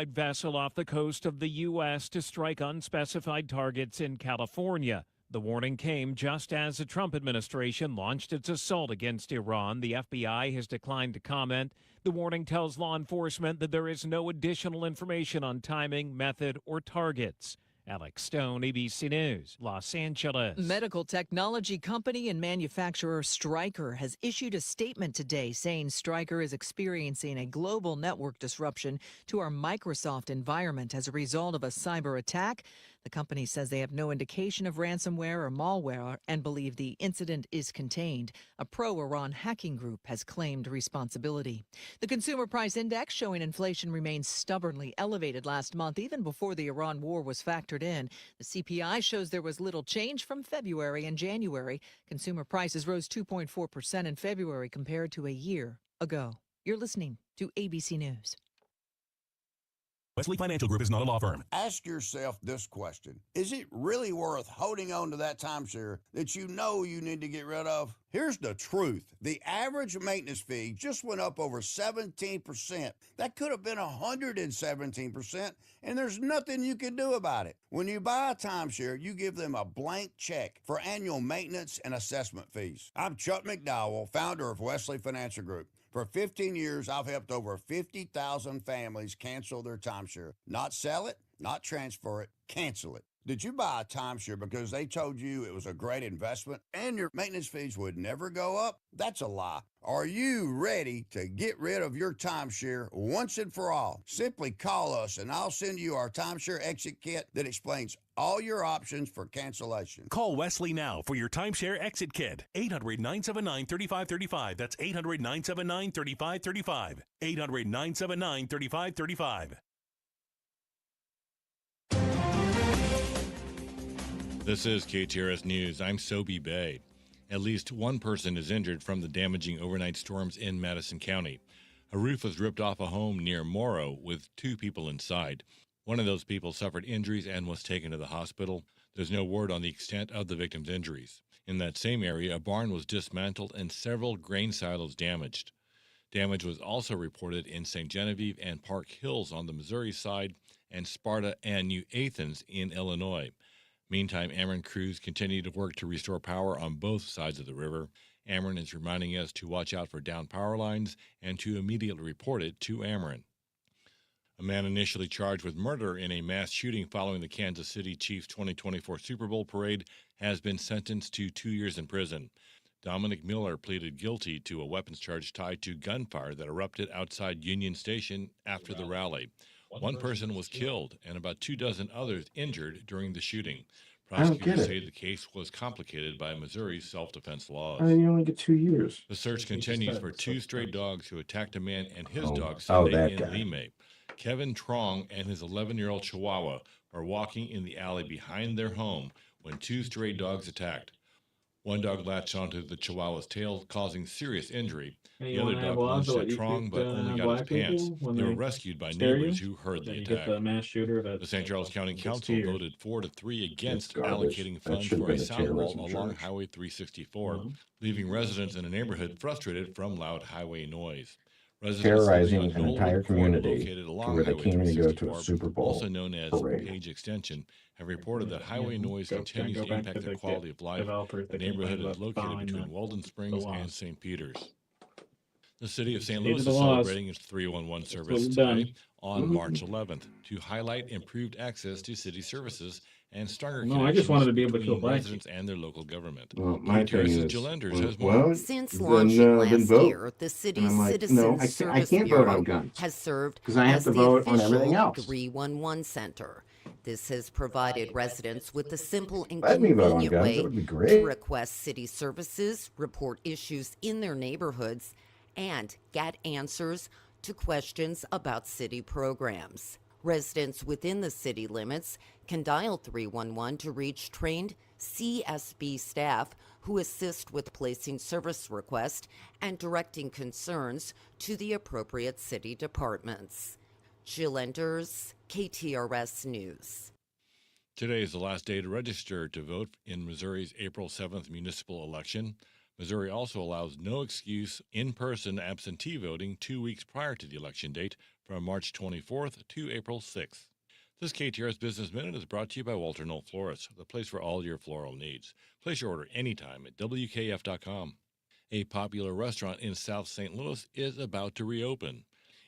vessel off the coast of the U.S. to strike unspecified targets in California. The warning came just as the Trump administration launched its assault against Iran. The FBI has declined to comment. The warning tells law enforcement that there is no additional information on timing, method, or targets. Alex Stone, ABC News, Los Angeles. Medical technology company and manufacturer Stryker has issued a statement today saying Stryker is experiencing a global network disruption to our Microsoft environment as a result of a cyber attack. The company says they have no indication of ransomware or malware and believe the incident is contained. A pro-Iran hacking group has claimed responsibility. The Consumer Price Index showing inflation remains stubbornly elevated last month, even before the Iran war was factored in. The CPI shows there was little change from February and January. Consumer prices rose 2.4% in February compared to a year ago. You're listening to ABC News. Wesley Financial Group is not a law firm. Ask yourself this question. Is it really worth holding on to that timeshare that you know you need to get rid of? Here's the truth. The average maintenance fee just went up over 17%. That could have been 117%, and there's nothing you can do about it. When you buy a timeshare, you give them a blank check for annual maintenance and assessment fees. I'm Chuck McDowell, founder of Wesley Financial Group. For 15 years, I've helped over 50,000 families cancel their timeshare. Not sell it, not transfer it, cancel it. Did you buy a timeshare because they told you it was a great investment and your maintenance fees would never go up? That's a lie. Are you ready to get rid of your timeshare once and for all? Simply call us and I'll send you our timeshare exit kit that explains all your options for cancellation. Call Wesley now for your timeshare exit kit. 800-979-3535. That's 800-979-3535. 800-979-3535. This is KTRS News. I'm Sobe Bay. At least one person is injured from the damaging overnight storms in Madison County. A roof was ripped off a home near Morrow with 2 people inside. One of those people suffered injuries and was taken to the hospital. There's no word on the extent of the victim's injuries. In that same area, a barn was dismantled and several grain silos damaged. Damage was also reported in St. Genevieve and Park Hills on the Missouri side and Sparta and New Athens in Illinois. Meantime, Ameren crews continue to work to restore power on both sides of the river. Ameren is reminding us to watch out for downed power lines and to immediately report it to Ameren. A man initially charged with murder in a mass shooting following the Kansas City Chiefs 2024 Super Bowl parade has been sentenced to 2 years in prison. Dominic Miller pleaded guilty to a weapons charge tied to gunfire that erupted outside Union Station after the rally. One person was killed and about 24 others injured during the shooting. Prosecutors say the case was complicated by Missouri's self-defense laws. You only get 2 years. The search continues for 2 stray dogs who attacked a man and his dog Sunday in Lime. Kevin Trong and his 11-year-old Chihuahua were walking in the alley behind their home when 2 stray dogs attacked. One dog latched onto the Chihuahua's tail, causing serious injury. The other dog lunged at Trong, but only got his pants. They were rescued by neighbors who heard the attack. The St. Charles County Council voted 4-3 against allocating funds for a sound wall along Highway 364, leaving residents in the neighborhood frustrated from loud highway noise. Terrorizing an entire community to where they can't even go to a Super Bowl also known as Page Extension, have reported that highway noise continues to impact the quality of life. The neighborhood is located between Walden Springs and St. Peters. The city of St. Louis is celebrating its 311 service today on March 11th to highlight improved access to city services and stronger connections between residents and their local government. Well, my thing is, has more. Since launching last year, the city's Citizen Service Bureau has served as the official 311 center. This has provided residents with a simple and convenient way to request city services, report issues in their neighborhoods, and get answers to questions about city programs. Residents within the city limits can dial 311 to reach trained CSB staff who assist with placing service requests and directing concerns to the appropriate city departments. Jill Enders, KTRS News. Today is the last day to register to vote in Missouri's April 7th municipal election. Missouri also allows no excuse in-person absentee voting 2 weeks prior to the election date from March 24th to April 6th. This KTRS Business Minute is brought to you by Walter Knoll Florist, the place for all your floral needs. Place your order anytime at WKF.com. A popular restaurant in South St. Louis is about to reopen.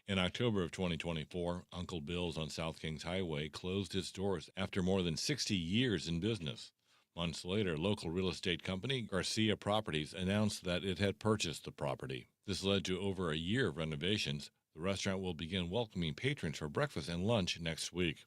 In October of 2024, Uncle Bill's on South Kings Highway closed its doors after more than 60 years in business. Months later, local real estate company Garcia Properties announced that it had purchased the property. This led to over a year of renovations. The restaurant will begin welcoming patrons for breakfast and lunch next week.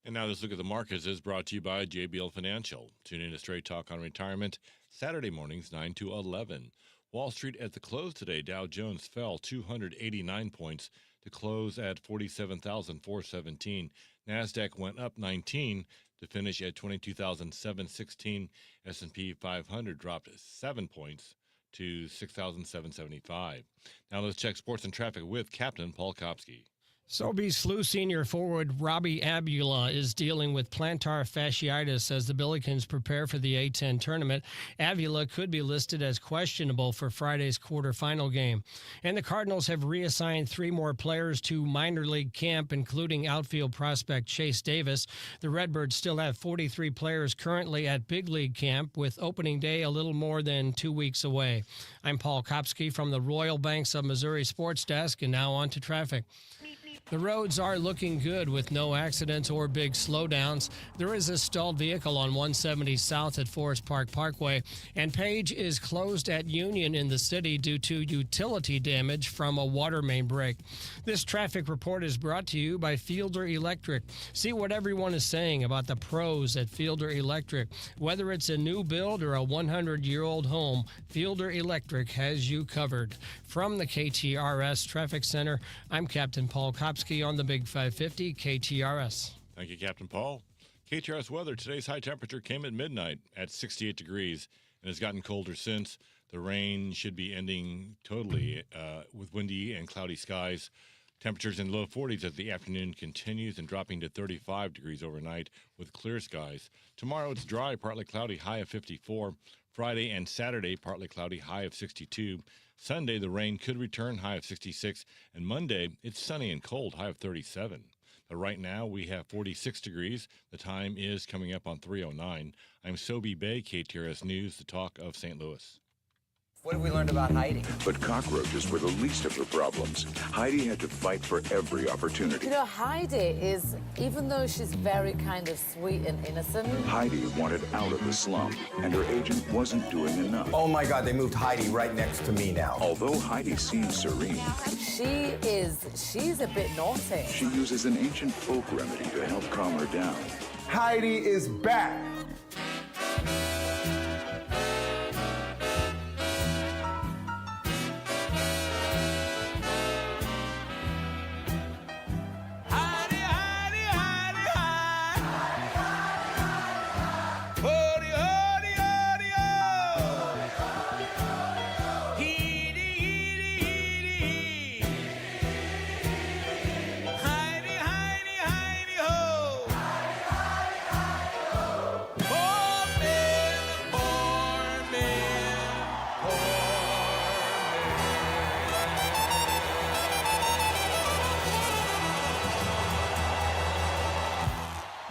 And now this look at the markets is brought to you by JBL Financial. Tune in to Straight Talk on Retirement, Saturday mornings 9 to 11. Wall Street at the close today, Dow Jones fell 289 points to close at 47,417. NASDAQ went up 19 to finish at 22,716. S&P 500 dropped 7 points to 6,775. Now let's check sports and traffic with Captain Paul Kopsky. Sobe SLU senior forward Ravi Abula is dealing with plantar fasciitis as the Billikens prepare for the A-10 tournament. Abula could be listed as questionable for Friday's quarterfinal game. And the Cardinals have reassigned 3 more players to minor league camp, including outfield prospect Chase Davis. The Redbirds still have 43 players currently at big league camp, with opening day a little more than 2 weeks away. I'm Paul Kopsky from the Royal Banks of Missouri Sports Desk, and now on to traffic. The roads are looking good with no accidents or big slowdowns. There is a stalled vehicle on 170 South at Forest Park Parkway, and Page is closed at Union in the city due to utility damage from a water main break. This traffic report is brought to you by Fielder Electric. See what everyone is saying about the pros at Fielder Electric. Whether it's a new build or a 100-year-old home, Fielder Electric has you covered. From the KTRS Traffic Center, I'm Captain Paul Kopsky on the Big 550 KTRS. Thank you, Captain Paul. KTRS weather. Today's high temperature came at midnight at 68 degrees and has gotten colder since. The rain should be ending totally with windy and cloudy skies. Temperatures in low 40s as the afternoon continues and dropping to 35 degrees overnight with clear skies. Tomorrow it's dry, partly cloudy, high of 54. Friday and Saturday, partly cloudy, high of 62. Sunday, the rain could return, high of 66. And Monday, it's sunny and cold, high of 37. But right now, we have 46 degrees. The time is coming up on 3:09. I'm Sobe Bay, KTRS News, the talk of St. Louis. What have we learned about Heidi? But cockroaches were the least of her problems. Heidi had to fight for every opportunity. You know, Heidi is, even though she's very kind of sweet and innocent, Heidi wanted out of the slum, and her agent wasn't doing enough. Oh my God, they moved Heidi right next to me now. Although Heidi seems serene, she's a bit naughty. She uses an ancient folk remedy to help calm her down. Heidi is back.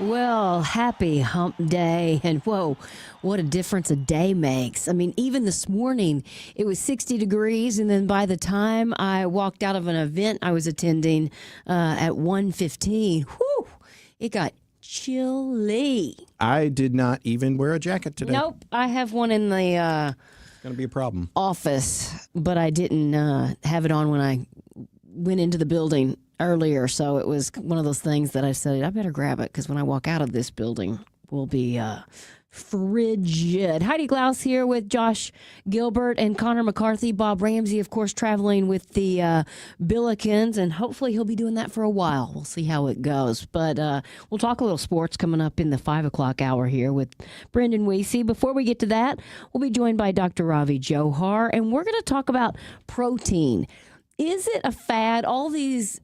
Well, happy hump day. And whoa, what a difference a day makes. I mean, even this morning, it was 60 degrees. And then by the time I walked out of an event I was attending at 1:15, whew, it got chilly. I did not even wear a jacket today. Nope. I have one in the it's going to be a problem. Office, but I didn't have it on when I went into the building earlier, so it was one of those things that I said, I better grab it because when I walk out of this building, we'll be frigid. Heidi Glaus here with Josh Gilbert and Connor McCarthy. Bob Ramsey, of course, traveling with the Billikens, and hopefully he'll be doing that for a while. We'll see how it goes. But we'll talk a little sports coming up in the 5 o'clock hour here with Brendan Weesey. Before we get to that, we'll be joined by Dr. Ravi Johar, and we're going to talk about protein. Is it a fad? All these,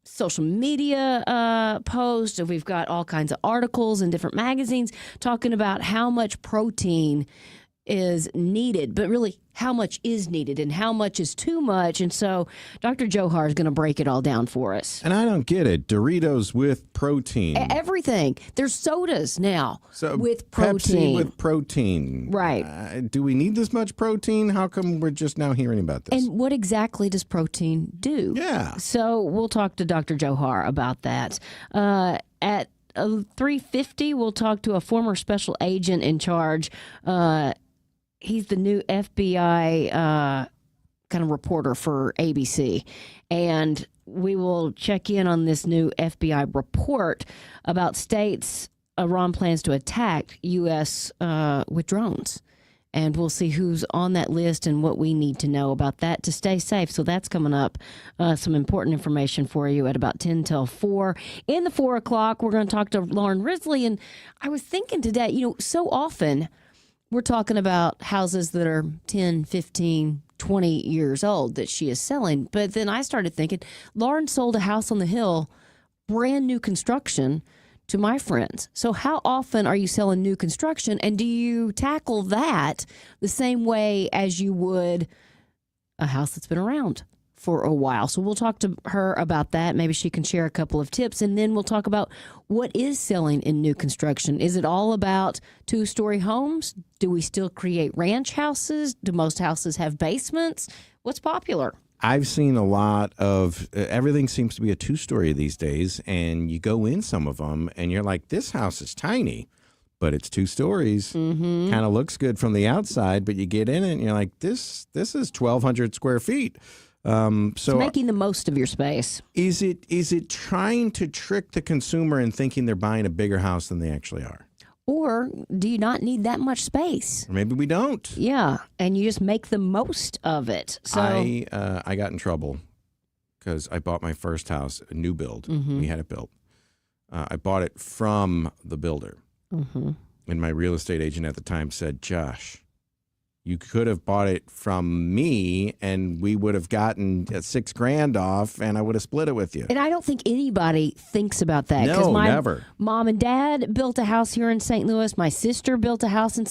social media posts, we've got all kinds of articles in different magazines talking about how much protein is needed, but really how much is needed and how much is too much. And so Dr. Johar is going to break it all down for us. And I don't get it. Doritos with protein. Everything. There's sodas now with protein. Pepsi with protein. Right. Do we need this much protein? How come we're just now hearing about this? And what exactly does protein do? Yeah. So we'll talk to Dr. Johar about that. At 3:50, we'll talk to a former special agent in charge. He's the new FBI kind of reporter for ABC. And we will check in on this new FBI report about states Iran plans to attack U.S. With drones. And we'll see who's on that list and what we need to know about that to stay safe. So that's coming up. Some important information for you at about 10 till 4. In the 4 o'clock, we're going to talk to Lauren Risley. And I was thinking today, so often we're talking about houses that are 10, 15, 20 years old that she is selling. But then I started thinking, Lauren sold a house on the hill, brand new construction, to my friends. So how often are you selling new construction, and do you tackle that the same way as you would a house that's been around for a while? So we'll talk to her about that. Maybe she can share a couple of tips, and then we'll talk about what is selling in new construction. Is it all about 2-story homes? Do we still create ranch houses? Do most houses have basements? What's popular? I've seen a lot of everything seems to be a 2-story these days, and you go in some of them and you're like, this house is tiny, but it's 2 stories. Mm-hmm. Kind of looks good from the outside, but you get in it and you're like, this is 1,200 square feet. So it's making the most of your space. Is it trying to trick the consumer in thinking they're buying a bigger house than they actually are? Or do you not need that much space? Or maybe we don't. Yeah, and you just make the most of it. So I got in trouble because I bought my first house, a new build. Mm-hmm. We had it built. I bought it from the builder. Mm-hmm. And my real estate agent at the time said, Josh, you could have bought it from me and we would have gotten $6,000 off and I would have split it with you. And I don't think anybody thinks about that. No, my never. Mom and dad built a house here in St. Louis. My sister built a house in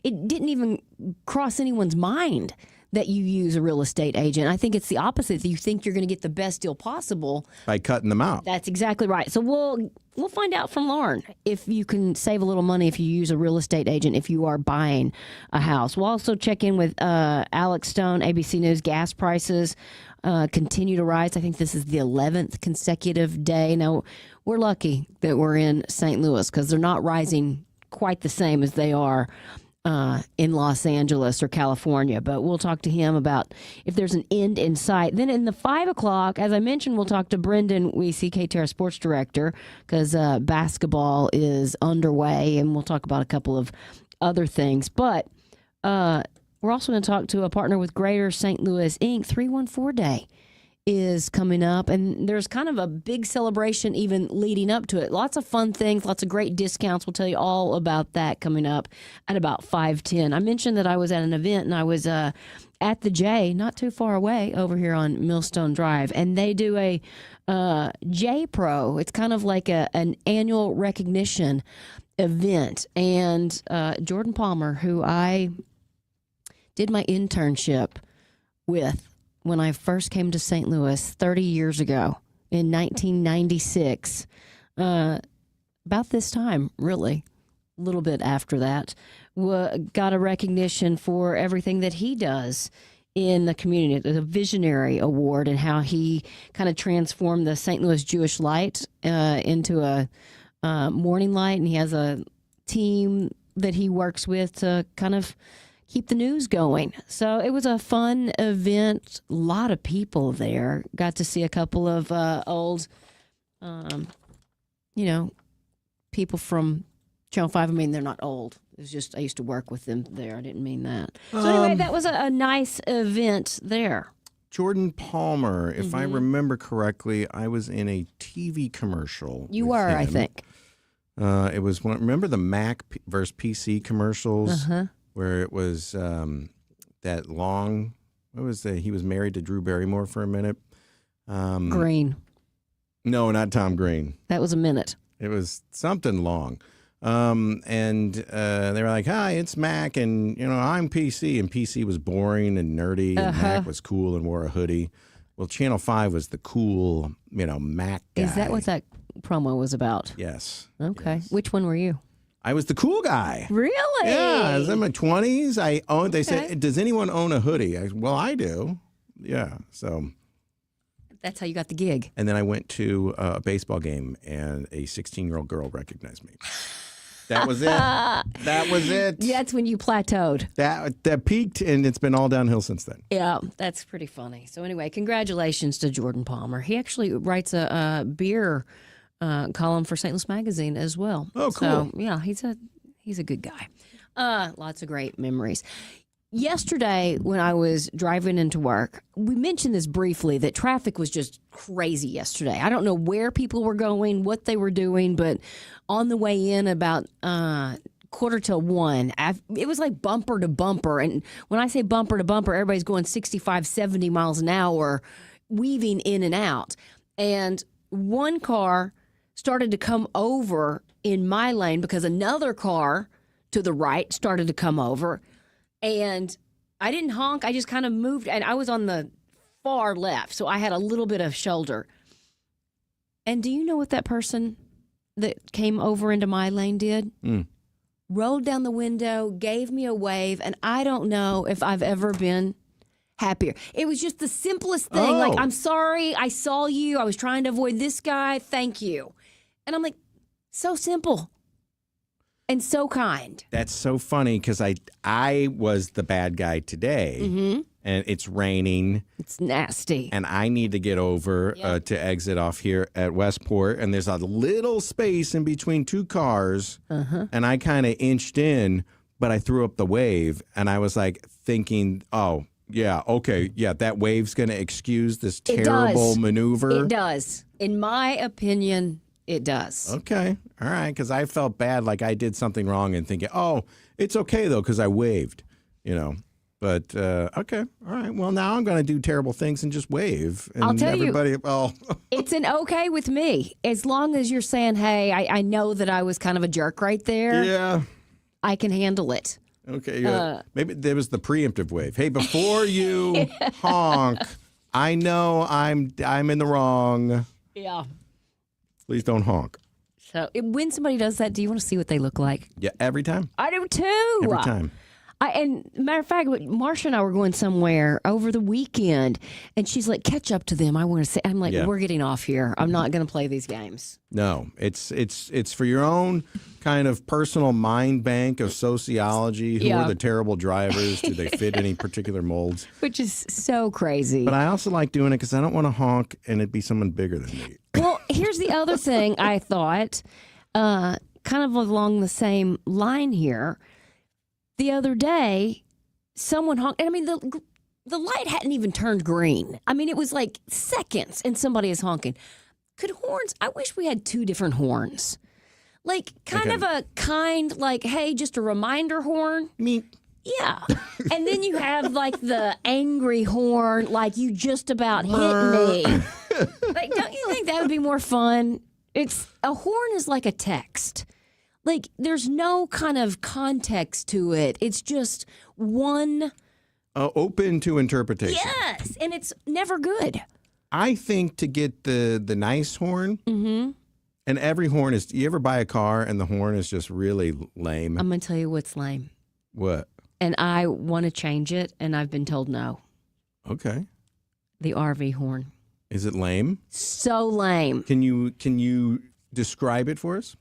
It didn't even cross anyone's mind that you use a real estate agent. I think it's the opposite. You think you're going to get the best deal possible by cutting them out. That's exactly right. So we'll find out from Lauren if you can save a little money if you use a real estate agent if you are buying a house. We'll also check in with Alex Stone, ABC News. Gas prices continue to rise. I think this is the 11th consecutive day. Now, we're lucky that we're in St. Louis because they're not rising quite the same as they are in Los Angeles or California. But we'll talk to him about if there's an end in sight. Then in the 5 o'clock, as I mentioned, we'll talk to Brendan Weesey, KTAR sports director, because basketball is underway, and we'll talk about a couple of other things. But we're also going to talk to a partner with Greater St. Louis Inc. 314 Day is coming up, and there's kind of a big celebration even leading up to it. Lots of fun things, lots of great discounts. We'll tell you all about that coming up at about 5:10. I mentioned that I was at an event, and I was at the J, not too far away, over here on Millstone Drive, and they do a J Pro. It's kind of like an annual recognition event, and Jordan Palmer, who I did my internship with when I first came to St. Louis 30 years ago in 1996, about this time, really, a little bit after that, got a recognition for everything that he does in the community, the Visionary Award, and how he kind of transformed the St. Louis Jewish Light into a morning light, and he has a team that he works with to kind of keep the news going. So it was a fun event. A lot of people there. Got to see a couple of old, people from Channel 5. I mean, they're not old. It was just I used to work with them there. I didn't mean that. So anyway, that was a nice event there. Jordan Palmer, if I remember correctly, I was in a TV commercial. You were, I think. It was remember the Mac versus PC commercials? Where it was that long, he was married to Drew Barrymore for a minute. Green. No, not Tom Green. That was a minute. It was something long. And they were like, "Hi, it's Mac, and I'm PC." And PC was boring and nerdy, and Mac was cool and wore a hoodie. Well, Channel 5 was the cool, Mac guy. Is that what that promo was about? Yes. Okay. Yes. Which one were you? I was the cool guy. Really? Yeah, I was in my 20s. They said, "Does anyone own a hoodie?" Well, I do. Yeah, so. That's how you got the gig. And then I went to a baseball game, and a 16-year-old girl recognized me. That was it. That was it. That's when you plateaued. That peaked, and it's been all downhill since then. Yeah, that's pretty funny. So anyway, congratulations to Jordan Palmer. He actually writes a beer column for St. Louis Magazine as well. Oh, cool. So yeah, he's a good guy. Lots of great memories. Yesterday, when I was driving into work, we mentioned this briefly, that traffic was just crazy yesterday. I don't know where people were going, what they were doing, but on the way in about 1:45, it was like bumper to bumper. And when I say bumper to bumper, everybody's going 65, 70 miles an hour, weaving in and out. And one car started to come over in my lane because another car to the right started to come over. And I didn't honk. I just kind of moved, and I was on the far left, so I had a little bit of shoulder. And do you know what that person that came over into my lane did? Rolled down the window, gave me a wave, and I don't know if I've ever been happier. It was just the simplest thing. Oh. Like, "I'm sorry, I saw you. I was trying to avoid this guy. Thank you." And I'm like, so simple. And so kind. That's so funny because I was the bad guy today, and it's raining. It's nasty. And I need to get over to exit off here at Westport, and there's a little space in between two cars, and I kind of inched in, but I threw up the wave, and I was like thinking, oh, yeah, okay, yeah, that wave's going to excuse this terrible maneuver. It does. In my opinion, it does. Okay. All right. Because I felt bad, like I did something wrong, and thinking, oh, it's okay, though, because I waved, But, okay. All right. Well, now I'm going to do terrible things and just wave. And I'll tell everybody, you, well, it's an okay with me. As long as you're saying, hey, I know that I was kind of a jerk right there. Yeah. I can handle it. Okay. Maybe there was the preemptive wave. Hey, before you honk, I know I'm in the wrong. Yeah. Please don't honk. So when somebody does that, do you want to see what they look like? Yeah, every time. I do too. Every time. And matter of fact, Marsha and I were going somewhere over the weekend, and she's like, "Catch up to them." I want to say, I'm like, "We're getting off here. I'm not going to play these games." No, it's for your own kind of personal mind bank of sociology. Who are the terrible drivers? Do they fit any particular molds? Which is so crazy. But I also like doing it because I don't want to honk and it be someone bigger than me. Well, here's the other thing I thought, kind of along the same line here. The other day, someone honked, and I mean, the light hadn't even turned green. I mean, it was like seconds, and somebody is honking. Could horns, I wish we had two different horns. Like, kind of a like, hey, just a reminder horn. Me. Yeah. And then you have, like, the angry horn, like, you just about hit me. Like, don't you think that would be more fun? A horn is like a text. Like, there's no kind of context to it. It's just one. Open to interpretation. Yes, and it's never good. I think to get the nice horn, and every horn is, you ever buy a car and the horn is just really lame? I'm going to tell you what's lame. What? And I want to change it, and I've been told no. Okay. The RV horn. Is it lame? So lame. Can you describe it for us?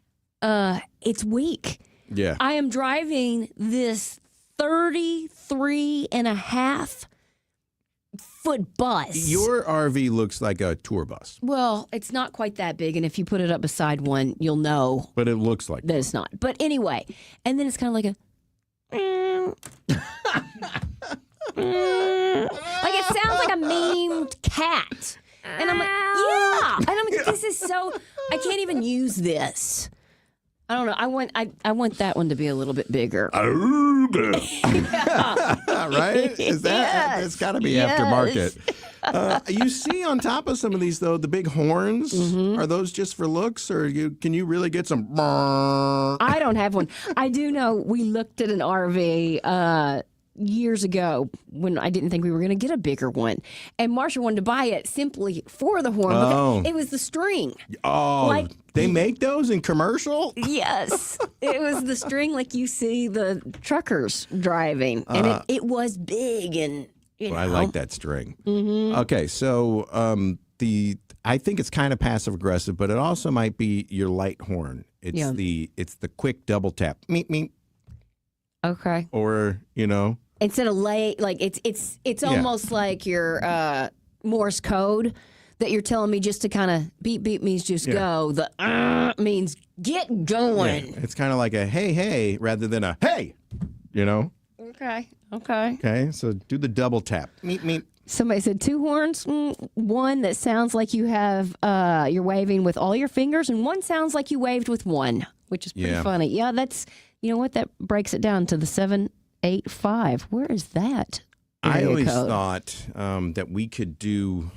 It's weak. Yeah. I am driving this 33.5-foot bus. Your RV looks like a tour bus. Well, it's not quite that big, and if you put it up beside one, you'll know. But it looks like that. It's not. But anyway, and then it's kind of like a. Like it sounds like a memed cat. And I'm like, yeah. And I'm like, this is so. I can't even use this. I don't know. I want that one to be a little bit bigger. Right? Is that? It's got to be aftermarket. You see on top of some of these, though, the big horns. Mm-hmm. Are those just for looks, or can you really get some? I don't have one. I do know we looked at an RV years ago when I didn't think we were going to get a bigger one. And Marsha wanted to buy it simply for the horn. Oh. It was the string. Oh, they make those in commercial? Yes. It was the string like you see the truckers driving. And it was big and, you know. I like that string. Mm-hmm. Okay, so I think it's kind of passive aggressive, but it also might be your light horn. It's the quick double tap. Meep meep. Okay. Or, instead of it's almost like your Morse code that you're telling me just to kind of beep beep means just go. The means get going. Yeah. It's kind of like a hey rather than a hey, Okay. Okay, so do the double tap. Meep meep. Somebody said 2 horns. One that sounds like you have you're waving with all your fingers, and one sounds like you waved with one, which is pretty funny. Yeah, that's that breaks it down to the 785. Where is that? I always thought that we could do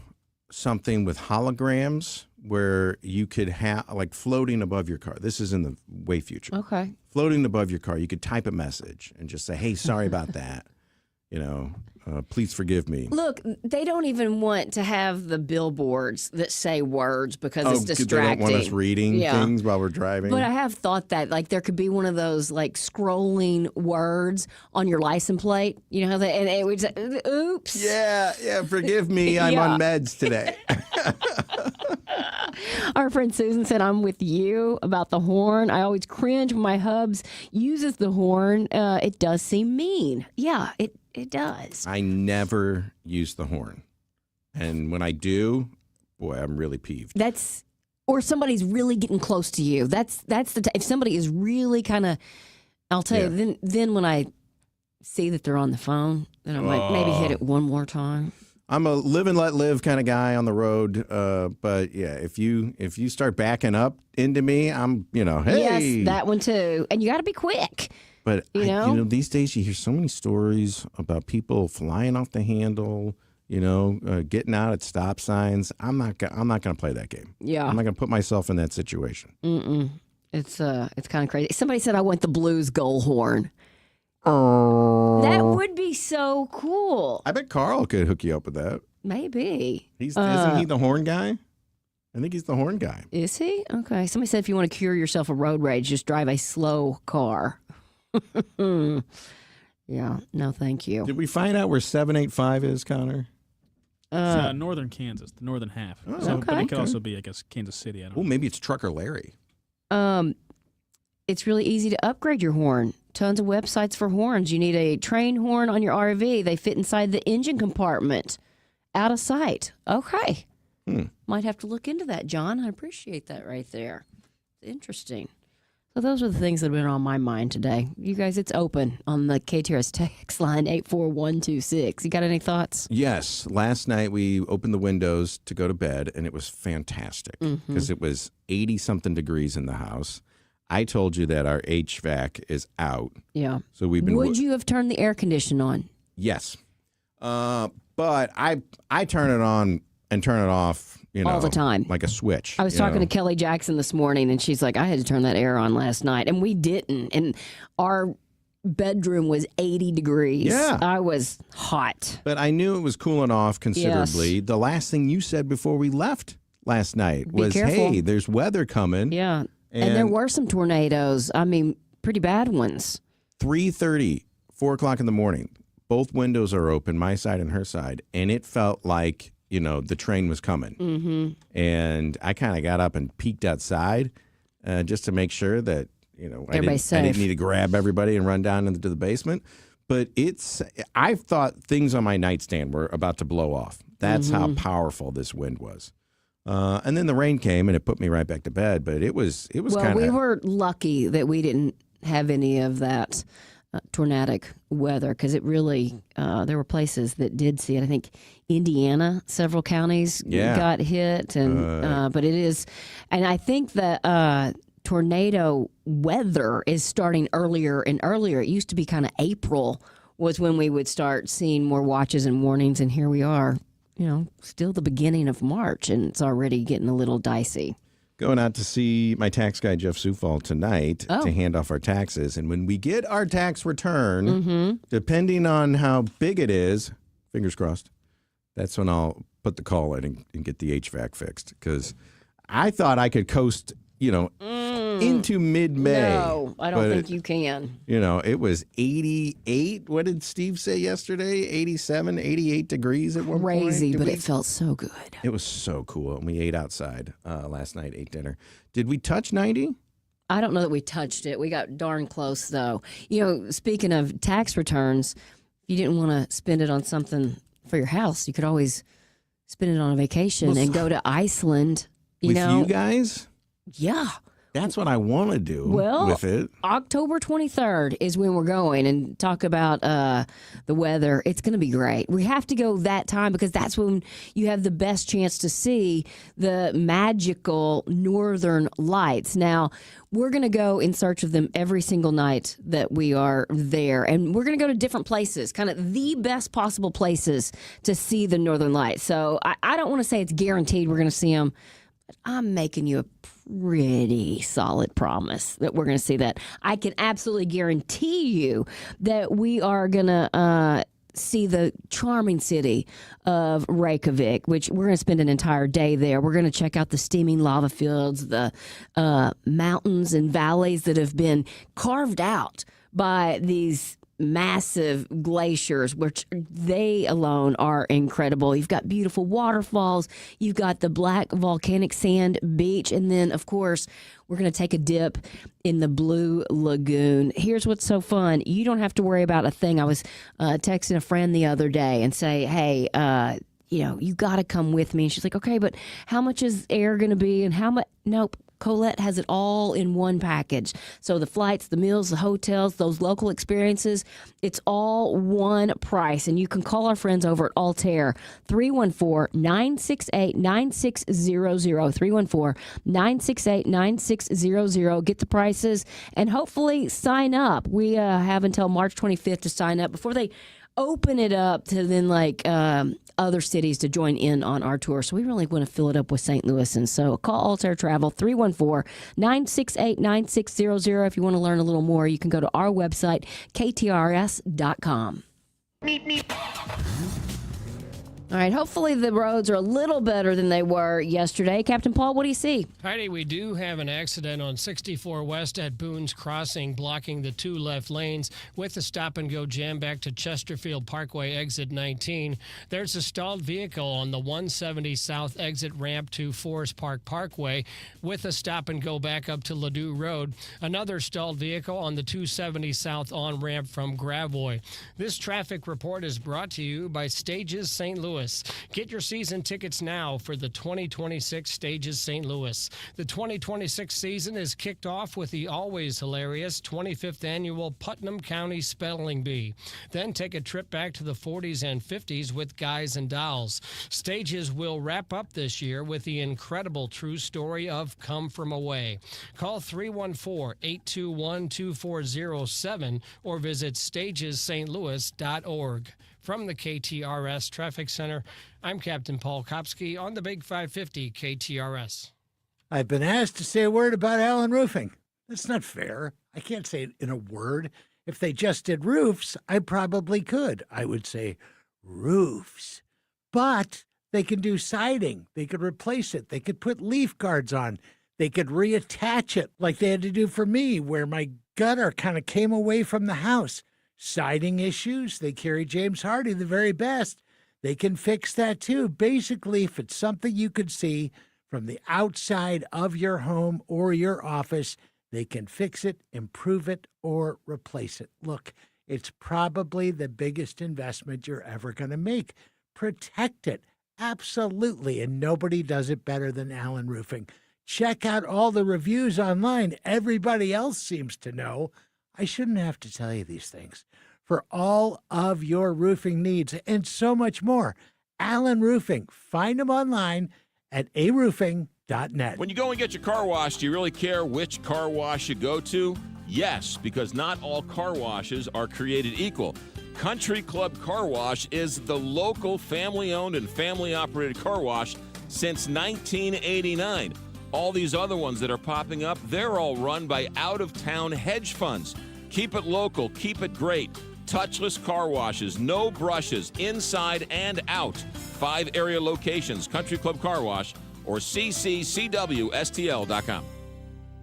something with holograms where you could have floating above your car. This is in the way future. Okay. Floating above your car, you could type a message and just say, "Hey, sorry about that. Please forgive me." Look, they don't even want to have the billboards that say words because it's distracting. They don't want us reading things while we're driving. But I have thought that there could be one of those scrolling words on your license plate. You know how and it would say, "Oops." Yeah. Forgive me. I'm on meds today. Our friend Susan said, "I'm with you about the horn. I always cringe when my hubs uses the horn. It does seem mean." Yeah, it does. I never use the horn. And when I do, boy, I'm really peeved. Or somebody's really getting close to you. That's if somebody is really kind of, I'll tell you, then when I see that they're on the phone, then I might maybe hit it one more time. I'm a live and let live kind of guy on the road. But yeah, if you start backing up into me, I'm, hey. Yes, that one too. And you got to be quick. But these days you hear so many stories about people flying off the handle, getting out at stop signs. I'm not going to play that game. Yeah, I'm not going to put myself in that situation. It's kind of crazy. Somebody said I want the blues goal horn. Oh, that would be so cool. I bet Carl could hook you up with that. Maybe. Isn't he the horn guy? I think he's the horn guy. Is he? Okay. Somebody said if you want to cure yourself of road rage, just drive a slow car. Yeah, no, thank you. Did we find out where 785 is, Connor? It's northern Kansas, the northern half. Oh, okay. But it could also be, I guess, Kansas City. I don't know. Maybe it's Trucker Larry. It's really easy to upgrade your horn. Tons of websites for horns. You need a train horn on your RV. They fit inside the engine compartment. Out of sight. Okay. Might have to look into that, John. I appreciate that right there. Interesting. So those are the things that have been on my mind today. You guys, it's open on the KTRS text line 84126. You got any thoughts? Yes. Last night we opened the windows to go to bed, and it was fantastic because it was 80-something degrees in the house. I told you that our HVAC is out. Yeah. So we've been. Would you have turned the air condition on? Yes. But I turn it on and turn it off. All the time. Like a switch. I was talking to Kelly Jackson this morning, and she's like, I had to turn that air on last night. And we didn't. And our bedroom was 80 degrees. Yeah. I was hot. But I knew it was cooling off considerably. Yes. The last thing you said before we left last night was, careful. Hey, there's weather coming. Yeah. And there were some tornadoes. I mean, pretty bad ones. 3:30, 4 o'clock in the morning. Both windows are open, my side and her side. And it felt like, the train was coming. Mm-hmm. And I kind of got up and peeked outside just to make sure that, I didn't need to grab everybody and run down into the basement. But I thought things on my nightstand were about to blow off. That's how powerful this wind was. And then the rain came and it put me right back to bed. But it was kind of. Well, we were lucky that we didn't have any of that tornadic weather because it really, there were places that did see it. I think Indiana, several counties got hit. And but it is, and I think the tornado weather is starting earlier and earlier. It used to be kind of April was when we would start seeing more watches and warnings. And here we are. still the beginning of March, and it's already getting a little dicey. Going out to see my tax guy, Jeff Sufal, tonight to hand off our taxes. And when we get our tax return, depending on how big it is, fingers crossed, that's when I'll put the call in and get the HVAC fixed. Because I thought I could coast, into mid-May. No, I don't think you can. It was 88. What did Steve say yesterday? 87, 88 degrees at one point. Crazy, but it felt so good. It was so cool. And we ate outside last night, ate dinner. Did we touch 90? I don't know that we touched it. We got darn close, though. Speaking of tax returns, if you didn't want to spend it on something for your house, you could always spend it on a vacation and go to Iceland. With you guys? Yeah. That's what I want to do with it. October 23rd is when we're going and talk about the weather. It's going to be great. We have to go that time because that's when you have the best chance to see the magical northern lights. Now, we're going to go in search of them every single night that we are there. And we're going to go to different places, kind of the best possible places to see the northern lights. So I don't want to say it's guaranteed we're going to see them. I'm making you a pretty solid promise that we're going to see that. I can absolutely guarantee you that we are going to see the charming city of Reykjavik, which we're going to spend an entire day there. We're going to check out the steaming lava fields, the mountains and valleys that have been carved out by these massive glaciers, which they alone are incredible. You've got beautiful waterfalls. You've got the black volcanic sand beach. And then, of course, we're going to take a dip in the Blue Lagoon. Here's what's so fun. You don't have to worry about a thing. I was texting a friend the other day and say, hey, you got to come with me. And she's like, okay, but how much is air going to be? And how much? Nope. Colette has it all in one package. So the flights, the meals, the hotels, those local experiences, it's all one price. And you can call our friends over at Altair, 314-968-9600, 314-968-9600. Get the prices and hopefully sign up. We have until March 25th to sign up before they open it up to then other cities to join in on our tour. So we really want to fill it up with St. Louis. And so call Altair Travel, 314-968-9600. If you want to learn a little more, you can go to our website, ktrs.com. All right, hopefully the roads are a little better than they were yesterday. Captain Paul, what do you see? Heidi, we do have an accident on 64 West at Boone's Crossing, blocking the two left lanes with a stop-and-go jam back to Chesterfield Parkway, exit 19. There's a stalled vehicle on the 170 South exit ramp to Forest Park Parkway with a stop-and-go back up to Ladue Road. Another stalled vehicle on the 270 South on-ramp from Gravois. This traffic report is brought to you by Stages St. Louis. Get your season tickets now for the 2026 Stages St. Louis. The 2026 season is kicked off with the always hilarious 25th annual Putnam County Spelling Bee. Then take a trip back to the 40s and 50s with Guys and Dolls. Stages will wrap up this year with the incredible true story of Come From Away. Call 314-821-2407 or visit stagesstlouis.org. From the KTRS Traffic Center, I'm Captain Paul Kopsky on the Big 550 KTRS. I've been asked to say a word about Allen Roofing. That's not fair. I can't say it in a word. If they just did roofs, I probably could. I would say roofs. But they can do siding. They could replace it. They could put leaf guards on. They could reattach it like they had to do for me, where my gutter kind of came away from the house. Siding issues, they carry James Hardy, the very best. They can fix that too. Basically, if it's something you could see from the outside of your home or your office, they can fix it, improve it, or replace it. Look, it's probably the biggest investment you're ever going to make. Protect it. Absolutely. And nobody does it better than Allen Roofing. Check out all the reviews online. Everybody else seems to know. I shouldn't have to tell you these things. For all of your roofing needs and so much more, Allen Roofing. Find them online at aroofing.net. When you go and get your car washed, do you really care which car wash you go to? Yes, because not all car washes are created equal. Country Club Car Wash is the local family-owned and family-operated car wash since 1989. All these other ones that are popping up, they're all run by out-of-town hedge funds. Keep it local. Keep it great. Touchless car washes, no brushes, inside and out. 5 area locations, Country Club Car Wash or cccwstl.com.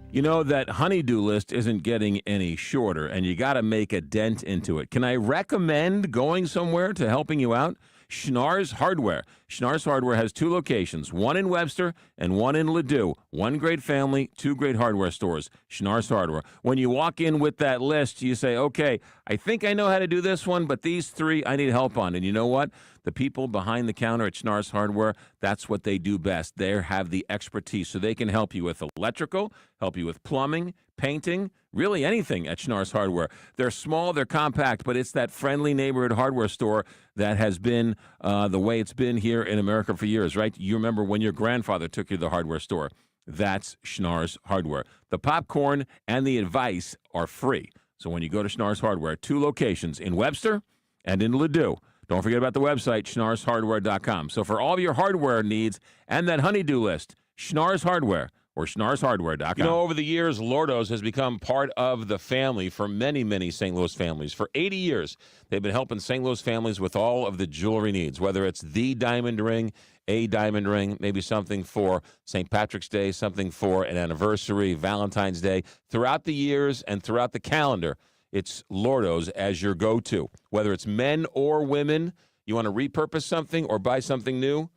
You know that honey-do list isn't getting any shorter, and you got to make a dent into it. Can I recommend going somewhere to helping you out? Schnarr's Hardware. Schnarr's Hardware has 2 locations, one in Webster and one in Ladue. 1 great family, 2 great hardware stores. Schnarr's Hardware. When you walk in with that list, you say, okay, I think I know how to do this one, but these 3 I need help on. And you know what? The people behind the counter at Schnarr's Hardware, that's what they do best. They have the expertise, so they can help you with electrical, help you with plumbing, painting, really anything at Schnarr's Hardware. They're small, they're compact, but it's that friendly neighborhood hardware store that has been the way it's been here in America for years, right? You remember when your grandfather took you to the hardware store. That's Schnarr's Hardware. The popcorn and the advice are free. So when you go to Schnarr's Hardware, 2 locations in Webster and in Ladue. Don't forget about the website, schnarrshardware.com. So for all of your hardware needs and that honey-do list, Schnarr's Hardware or schnarrshardware.com. You know, over the years, Lordo's has become part of the family for many, many St. Louis families. For 80 years, they've been helping St. Louis families with all of the jewelry needs, whether it's the diamond ring, a diamond ring, maybe something for St. Patrick's Day, something for an anniversary, Valentine's Day. Throughout the years and throughout the calendar, it's Lordo's as your go-to. Whether it's men or women, you want to repurpose something or buy something new,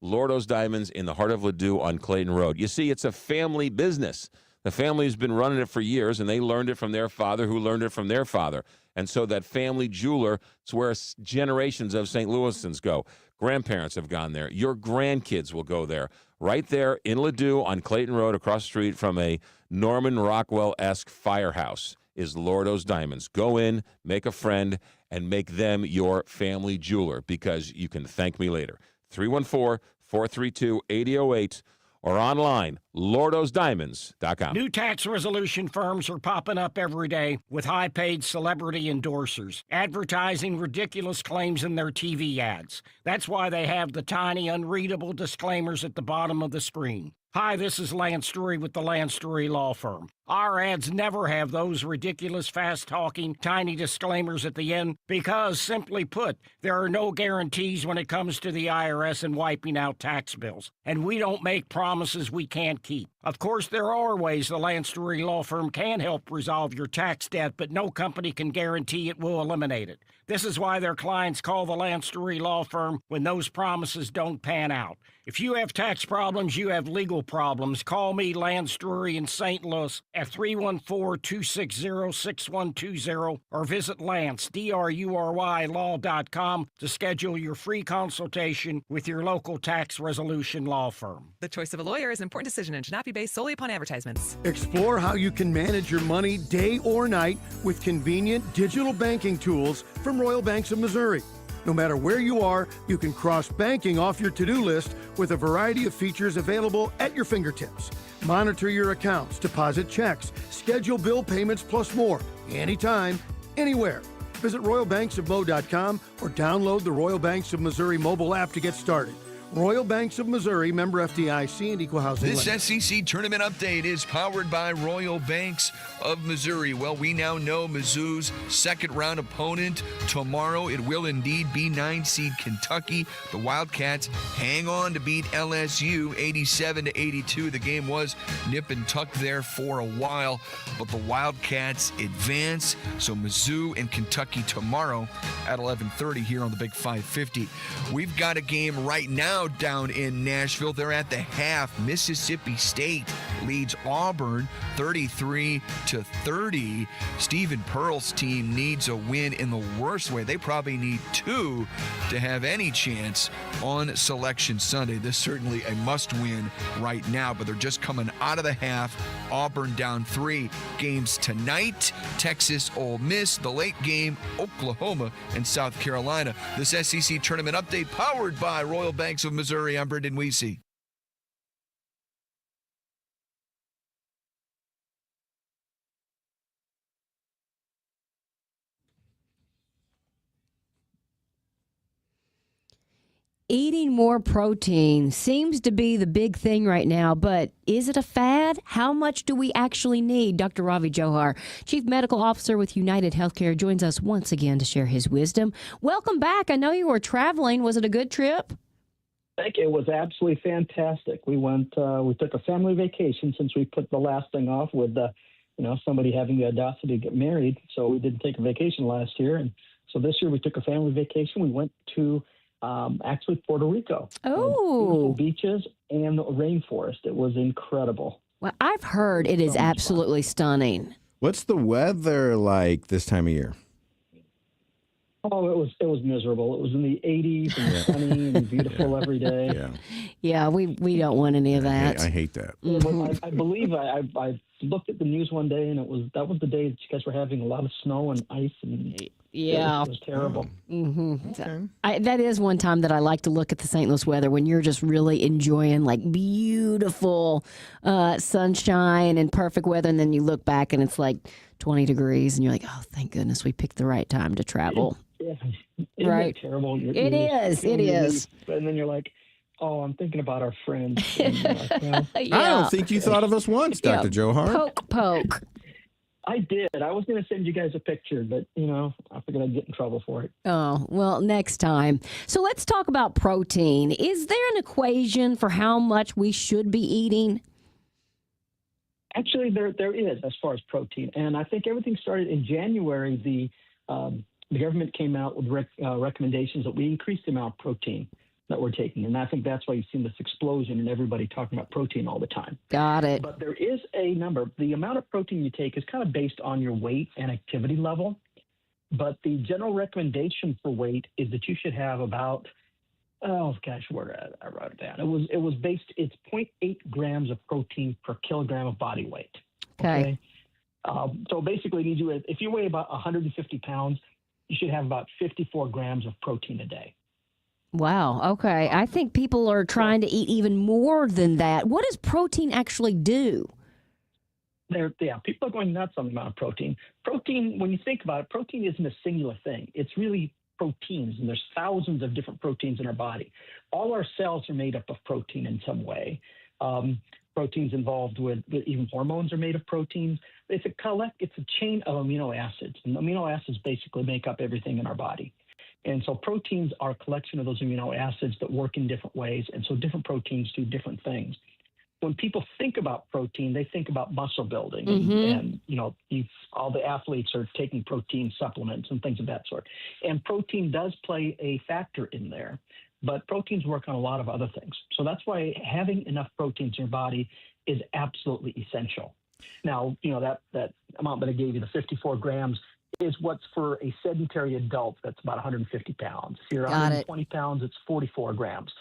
Lordo's Diamonds in the heart of Ladue on Clayton Road. You see, it's a family business. The family's been running it for years, and they learned it from their father, who learned it from their father. And so that family jeweler, it's where generations of St. Louisans go. Grandparents have gone there. Your grandkids will go there. Right there in Ladue on Clayton Road across the street from a Norman Rockwell-esque firehouse is Lordo's Diamonds. Go in, make a friend, and make them your family jeweler because you can thank me later. 314-432-8008 or online, lordosdiamonds.com. New tax resolution firms are popping up every day with high-paid celebrity endorsers, advertising ridiculous claims in their TV ads. That's why they have the tiny, unreadable disclaimers at the bottom of the screen. Hi, this is Lance Drury with the Lance Drury Law Firm. Our ads never have those ridiculous, fast-talking, tiny disclaimers at the end because, simply put, there are no guarantees when it comes to the IRS and wiping out tax bills. And we don't make promises we can't keep. Of course, there are ways the Lance Drury Law Firm can help resolve your tax debt, but no company can guarantee it will eliminate it. This is why their clients call the Lance Drury Law Firm when those promises don't pan out. If you have tax problems, you have legal problems, call me, Lance Drury in St. Louis, at 314-260-6120 or visit Lance, D-R-U-R-Y, law.com to schedule your free consultation with your local tax resolution law firm. The choice of a lawyer is an important decision and should not be based solely upon advertisements. Explore how you can manage your money day or night with convenient digital banking tools from Royal Banks of Missouri. No matter where you are, you can cross banking off your to-do list with a variety of features available at your fingertips. Monitor your accounts, deposit checks, schedule bill payments, plus more, anytime, anywhere. Visit RoyalBanksofMo.com or download the Royal Banks of Missouri mobile app to get started. Royal Banks of Missouri, member FDIC and equal housing This lender. SEC tournament update is powered by Royal Banks of Missouri. Well, we now know Mizzou's second round opponent tomorrow. It will indeed be 9-seed Kentucky. The Wildcats hang on to beat LSU 87-82. The game was nip and tuck there for a while, but the Wildcats advance. So Mizzou and Kentucky tomorrow at 11:30 here on the Big 550. We've got a game right now down in Nashville. They're at the half. Mississippi State leads Auburn 33-30. Stephen Pearl's team needs a win in the worst way. They probably need 2 to have any chance on Selection Sunday. This is certainly a must-win right now, but they're just coming out of the half. Auburn down 3. Games tonight, Texas, Ole Miss. The late game, Oklahoma and South Carolina. This SEC tournament update powered by Royal Banks of Missouri. I'm Brendan Weesey. Eating more protein seems to be the big thing right now, but is it a fad? How much do we actually need? Dr. Ravi Johar, Chief Medical Officer with United Healthcare, joins us once again to share his wisdom. Welcome back. I know you were traveling. Was it a good trip? Thank you. It was absolutely fantastic. We took a family vacation since we put the last thing off with, somebody having the audacity to get married. So we didn't take a vacation last year. And so this year we took a family vacation. We went to actually Puerto Rico. Oh, beaches and the rainforest. It was incredible. Well, I've heard it is absolutely stunning. What's the weather like this time of year? Oh, it was miserable. It was in the 80s and sunny and beautiful every day. Yeah, we don't want any of that. I hate that. Mm-hmm. I believe I looked at the news one day, and that was the day that you guys were having a lot of snow and ice, and it was terrible. Mm-hmm. Okay. That is one time that I like to look at the St. Louis weather when you're just really enjoying like beautiful sunshine and perfect weather, and then you look back and it's like 20 degrees, and you're like, oh, thank goodness we picked the right time to travel. Yeah. Isn't right. It terrible? It is. And then you're like, oh, I'm thinking about our friends. And like, I don't think you thought of us once, Dr. Johar. Poke. I did. I was going to send you guys a picture, but, I figured I'd get in trouble for it. Oh, well, next time. So let's talk about protein. Is there an equation for how much we should be eating? Actually, there is as far as protein. And I think everything started in January. The government came out with recommendations that we increase the amount of protein that we're taking. And I think that's why you've seen this explosion in everybody talking about protein all the time. Got it. But there is a number. The amount of protein you take is kind of based on your weight and activity level. But the general recommendation for weight is that you should have about, where I wrote it down. It's 0.8 grams of protein per kilogram of body weight. Okay. So basically, if you weigh about 150 pounds, you should have about 54 grams of protein a day. Wow. Okay. I think people are trying to eat even more than that. What does protein actually do? People are going nuts on the amount of protein. Protein, when you think about it, protein isn't a singular thing. It's really proteins, and there's thousands of different proteins in our body. All our cells are made up of protein in some way. Proteins involved with even hormones are made of proteins. It's a chain of amino acids, and amino acids basically make up everything in our body. And so proteins are a collection of those amino acids that work in different ways, and so different proteins do different things. When people think about protein, they think about muscle building, and all the athletes are taking protein supplements and things of that sort. And protein does play a factor in there. But proteins work on a lot of other things. So that's why having enough proteins in your body is absolutely essential. Now, that amount that I gave you, the 54 grams, is what's for a sedentary adult that's about 150 pounds. If you're 120 pounds, it's 44 grams.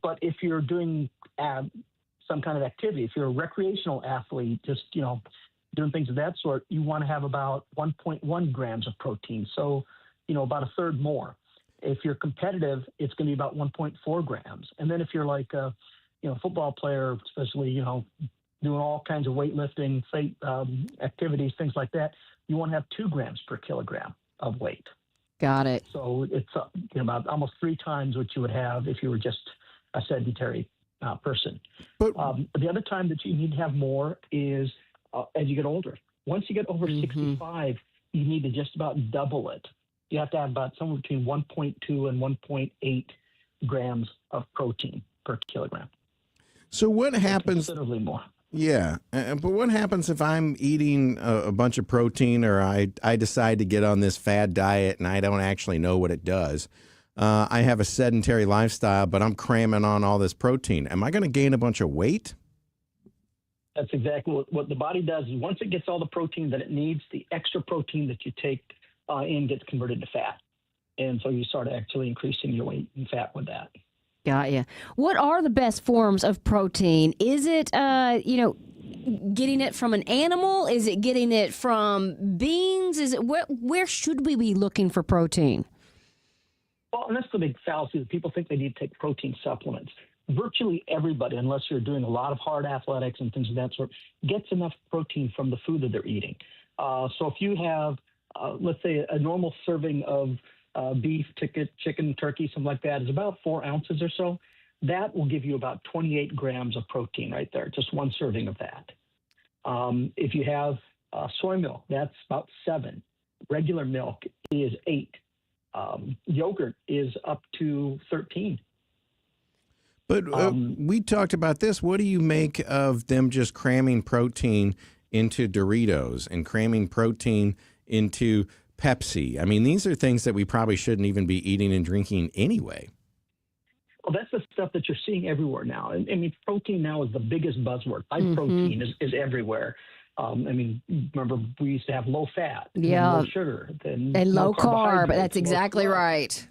But if you're doing some kind of activity, if you're a recreational athlete, just, doing things of that sort, you want to have about 1.1 grams of protein. So, about a third more. If you're competitive, it's going to be about 1.4 grams. And then if you're like a football player, especially, doing all kinds of weightlifting, activities, things like that, you want to have 2 grams per kilogram of weight. Got it. So it's about almost 3 times what you would have if you were just a sedentary person. But the other time that you need to have more is as you get older. Once you get over 65, you need to just about double it. You have to have about somewhere between 1.2 and 1.8 grams of protein per kilogram. So what happens? Considerably more. Yeah, but what happens if I'm eating a bunch of protein, or I decide to get on this fad diet and I don't actually know what it does? I have a sedentary lifestyle, but I'm cramming on all this protein. Am I going to gain a bunch of weight? That's exactly what the body does. Is once it gets all the protein that it needs, the extra protein that you take in gets converted to fat. And so you start actually increasing your weight and fat with that. Got you. What are the best forms of protein? Is it, getting it from an animal? Is it getting it from beans? Is it where should we be looking for protein? Well, and that's the big fallacy that people think they need to take protein supplements. Virtually everybody, unless you're doing a lot of hard athletics and things of that sort, gets enough protein from the food that they're eating. So if you have, let's say, a normal serving of beef, chicken, turkey, something like that, is about 4 ounces or so. That will give you about 28 grams of protein right there, just one serving of that. If you have soy milk, that's about 7. Regular milk is 8. Yogurt is up to 13. But we talked about this. What do you make of them just cramming protein into Doritos and cramming protein into Pepsi? I mean, these are things that we probably shouldn't even be eating and drinking anyway. Well, that's the stuff that you're seeing everywhere now. I mean, protein now is the biggest buzzword. High protein is everywhere. I mean, remember, we used to have low fat, low sugar, and low carb. That's exactly right.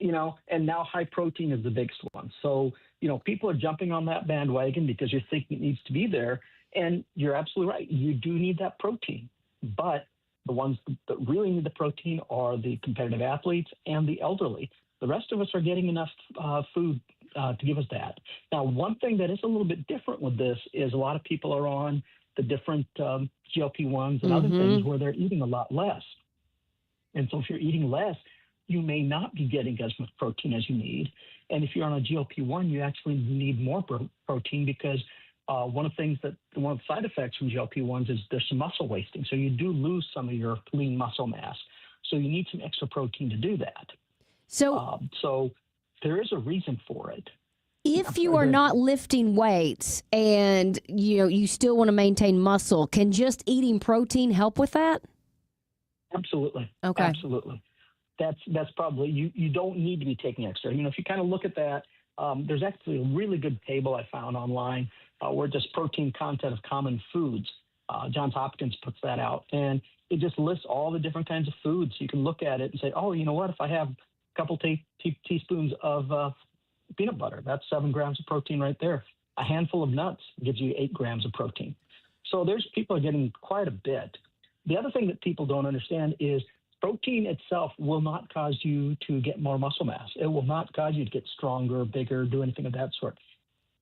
You know, and now high protein is the biggest one. So, you know, people are jumping on that bandwagon because you're thinking it needs to be there. And you're absolutely right. You do need that protein. But the ones that really need the protein are the competitive athletes and the elderly. The rest of us are getting enough food to give us that. Now, one thing that is a little bit different with this is a lot of people are on the different GLP-1s and other things where they're eating a lot less. And so if you're eating less, you may not be getting as much protein as you need. And if you're on a GLP-1, you actually need more protein because one of the side effects from GLP-1s is there's some muscle wasting. So you do lose some of your lean muscle mass. So you need some extra protein to do that. So there is a reason for it. If you are not lifting weights and you still want to maintain muscle, can just eating protein help with that? Absolutely. Okay. Absolutely. That's probably you don't need to be taking extra. You know, if you kind of look at that, there's actually a really good table I found online where just protein content of common foods. Johns Hopkins puts that out, and it just lists all the different kinds of foods. You can look at it and say, oh, you know what? If I have a couple teaspoons of peanut butter, that's 7 grams of protein right there. A handful of nuts gives you 8 grams of protein. So people are getting quite a bit. The other thing that people don't understand is protein itself will not cause you to get more muscle mass. It will not cause you to get stronger, bigger, do anything of that sort.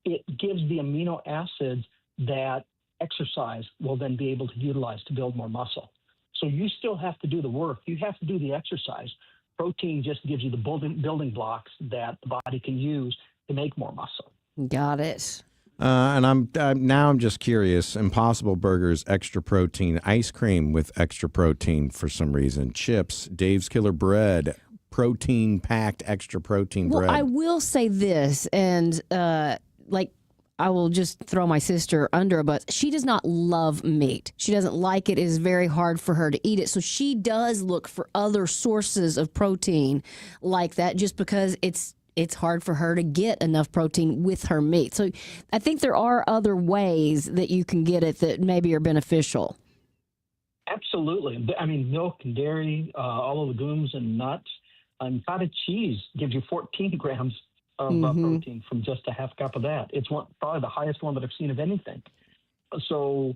It gives the amino acids that exercise will then be able to utilize to build more muscle. So you still have to do the work. You have to do the exercise. Protein just gives you the building blocks that the body can use to make more muscle. Got it. And I'm just curious. Impossible Burgers, extra protein. Ice cream with extra protein for some reason. Chips, Dave's Killer Bread, protein-packed extra protein bread. Well, I will say this, and I will just throw my sister under a bus. She does not love meat. She doesn't like it. It is very hard for her to eat it. So she does look for other sources of protein like that just because it's hard for her to get enough protein with her meat. So I think there are other ways that you can get it that maybe are beneficial. Absolutely. I mean, milk and dairy, all the legumes and nuts, and cottage cheese gives you 14 grams of protein from just a half cup of that. It's probably the highest one that I've seen of anything. So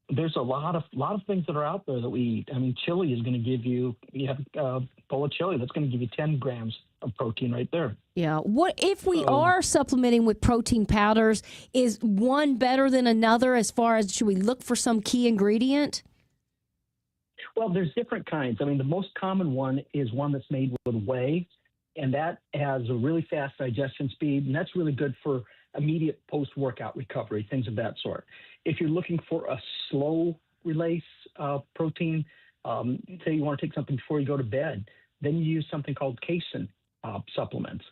there's a lot of things that are out there that we eat. I mean, chili is going to give you have a bowl of chili that's going to give you 10 grams of protein right there. Yeah. What if we are supplementing with protein powders? Is one better than another as far as should we look for some key ingredient? Well, there's different kinds. I mean, the most common one is one that's made with whey, and that has a really fast digestion speed, and that's really good for immediate post-workout recovery, things of that sort. If you're looking for a slow release protein, say you want to take something before you go to bed, then you use something called casein supplements.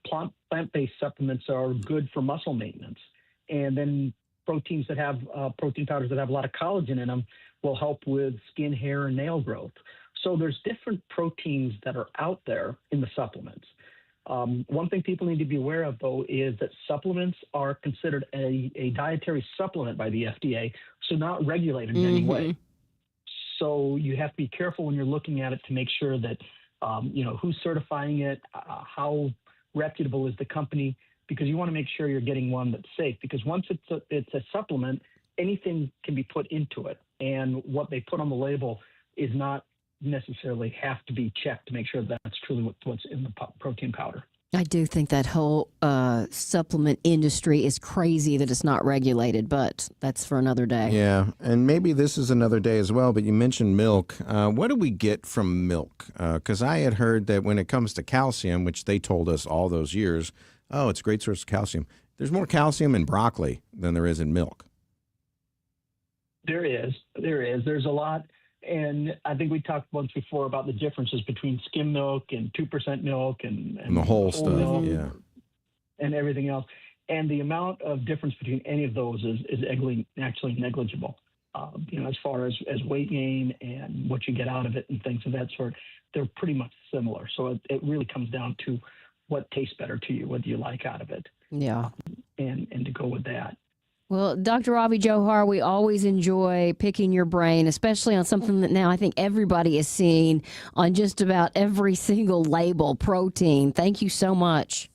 Plant-based supplements are good for muscle maintenance. And then proteins that have protein powders that have a lot of collagen in them will help with skin, hair, and nail growth. So there's different proteins that are out there in the supplements. One thing people need to be aware of, though, is that supplements are considered a dietary supplement by the FDA, so not regulated in any way. So you have to be careful when you're looking at it to make sure that, who's certifying it, how reputable is the company, because you want to make sure you're getting one that's safe. Because once it's a supplement, anything can be put into it. And what they put on the label is not necessarily have to be checked to make sure that's truly what's in the protein powder. I do think that whole supplement industry is crazy that it's not regulated, but that's for another day. Yeah, and maybe this is another day as well, but you mentioned milk. What do we get from milk? Because I had heard that when it comes to calcium, which they told us all those years, oh, it's a great source of calcium. There's more calcium in broccoli than there is in milk. There is. There's a lot. And I think we talked once before about the differences between skim milk and 2% milk and the whole stuff, milk yeah. And everything else. And the amount of difference between any of those is actually negligible. As far as weight gain and what you get out of it and things of that sort, they're pretty much similar. So it really comes down to what tastes better to you, what do you like out of it. Yeah. And to go with that. Well, Dr. Ravi Johar, we always enjoy picking your brain, especially on something that now I think everybody is seeing on just about every single label, protein. Thank you so much.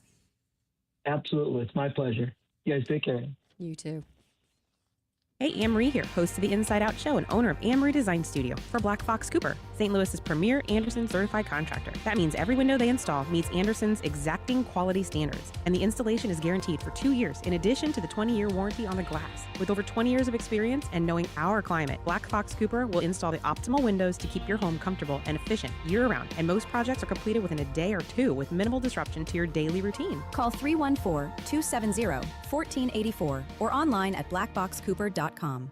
Absolutely. It's my pleasure. You guys take care. You too. Hey, Anne-Marie here, host of the Inside Out Show and owner of Anne-Marie Design Studio for Black Fox Cooper, St. Louis's premier Andersen certified contractor. That means every window they install meets Andersen's exacting quality standards, and the installation is guaranteed for 2 years, in addition to the 20-year warranty on the glass. With over 20 years of experience and knowing our climate, Black Fox Cooper will install the optimal windows to keep your home comfortable and efficient year-round, and most projects are completed within a day or two with minimal disruption to your daily routine. Call 314-270-1484 or online at blackboxcooper.com. I'm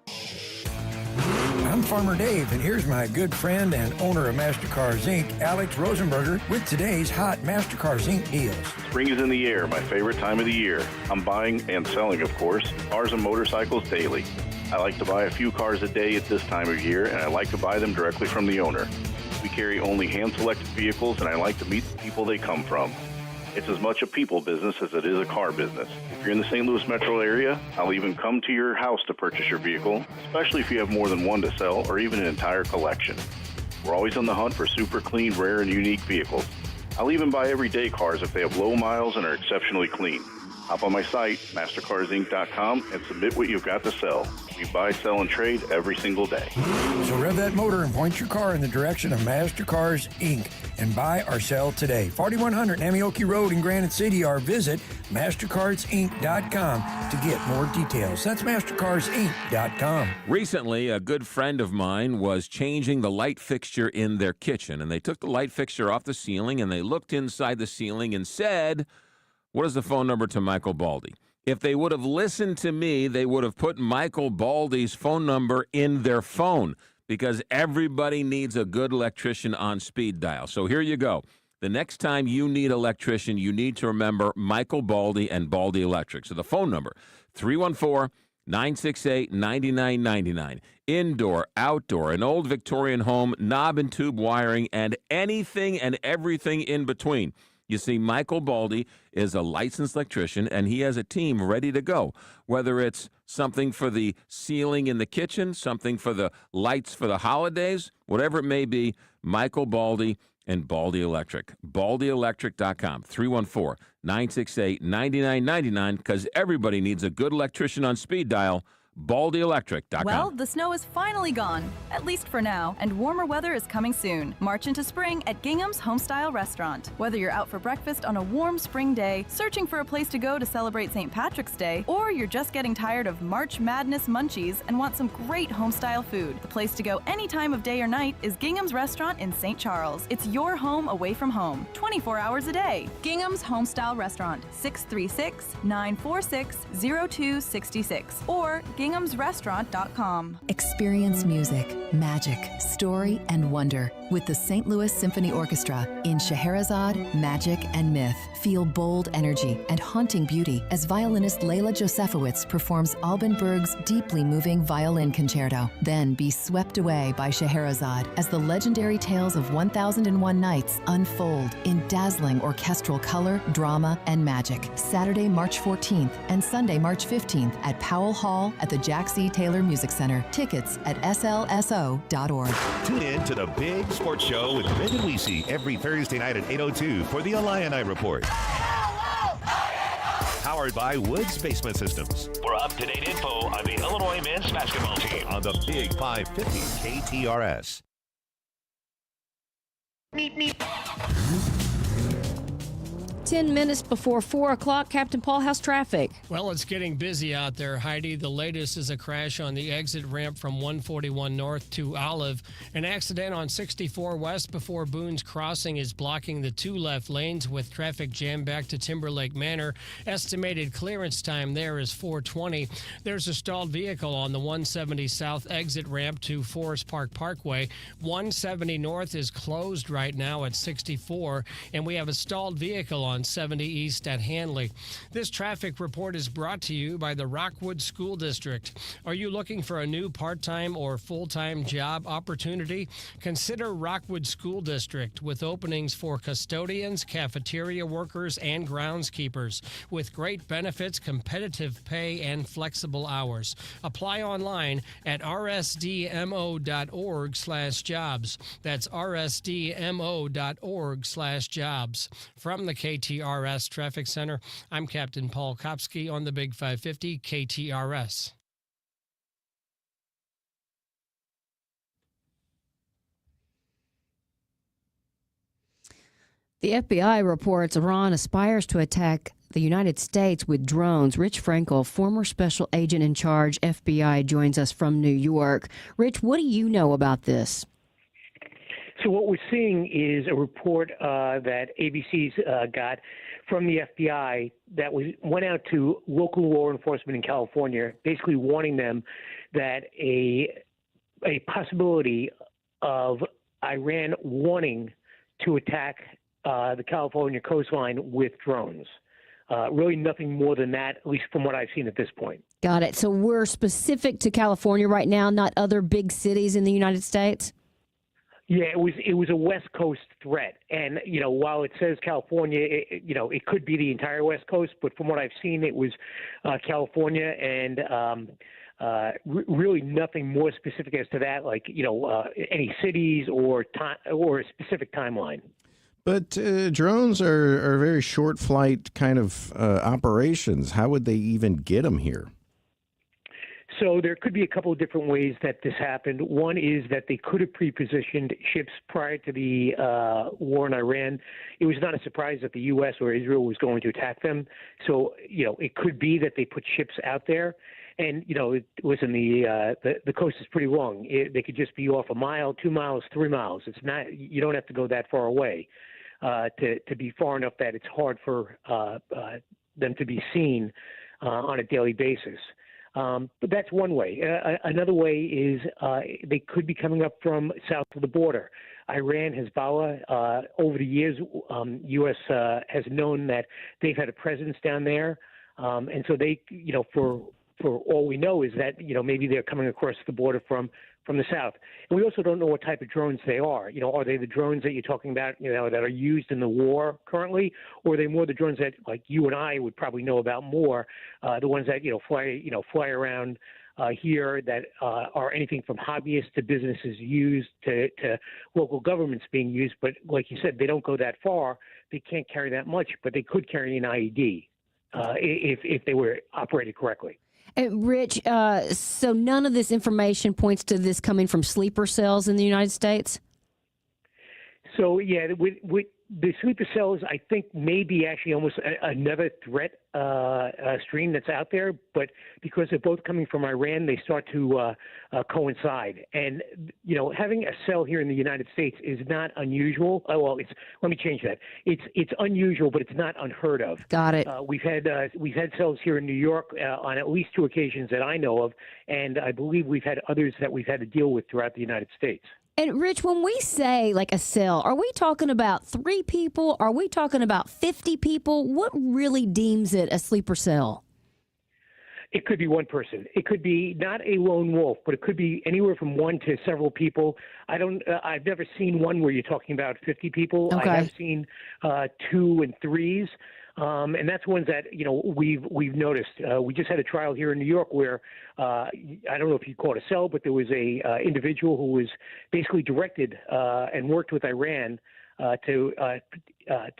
Farmer Dave, and here's my good friend and owner of MasterCars Inc., Alex Rosenberger, with today's hot MasterCars Inc. deals. Spring is in the air, my favorite time of the year. I'm buying and selling, of course, cars and motorcycles daily. I like to buy a few cars a day at this time of year, and I like to buy them directly from the owner. We carry only hand-selected vehicles, and I like to meet the people they come from. It's as much a people business as it is a car business. If you're in the St. Louis metro area, I'll even come to your house to purchase your vehicle, especially if you have more than one to sell or even an entire collection. We're always on the hunt for super clean, rare, and unique vehicles. I'll even buy everyday cars if they have low miles and are exceptionally clean. Hop on my site, mastercarsinc.com, and submit what you've got to sell. We buy, sell, and trade every single day. So rev that motor and point your car in the direction of MasterCars Inc. and buy or sell today. 4100 Namioki Road in Granite City, or visit mastercarsinc.com to get more details. That's mastercarsinc.com. Recently, a good friend of mine was changing the light fixture in their kitchen, and they took the light fixture off the ceiling, and they looked inside the ceiling and said, "What is the phone number to Michael Baldi?" If they would have listened to me, they would have put Michael Baldi's phone number in their phone, because everybody needs a good electrician on speed dial. So here you go. The next time you need an electrician, you need to remember Michael Baldi and Baldi Electric. So the phone number, 314-968-9999. Indoor, outdoor, an old Victorian home, knob and tube wiring, and anything and everything in between. You see, Michael Baldi is a licensed electrician, and he has a team ready to go. Whether it's something for the ceiling in the kitchen, something for the lights for the holidays, whatever it may be, Michael Baldi and Baldi Electric. BaldiElectric.com, 314-968-9999, because everybody needs a good electrician on speed dial. BaldiElectric.com. Well, the snow is finally gone, at least for now, and warmer weather is coming soon. March into spring at Gingham's Homestyle Restaurant. Whether you're out for breakfast on a warm spring day, searching for a place to go to celebrate St. Patrick's Day, or you're just getting tired of March Madness munchies and want some great homestyle food, the place to go any time of day or night is Gingham's Restaurant in St. Charles. It's your home away from home, 24 hours a day. Gingham's Homestyle Restaurant, 636-946-0266, or ginghamsrestaurant.com. Experience music, magic, story, and wonder with the St. Louis Symphony Orchestra in Scheherazade, Magic, and Myth. Feel bold energy and haunting beauty as violinist Leila Josefowitz performs Alban Berg's deeply moving violin concerto. Then be swept away by Scheherazade as the legendary tales of 1001 Nights unfold in dazzling orchestral color, drama, and magic. Saturday, March 14th and Sunday, March 15th at Powell Hall at the Jack C. Taylor Music Center. Tickets at slso.org. Tune in to the Big Sports Show with Brendan Weesey every Thursday night at 8:02 for the Illini Report. Powered by Woods Basement Systems. For up-to-date info on the Illinois men's basketball team On the Big 550 KTRS. 10 minutes before 4 o'clock. Captain Paul, how's traffic? Well, it's getting busy out there, Heidi. The latest is a crash on the exit ramp from 141 North to Olive. An accident on 64 West before Boone's Crossing is blocking the 2 left lanes with traffic jammed back to Timberlake Manor. Estimated clearance time there is 4:20. There's a stalled vehicle on the 170 South exit ramp to Forest Park Parkway. 170 North is closed right now at 64, and we have a stalled vehicle on 70 East at Hanley. This traffic report is brought to you by the Rockwood School District. Are you looking for a new part-time or full-time job opportunity? Consider Rockwood School District with openings for custodians, cafeteria workers, and groundskeepers with great benefits, competitive pay, and flexible hours. Apply online at rsdmo.org/jobs. That's rsdmo.org/jobs. From the KTRS Traffic Center, I'm Captain Paul Kopsky on the Big 550 KTRS. The FBI reports Iran aspires to attack the United States with drones. Rich Frankel, former special agent in charge, FBI, joins us from New York. Rich, what do you know about this? So what we're seeing is a report that ABC's got from the FBI that went out to local law enforcement in California, basically warning them that a possibility of Iran wanting to attack the California coastline with drones. Really nothing more than that, at least from what I've seen at this point. Got it. So we're specific to California right now, not other big cities in the United States? Yeah, it was a West Coast threat, and while it says California, it could be the entire West Coast, but from what I've seen, it was California, and really nothing more specific as to that, like any cities or a specific timeline. But drones are very short flight kind of operations. How would they even get them here? So there could be a couple of different ways that this happened. One is that they could have pre-positioned ships prior to the war in Iran. It was not a surprise that the U.S. or Israel was going to attack them. So, it could be that they put ships out there. And, listen, the coast is pretty long. They could just be off a mile, 2 miles, 3 miles. It's not, you don't have to go that far away to be far enough that it's hard for them to be seen on a daily basis. But that's one way. Another way is they could be coming up from south of the border. Iran, Hezbollah, over the years, U.S. has known that they've had a presence down there. And so they, for all we know is that, maybe they're coming across the border from the south. And we also don't know what type of drones they are. Are they the drones that you're talking about, that are used in the war currently, or are they more the drones that, like, you and I would probably know about more, the ones that, fly around here that are anything from hobbyists to businesses used to local governments being used. But like you said, they don't go that far. They can't carry that much, but they could carry an IED if they were operated correctly. And Rich, so none of this information points to this coming from sleeper cells in the United States? So, yeah, with the sleeper cells, I think, may be actually almost another threat stream that's out there. But because they're both coming from Iran, they start to coincide. And, having a cell here in the United States is not unusual. Let me change that. It's unusual, but it's not unheard of. Got it. We've had cells here in New York on at least 2 occasions that I know of, and I believe we've had others that we've had to deal with throughout the United States. And Rich, when we say like a cell, are we talking about 3 people? Are we talking about 50 people? What really deems it a sleeper cell? It could be one person. It could be not a lone wolf, but it could be anywhere from 1 to several people. I've never seen one where you're talking about 50 people. Okay. I have seen 2 and 3s. And that's ones that, we've noticed. We just had a trial here in New York where I don't know if you call it a cell, but there was a individual who was basically directed and worked with Iran to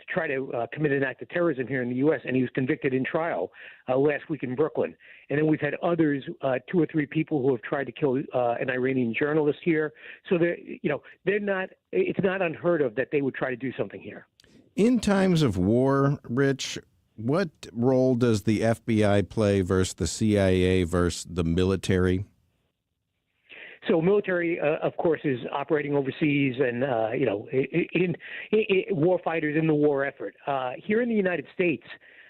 try to commit an act of terrorism here in the U.S., and he was convicted in trial last week in Brooklyn. And then we've had others, 2 or 3 people who have tried to kill an Iranian journalist here. So they're not. It's not unheard of that they would try to do something here. In times of war, Rich, what role does the FBI play versus the CIA versus the military? So military, of course, is operating overseas and, in war fighters in the war effort. Here in the United States,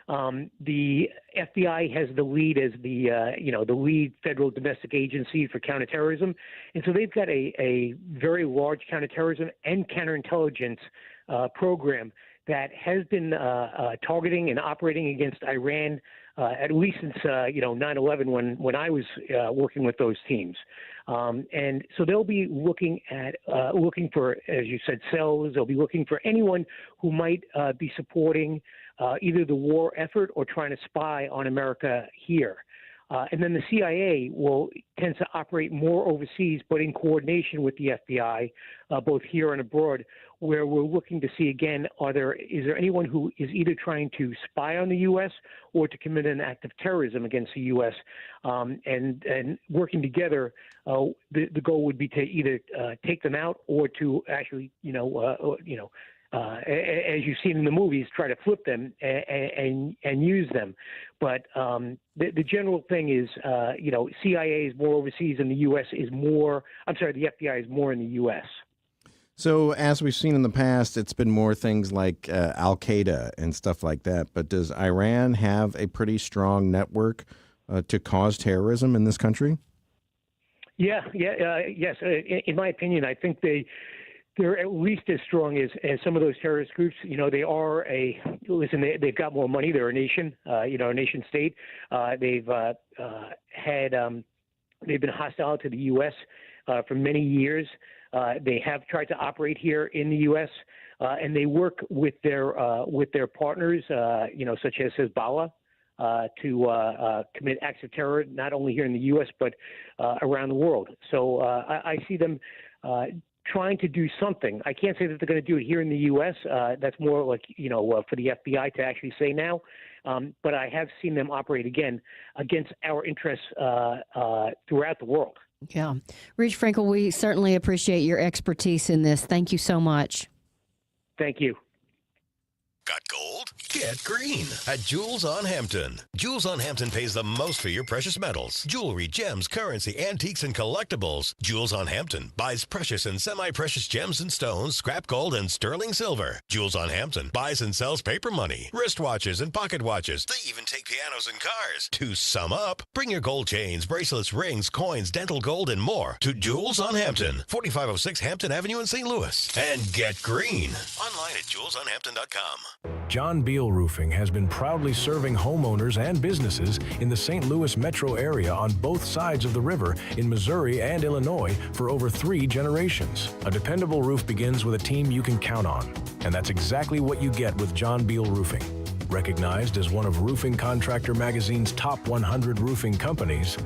the FBI has the lead as the lead federal domestic agency for counterterrorism. And so they've got a very large counterterrorism and counterintelligence program that has been targeting and operating against Iran at least since 9/11 when I was working with those teams. And so they'll be looking for, as you said, cells. They'll be looking for anyone who might be supporting either the war effort or trying to spy on America here. And then the CIA tends to operate more overseas, but in coordination with the FBI, both here and abroad, where we're looking to see, again, is there anyone who is either trying to spy on the U.S. or to commit an act of terrorism against the U.S. And working together, the goal would be to either take them out or to actually, as you've seen in the movies, try to flip them and use them. But the general thing is, CIA is more overseas and the U.S. is more, the FBI is more in the U.S. So as we've seen in the past, it's been more things like Al-Qaeda and stuff like that. But does Iran have a pretty strong network to cause terrorism in this country? Yes. In my opinion, I think they're at least as strong as some of those terrorist groups. They are they've got more money. They're a nation, a nation state. They've been hostile to the U.S. For many years. They have tried to operate here in the U.S. And they work with their partners, such as Hezbollah, to commit acts of terror, not only here in the U.S. but around the world. So I see them trying to do something. I can't say that they're going to do it here in the U.S. That's more like, for the FBI to actually say now. But I have seen them operate again against our interests throughout the world. Yeah. Rich Frankel, we certainly appreciate your expertise in this. Thank you so much. Thank you. Got gold? Get green at Jewels on Hampton. Jewels on Hampton pays the most for your precious metals, jewelry, gems, currency, antiques, and collectibles. Jewels on Hampton buys precious and semi-precious gems and stones, scrap gold, and sterling silver. Jewels on Hampton buys and sells paper money, wristwatches, and pocket watches. They even take pianos and cars. To sum up, bring your gold chains, bracelets, rings, coins, dental gold, and more to Jewels on Hampton, 4506 Hampton Avenue in St. Louis. And get green online at jewelsonhampton.com. John Beal Roofing has been proudly serving homeowners and businesses in the St. Louis metro area on both sides of the river in Missouri and Illinois for over 3 generations. A dependable roof begins with a team you can count on, and that's exactly what you get with John Beal Roofing. Recognized as one of Roofing Contractor Magazine's top 100 roofing companies,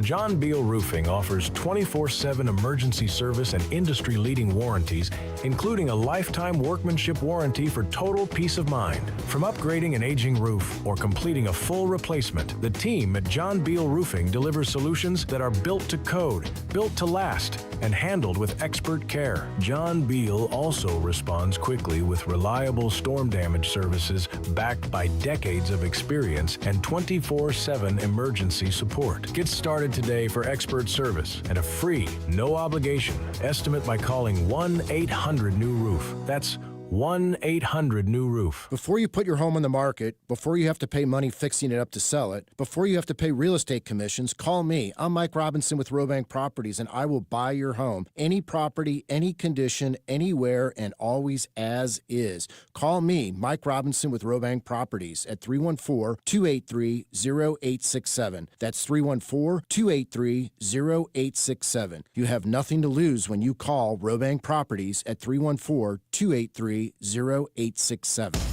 John Beal Roofing offers 24/7 emergency service and industry-leading warranties, including a lifetime workmanship warranty for total peace of mind. From upgrading an aging roof or completing a full replacement, the team at John Beal Roofing delivers solutions that are built to code, built to last, and handled with expert care. John Beal also responds quickly with reliable storm damage services backed by decades of experience and 24/7 emergency support. Get started today for expert service and a free, no-obligation estimate by calling 1-800-NEW-ROOF. That's 1-800-NEW-ROOF. Before you put your home on the market, before you have to pay money fixing it up to sell it, before you have to pay real estate commissions, call me. I'm Mike Robinson with Robank Properties, and I will buy your home. Any property, any condition, anywhere, and always as is. Call me, Mike Robinson with Robank Properties at 314-283-0867. That's 314-283-0867. You have nothing to lose when you call Robank Properties at 314-283-0867.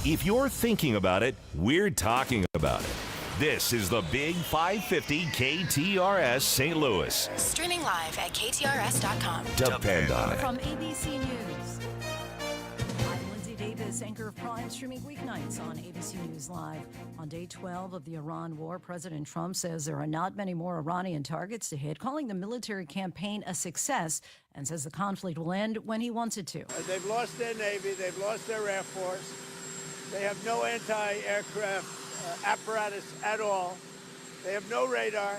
If you're thinking about it, we're talking about it. This is the Big 550 KTRS St. Louis. Streaming live at KTRS.com. Depend on it. From ABC News, I'm Lindsay Davis, anchor of Prime, streaming weeknights on ABC News Live. On day 12 of the Iran war, President Trump says there are not many more Iranian targets to hit, calling the military campaign a success, and says the conflict will end when he wants it to. They've lost their Navy, they've lost their Air Force, They have no anti-aircraft apparatus at all. They have no radar.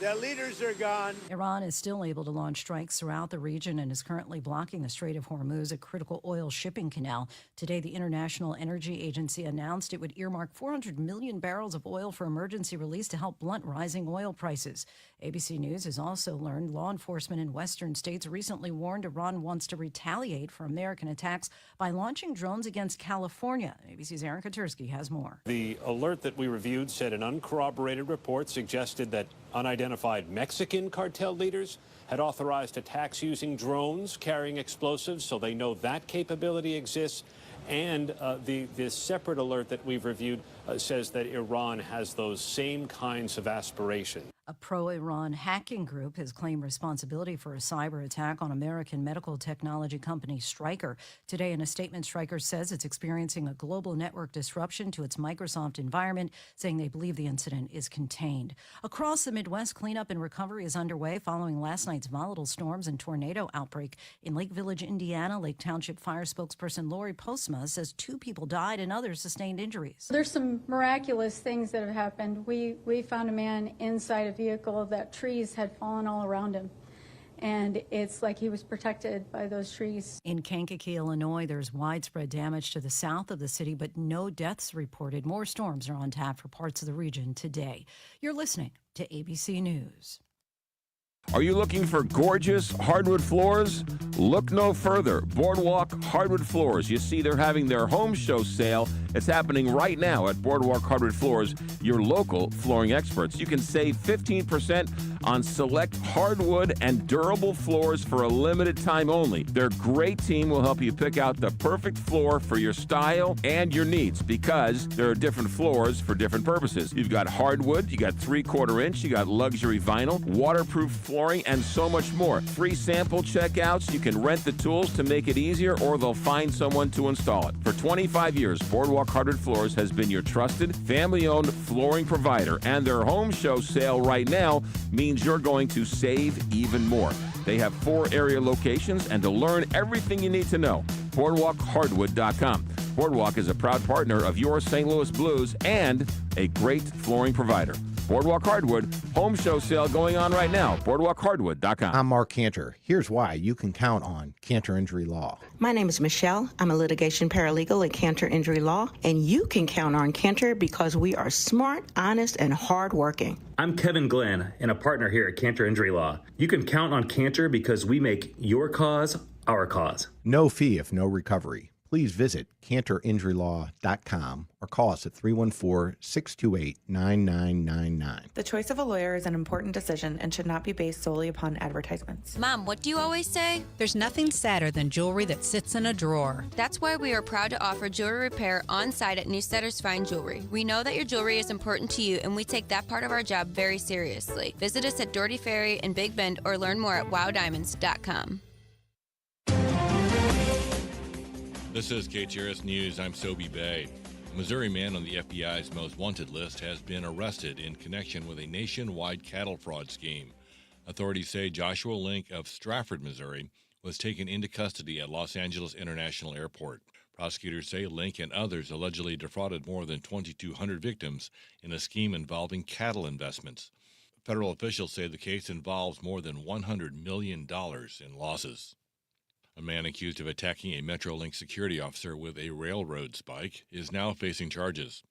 Their leaders are gone. Iran is still able to launch strikes throughout the region and is currently blocking the Strait of Hormuz, a critical oil shipping canal. Today, the International Energy Agency announced it would earmark 400 million barrels of oil for emergency release to help blunt rising oil prices. ABC News has also learned law enforcement in western states recently warned Iran wants to retaliate for American attacks by launching drones against California. ABC's Aaron Katursky has more. The alert that we reviewed said an uncorroborated report suggested that unidentified Mexican cartel leaders had authorized attacks using drones carrying explosives, so they know that capability exists. And the separate alert that we've reviewed says that Iran has those same kinds of aspirations. A pro-Iran hacking group has claimed responsibility for a cyber attack on American medical technology company Stryker. Today, in a statement, Stryker says it's experiencing a global network disruption to its Microsoft environment, saying they believe the incident is contained. Across the Midwest, cleanup and recovery is underway following last night's volatile storms and tornado outbreak. In Lake Village, Indiana, Lake Township Fire spokesperson Lori Postma says 2 people died and others sustained injuries. There's some miraculous things that have happened. We found a man inside a vehicle that trees had fallen all around him, and it's like he was protected by those trees. In Kankakee, Illinois, there's widespread damage to the south of the city, but no deaths reported. More storms are on tap for parts of the region today. You're listening to ABC News. Are you looking for gorgeous hardwood floors? Look no further. Boardwalk Hardwood Floors. You see, they're having their home show sale. It's happening right now at Boardwalk Hardwood Floors, your local flooring experts. You can save 15% on select hardwood and durable floors for a limited time only. Their great team will help you pick out the perfect floor for your style and your needs, because there are different floors for different purposes. You've got hardwood, you got 3/4 inch, you got luxury vinyl, waterproof flooring, and so much more. Free sample checkouts. You can rent the tools to make it easier, or they'll find someone to install it. For 25 years, Boardwalk Hardwood Floors has been your trusted, family-owned flooring provider, and their home show sale right now means you're going to save even more. They have 4 area locations, and to learn everything you need to know, BoardwalkHardwood.com. Boardwalk is a proud partner of your St. Louis Blues and a great flooring provider. Boardwalk Hardwood, home show sale going on right now. BoardwalkHardwood.com. I'm Mark Cantor. Here's why you can count on Cantor Injury Law. My name is Michelle. I'm a litigation paralegal at Cantor Injury Law, and you can count on Cantor because we are smart, honest, and hardworking. I'm Kevin Glenn, and a partner here at Cantor Injury Law. You can count on Cantor because we make your cause our cause. No fee if no recovery. Please visit CantorInjuryLaw.com or call us at 314-628-9999. The choice of a lawyer is an important decision and should not be based solely upon advertisements. Mom, what do you always say? There's nothing sadder than jewelry that sits in a drawer. That's why we are proud to offer jewelry repair on site at Newssetter's Fine Jewelry. We know that your jewelry is important to you, and we take that part of our job very seriously. Visit us at Doherty Ferry in Big Bend or learn more at wowdiamonds.com. This is KTRS News. I'm Sobe Bay. A Missouri man on the FBI's most wanted list has been arrested in connection with a nationwide cattle fraud scheme. Authorities say Joshua Link of Strafford, Missouri, was taken into custody at Los Angeles International Airport. Prosecutors say Link and others allegedly defrauded more than 2,200 victims in a scheme involving cattle investments. Federal officials say the case involves more than $100 million in losses. A man accused of attacking a Metrolink security officer with a railroad spike is now facing charges.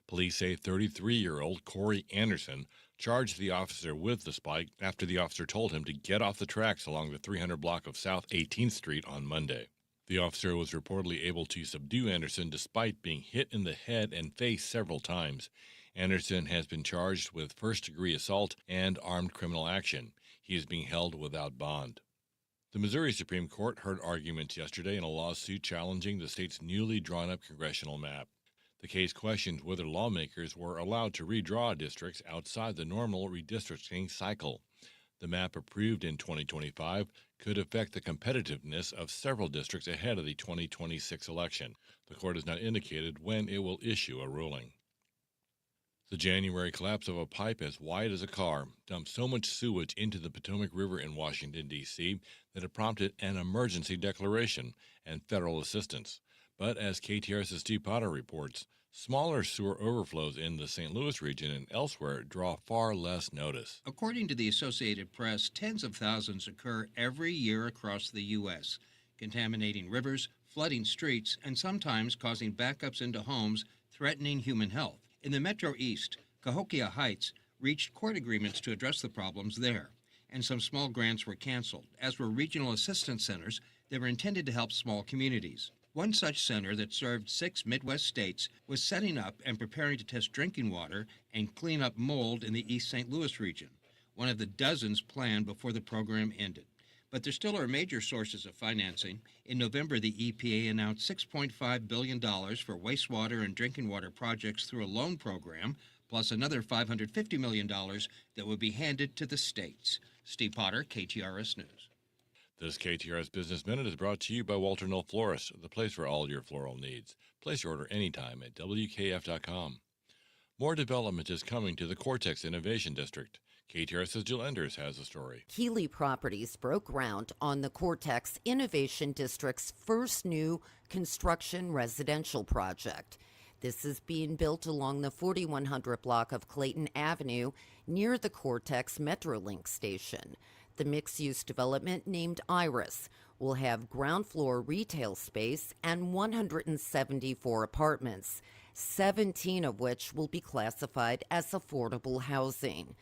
Police say 33-year-old Corey Anderson charged the officer with the spike after the officer told him to get off the tracks along the 300 block of South 18th Street on Monday. The officer was reportedly able to subdue Anderson despite being hit in the head and face several times. Anderson has been charged with first-degree assault and armed criminal action. He is being held without bond. The Missouri Supreme Court heard arguments yesterday in a lawsuit challenging the state's newly drawn-up congressional map. The case questioned whether lawmakers were allowed to redraw districts outside the normal redistricting cycle. The map approved in 2025 could affect the competitiveness of several districts ahead of the 2026 election. The court has not indicated when it will issue a ruling. The January collapse of a pipe as wide as a car dumped so much sewage into the Potomac River in Washington, D.C., that it prompted an emergency declaration and federal assistance. But as KTRS's Steve Potter reports, smaller sewer overflows in the St. Louis region and elsewhere draw far less notice. According to the Associated Press, tens of thousands occur every year across the U.S., contaminating rivers, flooding streets, and sometimes causing backups into homes, threatening human health. In the Metro East, Cahokia Heights reached court agreements to address the problems there, and some small grants were canceled, as were regional assistance centers that were intended to help small communities. One such center that served 6 Midwest states was setting up and preparing to test drinking water and clean up mold in the East St. Louis region, one of the dozens planned before the program ended. But there still are major sources of financing. In November, the EPA announced $6.5 billion for wastewater and drinking water projects through a loan program, plus another $550 million that would be handed to the states. Steve Potter, KTRS News. This KTRS Business Minute is brought to you by Walter Knoll Florist, the place for all your floral needs. Place your order anytime at WKF.com. More development is coming to the Cortex Innovation District. KTRS's Jill Enders has the story. Keeley Properties broke ground on the Cortex Innovation District's first new construction residential project. This is being built along the 4100 block of Clayton Avenue near the Cortex Metrolink station. The mixed-use development, named Iris, will have ground floor retail space and 174 apartments, 17 of which will be classified as affordable housing.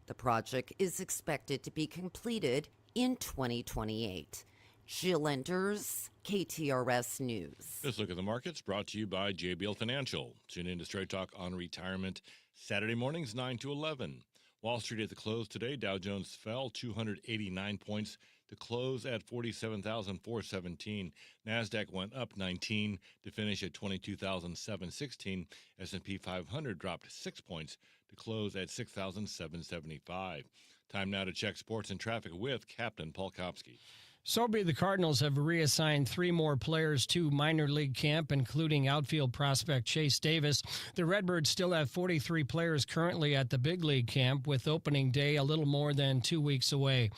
The project is expected to be completed in 2028. Jill Enders, KTRS News. This look at the markets brought to you by JBL Financial. Tune in to Straight Talk on Retirement Saturday mornings 9 to 11. Wall Street at the close today, Dow Jones fell 289 points to close at 47,417. NASDAQ went up 19 to finish at 22,716. S&P 500 dropped 6 points to close at 6,775. Time now to check sports and traffic with Captain Paul Kopsky. So be the Cardinals have reassigned 3 more players to minor league camp, including outfield prospect Chase Davis. The Redbirds still have 43 players currently at the big league camp, with opening day a little more than 2 weeks away.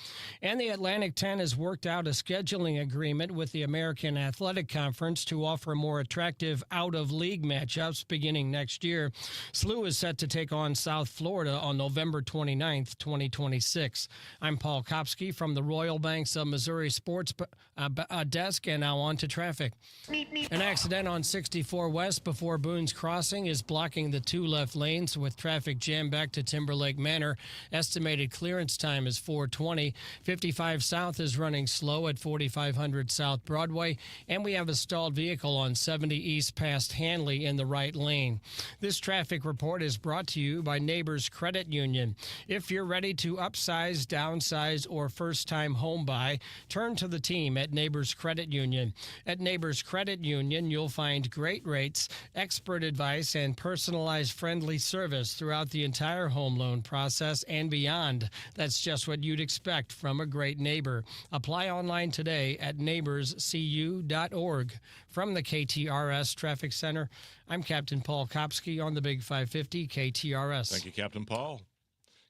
And the Atlantic 10 has worked out a scheduling agreement with the American Athletic Conference to offer more attractive out-of-league matchups beginning next year. SLU is set to take on South Florida on November 29th, 2026. I'm Paul Kopsky from the Royal Banks of Missouri Sports desk, and now on to traffic. An accident on 64 West before Boone's Crossing is blocking the 2 left lanes with traffic jammed back to Timberlake Manor. Estimated clearance time is 4:20. 55 South is running slow at 4500 South Broadway, and we have a stalled vehicle on 70 East past Hanley in the right lane. This traffic report is brought to you by Neighbors Credit Union. If you're ready to upsize, downsize, or first-time home buy, turn to the team at Neighbors Credit Union. At Neighbors Credit Union, you'll find great rates, expert advice, and personalized friendly service throughout the entire home loan process and beyond. That's just what you'd expect from a great neighbor. Apply online today at neighborscu.org. From the KTRS Traffic Center, I'm Captain Paul Kopsky on the Big 550 KTRS. Thank you, Captain Paul.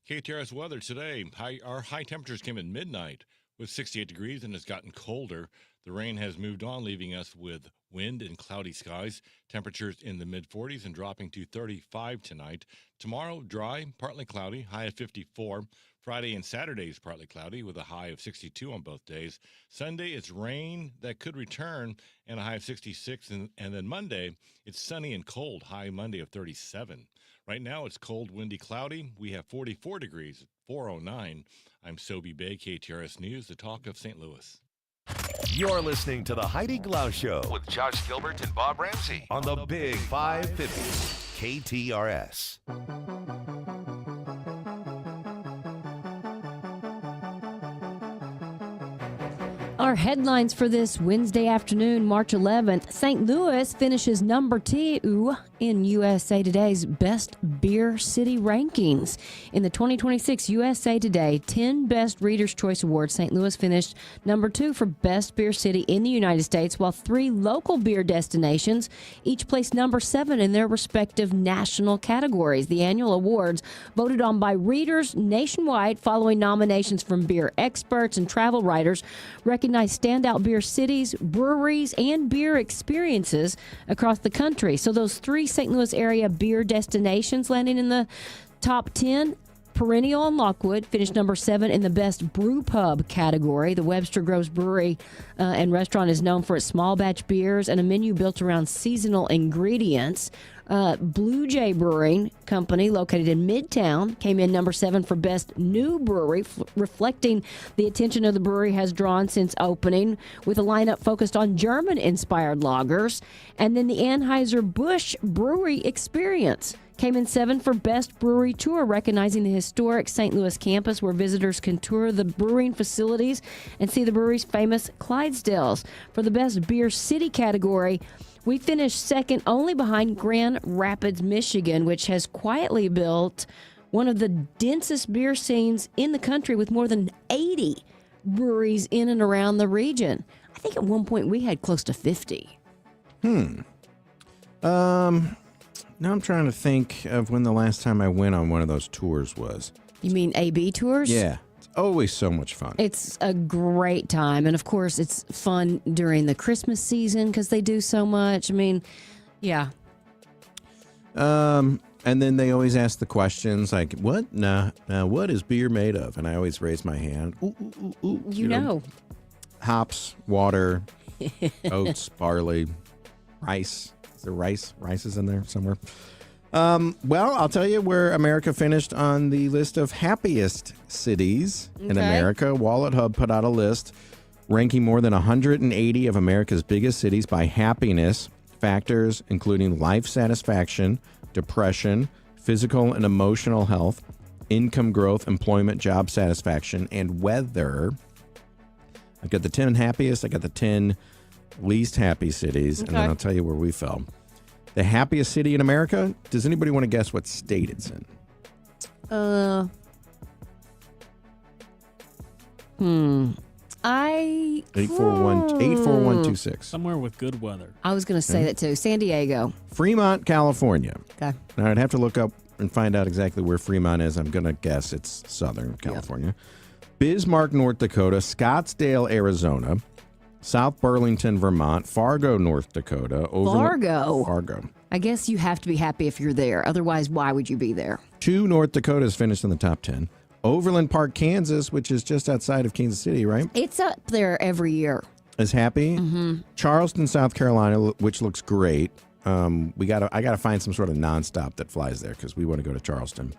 KTRS weather today. Our high temperatures came at midnight with 68 degrees, and it's gotten colder. The rain has moved on, leaving us with wind and cloudy skies. Temperatures in the mid-40s and dropping to 35 tonight. Tomorrow, dry, partly cloudy, high of 54. Friday and Saturday is partly cloudy with a high of 62 on both days. Sunday, it's rain that could return and a high of 66. And then Monday, it's sunny and cold, high Monday of 37. Right now, it's cold, windy, cloudy. We have 44 degrees, 409. I'm Sobe Bay, KTRS News, the talk of St. Louis. You're listening to the Heidi Glaus Show with Josh Gilbert and Bob Ramsey on the Big 550 KTRS. Our headlines for this Wednesday afternoon, March 11th. St. Louis finishes number 2 in USA Today's Best Beer City rankings. In the 2026 USA Today 10 Best Reader's Choice Awards, St. Louis finished number 2 for Best Beer City in the United States, while 3 local beer destinations each placed number 7 in their respective national categories. The annual awards, voted on by readers nationwide following nominations from beer experts and travel writers, recognize recognize standout beer cities, breweries, and beer experiences across the country. So those 3 St. Louis area beer destinations landing in the top 10. Perennial and Lockwood finished number 7 in the best brew pub category. The Webster Groves Brewery and Restaurant is known for its small batch beers and a menu built around seasonal ingredients. Blue Jay Brewing Company, located in Midtown, came in number 7 for best new brewery, reflecting the attention of the brewery has drawn since opening, with a lineup focused on German-inspired lagers. And then the Anheuser-Busch Brewery Experience came in 7 for Best Brewery Tour, recognizing the historic St. Louis campus where visitors can tour the brewing facilities and see the brewery's famous Clydesdales. For the Best Beer City category, we finished second only behind Grand Rapids, Michigan, which has quietly built one of the densest beer scenes in the country with more than 80 breweries in and around the region. I think at one point we had close to 50. Now I'm trying to think of when the last time I went on one of those tours was. You mean AB tours? Yeah. It's always so much fun. It's a great time. And of course, it's fun during the Christmas season because they do so much. I mean, yeah. And then they always ask the questions like, what? What is beer made of? And I always raise my hand. Ooh. You know. Hops, water, oats, barley, rice. Is there rice? Rice is in there somewhere. Well, I'll tell you where America finished on the list of happiest cities in America. Wallet Hub put out a list ranking more than 180 of America's biggest cities by happiness factors, including life satisfaction, depression, physical and emotional health, income growth, employment, job satisfaction, and weather. I've got the 10 happiest. I got the 10 least happy cities, and then I'll tell you where we fell. The happiest city in America. Does anybody want to guess what state it's in? 84126. Somewhere with good weather. I was going to say that too. San Diego. Fremont, California. Okay. Now I'd have to look up and find out exactly where Fremont is. I'm going to guess it's Southern California. Yep. Bismarck, North Dakota. Scottsdale, Arizona. South Burlington, Vermont, Fargo, North Dakota. Fargo. I guess you have to be happy if you're there. Otherwise, why would you be there? 2 North Dakotas finished in the top 10. Overland Park, Kansas, which is just outside of Kansas City, right? It's up there every year. Is happy. Mm-hmm. Charleston, South Carolina, which looks great. I gotta find some sort of nonstop that flies there because we want to go to Charleston.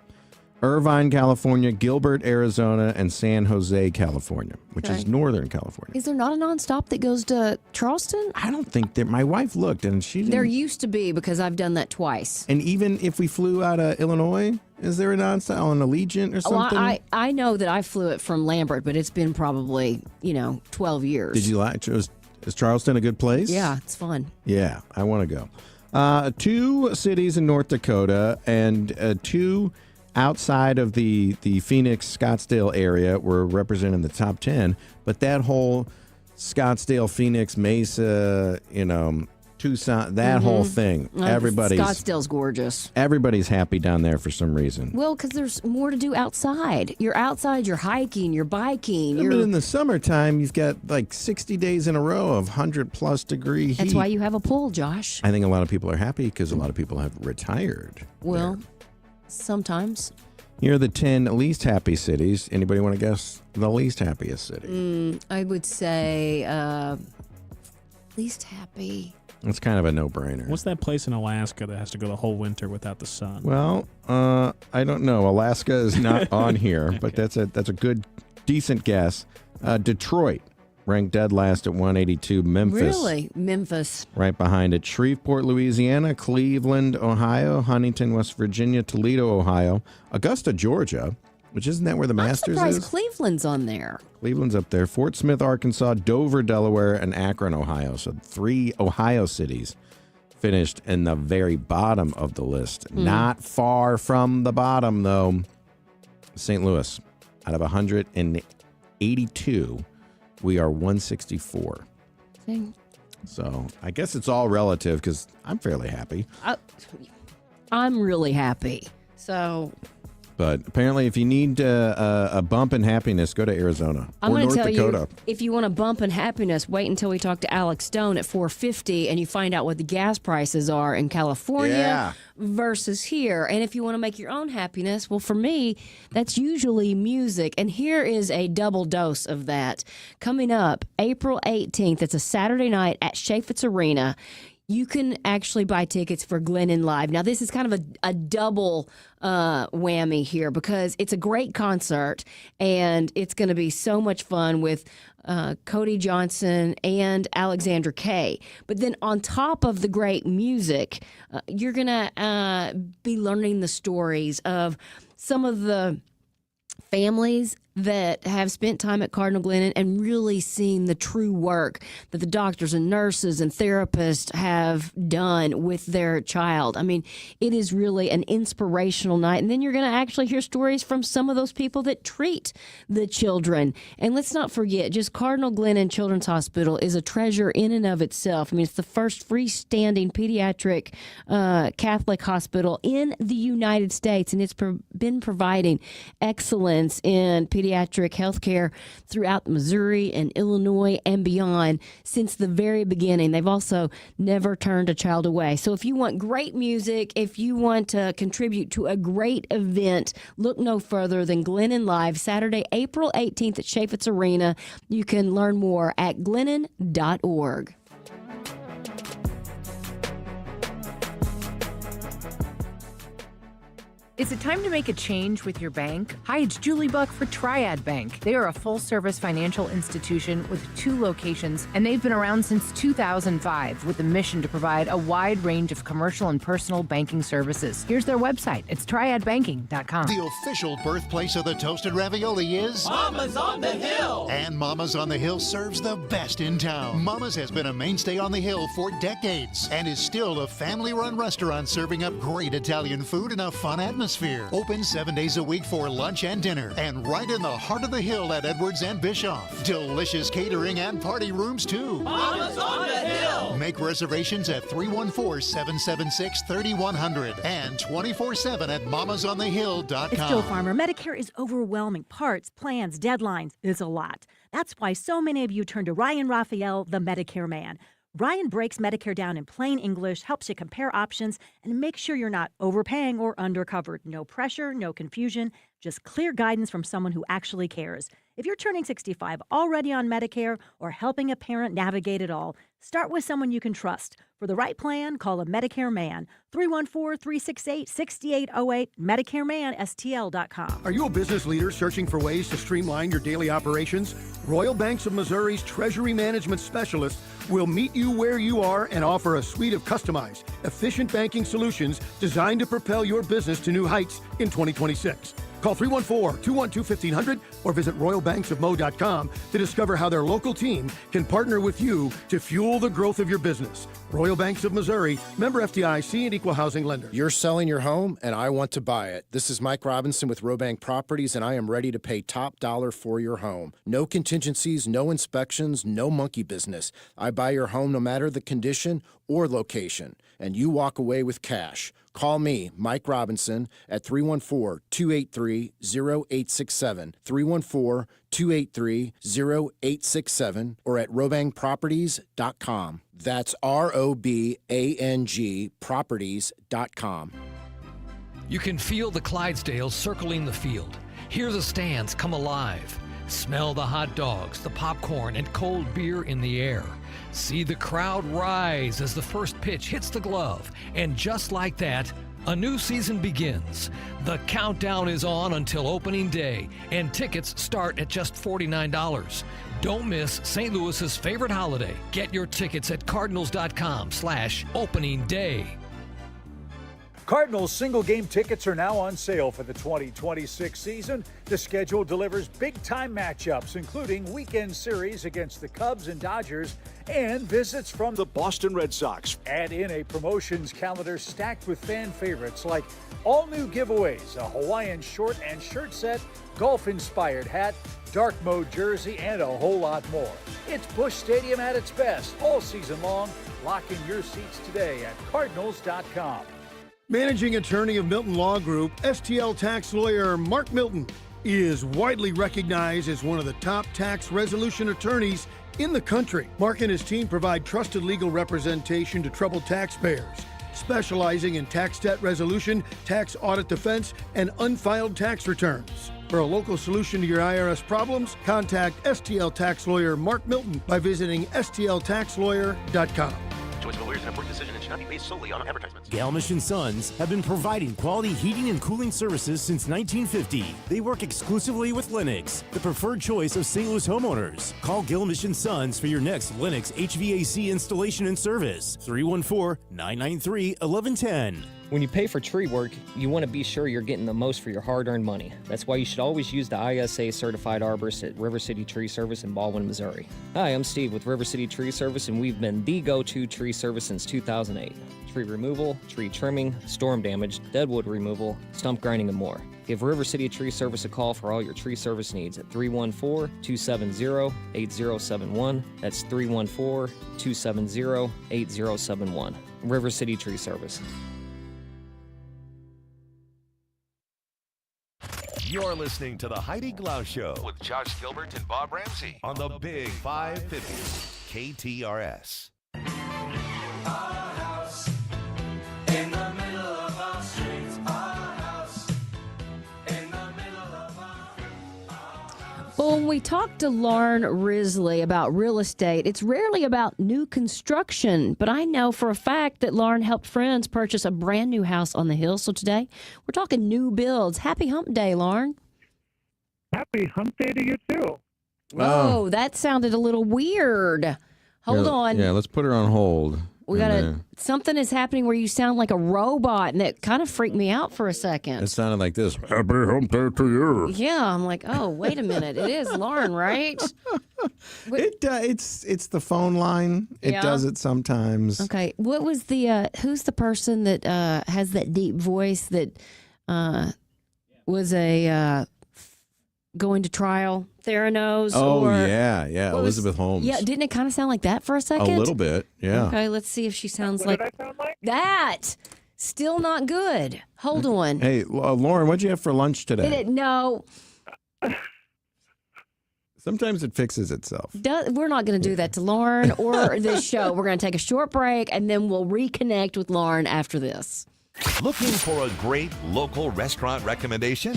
Irvine, California, Gilbert, Arizona, and San Jose, California, which is Northern California. Is there not a nonstop that goes to Charleston? I don't think that. My wife looked, and she didn't. There used to be because I've done that twice. And even if we flew out of Illinois, is there a nonstop on Allegiant or something? Well, I know that I flew it from Lambert, but it's been probably 12 years. Did you like? Is Charleston a good place? Yeah, it's fun. Yeah, I want to go. 2 cities in North Dakota and 2 outside of the Phoenix, Scottsdale area were represented in the top 10, but that whole Scottsdale, Phoenix, Mesa, Tucson, that whole thing, Scottsdale's gorgeous. Everybody's happy down there for some reason. Well, because there's more to do outside. You're outside, you're hiking, you're biking. But in the summertime, you've got like 60 days in a row of 100+ degree heat. That's why you have a pool, Josh. I think a lot of people are happy because a lot of people have retired. Well, sometimes. Here are the 10 least happy cities. Anybody want to guess the least happiest city? I would say least happy. It's kind of a no-brainer. What's that place in Alaska that has to go the whole winter without the sun? Well, I don't know. Alaska is not on here, Okay. but that's a good, decent guess. Detroit, ranked dead last at 182. Memphis. Really? Memphis. Right behind it. Shreveport, Louisiana. Cleveland, Ohio. Huntington, West Virginia. Toledo, Ohio. Augusta, Georgia, which isn't that where the Masters I'm surprised is? Cleveland's on there. Cleveland's up there. Fort Smith, Arkansas. Dover, Delaware. And Akron, Ohio. So 3 Ohio cities finished in the very bottom of the list. Not far from the bottom, though. St. Louis, out of 182, we are 164. So I guess it's all relative because I'm fairly happy. I'm really happy. So But apparently, if you need a bump in happiness, go to Arizona I'm or going to North tell Dakota. you, if you want a bump in happiness, wait until we talk to Alex Stone at 4:50 and you find out what the gas prices are in California versus here. And if you want to make your own happiness, well, for me, that's usually music. And here is a double dose of that. Coming up, April 18th, it's a Saturday night at Chaffetz Arena. You can actually buy tickets for Glennon Live. Now, this is kind of a double whammy here because it's a great concert and it's going to be so much fun with Cody Johnson and Alexandra Kay. But then on top of the great music, you're going to be learning the stories of some of the families that have spent time at Cardinal Glennon and really seen the true work that the doctors and nurses and therapists have done with their child. I mean, it is really an inspirational night. And then you're going to actually hear stories from some of those people that treat the children. And let's not forget, just Cardinal Glennon Children's Hospital is a treasure in and of itself. I mean, it's the first freestanding pediatric Catholic hospital in the United States, and it's been providing excellence in pediatric health care throughout Missouri and Illinois and beyond since the very beginning. They've also never turned a child away. So if you want great music, if you want to contribute to a great event, look no further than Glennon Live, Saturday, April 18th at Chaffetz Arena. You can learn more at glennon.org. Is it time to make a change with your bank? Hi, it's Julie Buck for Triad Bank. They are a full-service financial institution with 2 locations, and they've been around since 2005 with a mission to provide a wide range of commercial and personal banking services. Here's their website. It's triadbanking.com. The official birthplace of the toasted ravioli is Mama's on the Hill. And Mama's on the Hill serves the best in town. Mama's has been a mainstay on the Hill for decades and is still a family-run restaurant serving up great Italian food in a fun atmosphere. Open 7 days a week for lunch and dinner, and right in the heart of the Hill at Edwards and Bischoff. Delicious catering and party rooms too. Mama's on the Hill. Make reservations at 314-776-3100 and 24/7 at mamasonthehill.com. It's Joe Farmer. Medicare is overwhelming. Parts, plans, deadlines. It's a lot. That's why so many of you turn to Ryan Raphael, the Medicare man. Ryan breaks Medicare down in plain English, helps you compare options, and make sure you're not overpaying or undercovered. No pressure, no confusion, just clear guidance from someone who actually cares. If you're turning 65, already on Medicare, or helping a parent navigate it all, start with someone you can trust. For the right plan, call a Medicare man. 314-368-6808, MedicareManSTL.com. Are you a business leader searching for ways to streamline your daily operations? Royal Banks of Missouri's Treasury Management Specialist will meet you where you are and offer a suite of customized, efficient banking solutions designed to propel your business to new heights in 2026. Call 314-212-1500 or visit royalbanksofmo.com to discover how their local team can partner with you to fuel the growth of your business. Royal Banks of Missouri, member FDIC and equal housing lender. You're selling your home and I want to buy it. This is Mike Robinson with Robank Properties and I am ready to pay top dollar for your home. No contingencies, no inspections, no monkey business. I buy your home no matter the condition or location, and you walk away with cash. Call me, Mike Robinson, at 314-283-0867, 314-283-0867, or at robangproperties.com. That's ROBANG properties.com. You can feel the Clydesdales circling the field. Hear the stands come alive. Smell the hot dogs, the popcorn, and cold beer in the air. See the crowd rise as the first pitch hits the glove. And just like that, a new season begins. The countdown is on until opening day, and tickets start at just $49. Don't miss St. Louis's favorite holiday. Get your tickets at cardinals.com/opening day. Cardinals single-game tickets are now on sale for the 2026 season. The schedule delivers big-time matchups, including weekend series against the Cubs and Dodgers, and visits from the Boston Red Sox. Add in a promotions calendar stacked with fan favorites like all-new giveaways, a Hawaiian short and shirt set, golf-inspired hat, dark mode jersey, and a whole lot more. It's Busch Stadium at its best all season long. Lock in your seats today at Cardinals.com. Managing attorney of Milton Law Group, STL tax lawyer Mark Milton is widely recognized as one of the top tax resolution attorneys in the country. Mark and his team provide trusted legal representation to troubled taxpayers, specializing in tax debt resolution, tax audit defense, and unfiled tax returns. For a local solution to your IRS problems, contact STL tax lawyer Mark Milton by visiting stltaxlawyer.com. Choice of a lawyer is an important decision and should not be based solely on advertisements. Galmish & Sons have been providing quality heating and cooling services since 1950. They work exclusively with Lennox, the preferred choice of St. Louis homeowners. Call Galmish & Sons for your next Lennox HVAC installation and service. 314-993-1110. When you pay for tree work, you want to be sure you're getting the most for your hard-earned money. That's why you should always use the ISA-certified arborist at River City Tree Service in Baldwin, Missouri. Hi, I'm Steve with River City Tree Service, and we've been the go-to tree service since 2008. Tree removal, tree trimming, storm damage, deadwood removal, stump grinding, and more. Give River City Tree Service a call for all your tree service needs at 314-270-8071. That's 314-270-8071. River City Tree Service. You're listening to the Heidi Glaus Show with Josh Gilbert and Bob Ramsey on the Big 550 KTRS. Well, when we talk to Lauren Risley about real estate, it's rarely about new construction. But I know for a fact that Lauren helped friends purchase a brand new house on the hill. So today, we're talking new builds. Happy Hump Day, Lauren. Happy Hump Day to you, too. Whoa, that sounded a little weird. Hold on. Yeah, let's put her on hold. We got something is happening where you sound like a robot, and that kind of freaked me out for a second. It sounded like this. Happy Hump Day to you. Yeah, I'm like, oh, wait a minute. It is Lauren, right? It's the phone line. It does it sometimes. Okay. What was the who's the person that has that deep voice that was a going to trial? Theranos? Oh, or yeah. Elizabeth Holmes. Yeah, didn't it kind of sound like that for a second? A little bit, yeah. Okay, let's see if she sounds What like did I sound like? that. Still not good. Hold on. Hey, Lauren, what'd you have for lunch today? No. Sometimes it fixes itself. We're not going to do that to Lauren or this show. We're going to take a short break, and then we'll reconnect with Lauren after this. Looking for a great local restaurant recommendation?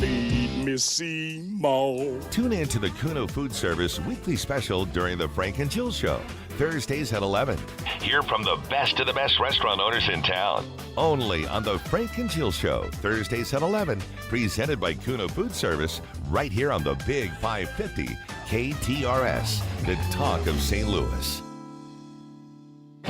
Missy Mo. Tune in to the Kuno Food Service weekly special during the Frank and Jill Show, Thursdays at 11. Hear from the best of the best restaurant owners in town. Only on the Frank and Jill Show, Thursdays at 11. Presented by Kuno Food Service, right here on the Big 550 KTRS, the talk of St. Louis.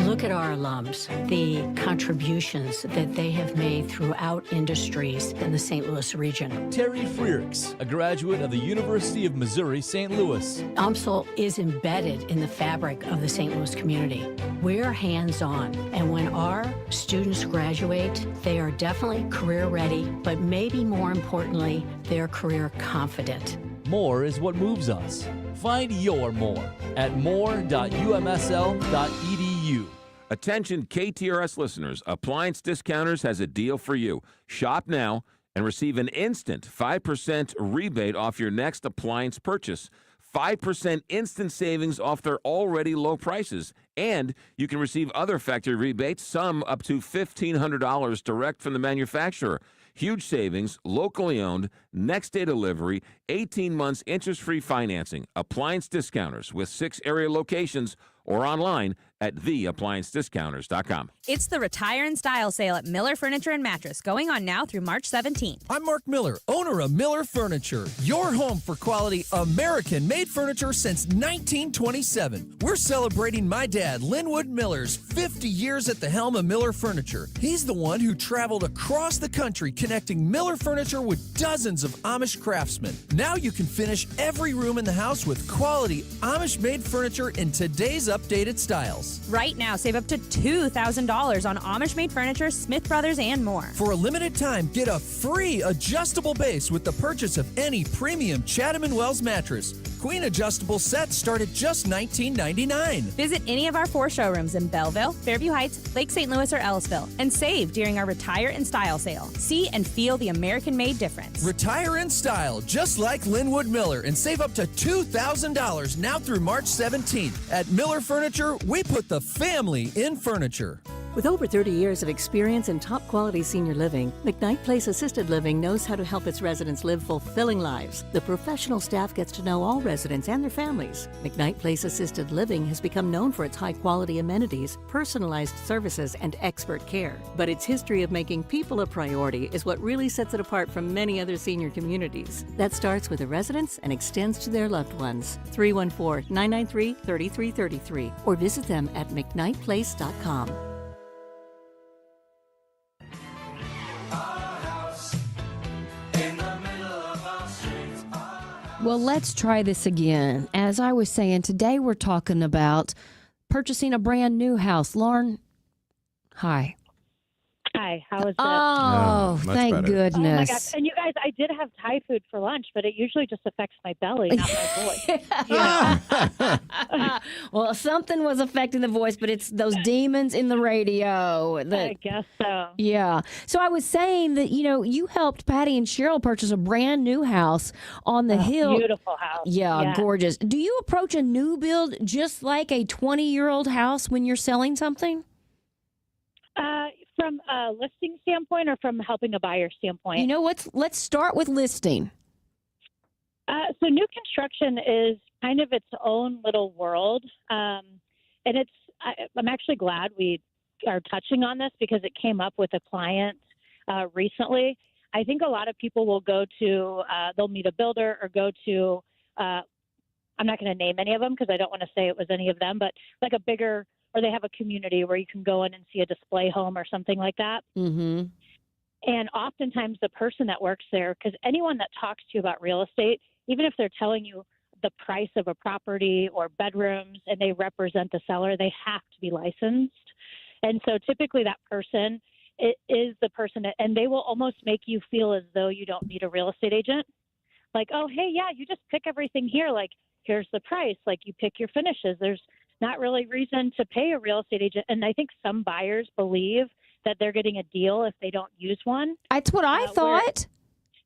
Look at our alums, the contributions that they have made throughout industries in the St. Louis region. Terry Freerks, a graduate of the University of Missouri, St. Louis. UMSL is embedded in the fabric of the St. Louis community. We're hands-on, and when our students graduate, they are definitely career ready, but maybe more importantly, they're career confident. More is what moves us. Find your more at more.umsl.edu. Attention KTRS listeners, Appliance Discounters has a deal for you. Shop now and receive an instant 5% rebate off your next appliance purchase. 5% instant savings off their already low prices. And you can receive other factory rebates, some up to $1,500 direct from the manufacturer. Huge savings, locally owned, next day delivery, 18 months interest-free financing. Appliance Discounters with 6 area locations or online at theappliancediscounters.com. It's the Retire in Style sale at Miller Furniture and Mattress, going on now through March 17th. I'm Mark Miller, owner of Miller Furniture, your home for quality American-made furniture since 1927. We're celebrating my dad, Linwood Miller's 50 years at the helm of Miller Furniture. He's the one who traveled across the country connecting Miller Furniture with dozens of Amish craftsmen. Now you can finish every room in the house with quality Amish-made furniture in today's updated styles. Right now, save up to $2,000 on Amish-made furniture, Smith Brothers, and more. For a limited time, get a free adjustable base with the purchase of any premium Chatham & Wells mattress. Queen adjustable sets start at just $19.99. Visit any of our 4 showrooms in Belleville, Fairview Heights, Lake St. Louis, or Ellisville and save during our Retire in Style sale. See and feel the American-made difference. Retire in style, just like Linwood Miller, and save up to $2,000 now through March 17th. At Miller Furniture, we put the family in furniture. With over 30 years of experience in top-quality senior living, McKnight Place Assisted Living knows how to help its residents live fulfilling lives. The professional staff gets to know all residents and their families. McKnight Place Assisted Living has become known for its high-quality amenities, personalized services, and expert care. But its history of making people a priority is what really sets it apart from many other senior communities. That starts with the residents and extends to their loved ones. 314-993-3333 or visit them at mcknightplace.com. Well, let's try this again. As I was saying, today we're talking about purchasing a brand new house. Lauren, hi. Hi, how is it? Oh, thank goodness. Oh my gosh. And you guys, I did have Thai food for lunch, but it usually just affects my belly, not my voice. Well, something was affecting the voice, but it's those demons in the radio. I guess so. Yeah. So I was saying that, you helped Patty and Cheryl purchase a brand new house on the hill. Beautiful house. Yeah, gorgeous. Do you approach a new build just like a 20-year-old house when you're selling something? From a listing standpoint or from helping a buyer standpoint? Let's start with listing. So new construction is kind of its own little world. And I'm actually glad we are touching on this because it came up with a client recently. I think a lot of people will go to, they'll meet a builder or go to, I'm not going to name any of them because I don't want to say it was any of them, but like a bigger, or they have a community where you can go in and see a display home or something like that. Mm-hmm. And oftentimes the person that works there, because anyone that talks to you about real estate, even if they're telling you the price of a property or bedrooms and they represent the seller, they have to be licensed. And so typically that person is the person, and they will almost make you feel as though you don't need a real estate agent. Like, oh, hey, yeah, you just pick everything here. Like, here's the price. Like, you pick your finishes. There's not really reason to pay a real estate agent. And I think some buyers believe that they're getting a deal if they don't use one. That's what I thought.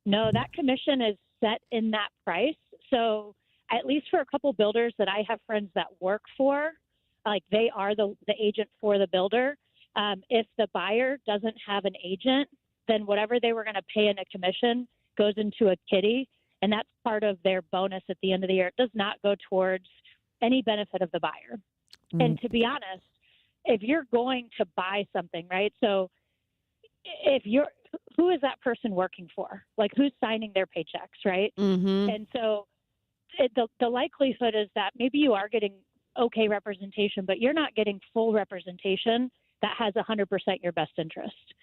No, that commission is set in that price. So at least for a couple builders that I have friends that work for, like they are the agent for the builder. If the buyer doesn't have an agent, then whatever they were going to pay in a commission goes into a kitty. And that's part of their bonus at the end of the year. It does not go towards any benefit of the buyer. Mm. And to be honest, if you're going to buy something, right? So who is that person working for? Like who's signing their paychecks, right? Mm-hmm. And so the likelihood is that maybe you are getting okay representation, but you're not getting full representation that has 100% your best interest.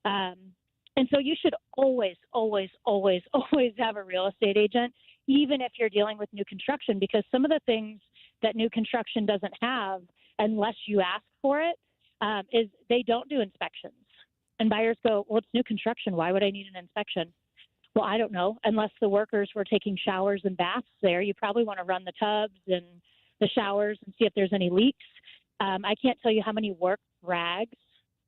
And so you should always, always, always, always have a real estate agent, even if you're dealing with new construction, because some of the things that new construction doesn't have, unless you ask for it, is they don't do inspections. And buyers go, well, it's new construction. Why would I need an inspection? Well, I don't know. Unless the workers were taking showers and baths there, you probably want to run the tubs and the showers and see if there's any leaks. I can't tell you how many work rags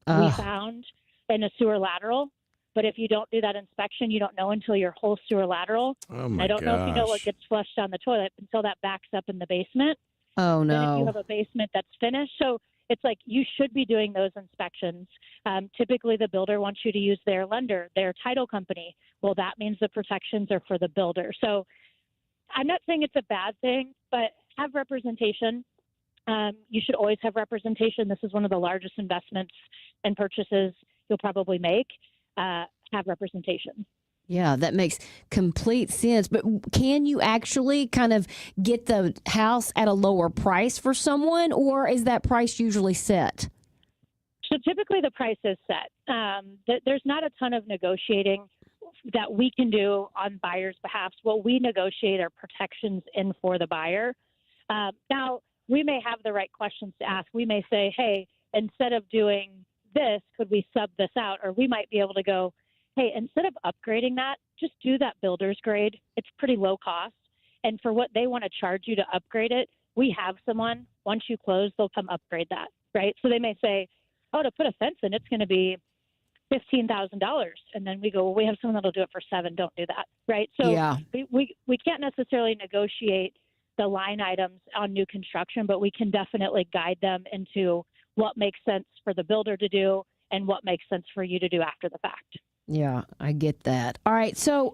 we found in a sewer lateral. But if you don't do that inspection, you don't know until your whole sewer lateral. Oh my I don't know if you know what gets flushed down the toilet until that backs up in the basement. Oh, no. Then if you have a basement that's finished. So it's like you should be doing those inspections. Typically, the builder wants you to use their lender, their title company. Well, that means the protections are for the builder. So I'm not saying it's a bad thing, but have representation. You should always have representation. This is one of the largest investments and purchases you'll probably make. Have representation. Yeah, that makes complete sense. But can you actually kind of get the house at a lower price for someone, or is that price usually set? So typically the price is set. There's not a ton of negotiating that we can do on buyers' behalf. What we negotiate are protections in for the buyer. Now, we may have the right questions to ask. We may say, hey, instead of doing this, could we sub this out? Or we might be able to go, hey, instead of upgrading that, just do that builder's grade. It's pretty low cost. And for what they want to charge you to upgrade it, we have someone, once you close, they'll come upgrade that, right? So they may say, oh, to put a fence in, it's going to be $15,000. And then we go, well, we have someone that'll do it for $7,000. Don't do that, right? So Yeah. we can't necessarily negotiate the line items on new construction, but we can definitely guide them into what makes sense for the builder to do and what makes sense for you to do after the fact. Yeah, I get that. All right. So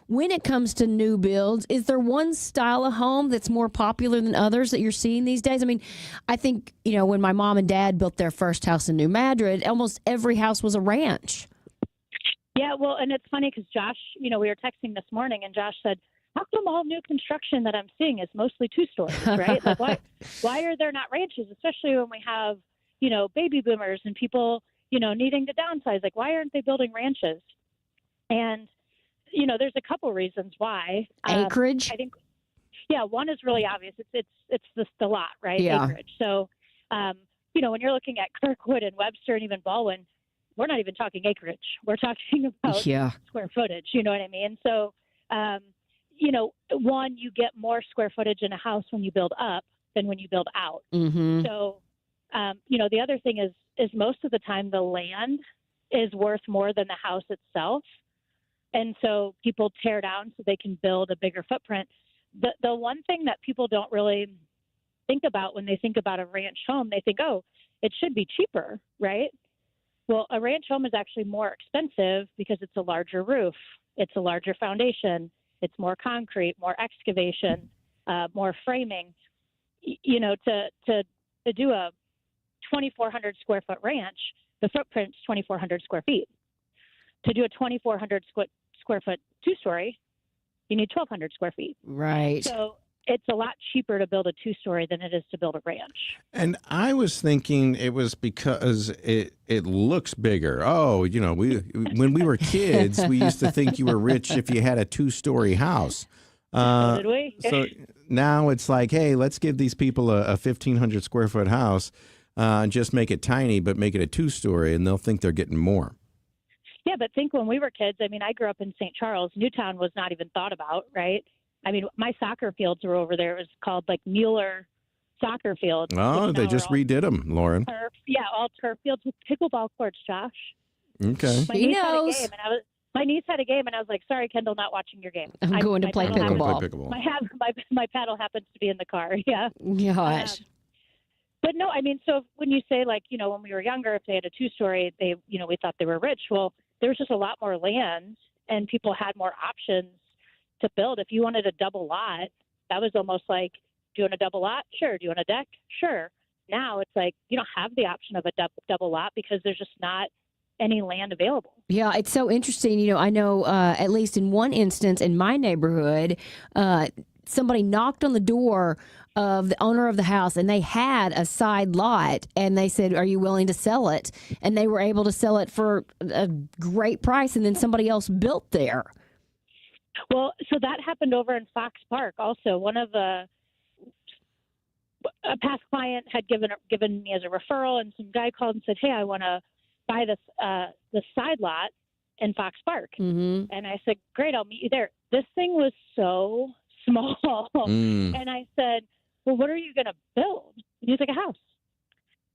when it comes to new builds, is there one style of home that's more popular than others that you're seeing these days? I mean, I think, when my mom and dad built their first house in New Madrid, almost every house was a ranch. Yeah, well, and it's funny because Josh, we were texting this morning and Josh said, how come all new construction that I'm seeing is mostly 2 stories, right? Like why are there not ranches, especially when we have, baby boomers and people, needing to downsize? Like, why aren't they building ranches? And, there's a couple reasons why. Acreage? I think, yeah, one is really obvious. It's the lot, right? Yeah. Acreage. So, when you're looking at Kirkwood and Webster and even Baldwin, we're not even talking acreage. We're talking about square footage. You know what I mean? So, one, you get more square footage in a house when you build up than when you build out. Mm-hmm. So, the other thing is most of the time the land is worth more than the house itself. And so people tear down so they can build a bigger footprint. The one thing that people don't really think about when they think about a ranch home, they think, oh, it should be cheaper, right? Well, a ranch home is actually more expensive because it's a larger roof, it's a larger foundation, it's more concrete, more excavation, more framing. To do a 2,400 square foot ranch, the footprint's 2,400 square feet. To do a 2,400 square foot 2-story, you need 1,200 square feet. Right. So it's a lot cheaper to build a 2-story than it is to build a ranch. And I was thinking it was because it looks bigger. Oh, when we were kids, we used to think you were rich if you had a 2-story house. So did we? So now it's like, hey, let's give these people a 1,500 square foot house and just make it tiny, but make it a 2-story, and they'll think they're getting more. Yeah, but think when we were kids, I mean, I grew up in St. Charles. Newtown was not even thought about, right? I mean, my soccer fields were over there. It was called like Mueller soccer fields. Oh, they just redid them, Lauren. Turf. Yeah, all turf fields with pickleball courts, Josh. Okay. My niece had a game, and my niece had a game, and I was like, sorry, Kendall, not watching your game. I'm going to play pickleball. My paddle happens to be in the car, yeah. Gosh. But no, I mean, so when you say, like, when we were younger, if they had a 2-story, we thought they were rich. Well, there was just a lot more land, and people had more options to build. If you wanted a double lot, that was almost like, do you want a double lot? Sure. Do you want a deck? Sure. Now it's like you don't have the option of a double lot because there's just not any land available. Yeah, it's so interesting. I know at least in one instance in my neighborhood, somebody knocked on the door of the owner of the house, and they had a side lot, and they said, are you willing to sell it? And they were able to sell it for a great price, and then somebody else built there. Well, so that happened over in Fox Park also. A past client had given me as a referral, and some guy called and said, hey, I want to buy this side lot in Fox Park. Mm-hmm. And I said, great, I'll meet you there. This thing was so small. And I said, well, what are you going to build? And he's like, a house.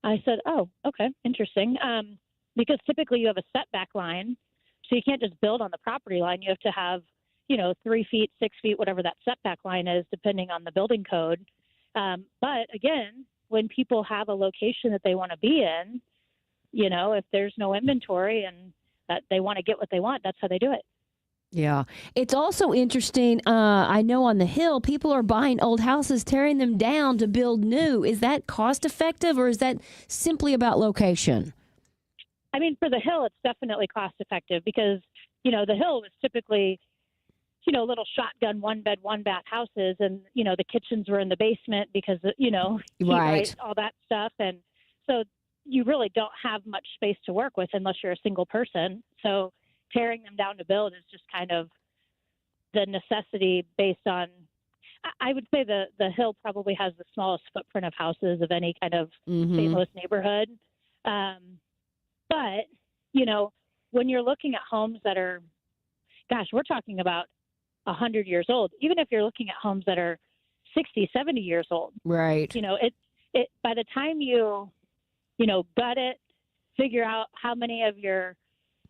I said, oh, okay, interesting. Because typically you have a setback line, so you can't just build on the property line. You have to have, 3 feet, 6 feet, whatever that setback line is, depending on the building code. But again, when people have a location that they want to be in, if there's no inventory and that they want to get what they want, that's how they do it. Yeah. It's also interesting. I know on the Hill, people are buying old houses, tearing them down to build new. Is that cost effective, or is that simply about location? I mean, for the Hill, it's definitely cost effective because, the Hill was typically, little shotgun 1-bed, 1-bath houses. And, the kitchens were in the basement because, right, all that stuff. And so you really don't have much space to work with unless you're a single person. So tearing them down to build is just kind of the necessity based on, I would say the Hill probably has the smallest footprint of houses of any kind of St. Louis neighborhood. But, when you're looking at homes that are, we're talking about 100 years old, even if you're looking at homes that are 60, 70 years old. Right. It by the time you gut it, figure out how many of your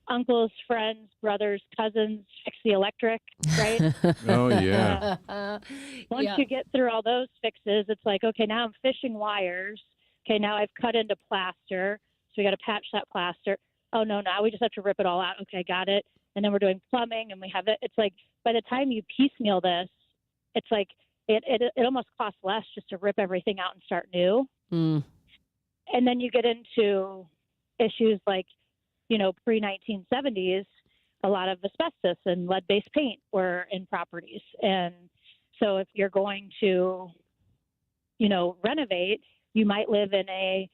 uncles, friends, brothers, cousins fix the electric, right? Oh, yeah. Once you get through all those fixes, it's like, okay, now I'm fishing wires. Okay, now I've cut into plaster, so we got to patch that plaster. Oh, no, now we just have to rip it all out. Okay, got it. And then we're doing plumbing, and we have it. It's like by the time you piecemeal this, it's like it almost costs less just to rip everything out and start new. Mm. And then you get into issues like, pre-1970s, a lot of asbestos and lead-based paint were in properties. And so if you're going to, renovate, you might live in a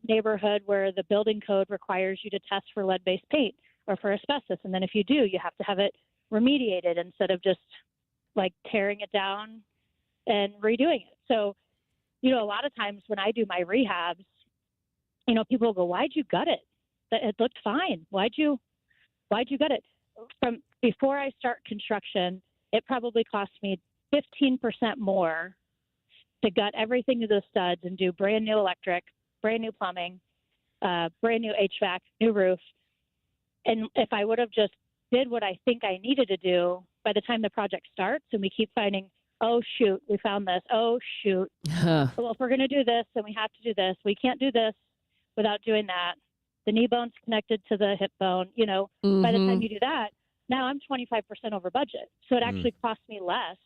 neighborhood where the building code requires you to test for lead-based paint or for asbestos. And then if you do, you have to have it remediated instead of just like tearing it down and redoing it. So, a lot of times when I do my rehabs, people will go, "Why'd you gut it? It looked fine. Why'd you gut it?" From before I start construction, it probably cost me 15% more to gut everything to the studs and do brand new electric, brand new plumbing, brand new HVAC, new roof. And if I would have just did what I think I needed to do, by the time the project starts and we keep finding, oh, shoot, we found this. Oh, shoot. Well, if we're going to do this, then we have to do this. We can't do this without doing that. The knee bone's connected to the hip bone. By the time you do that, now I'm 25% over budget. So it actually costs me less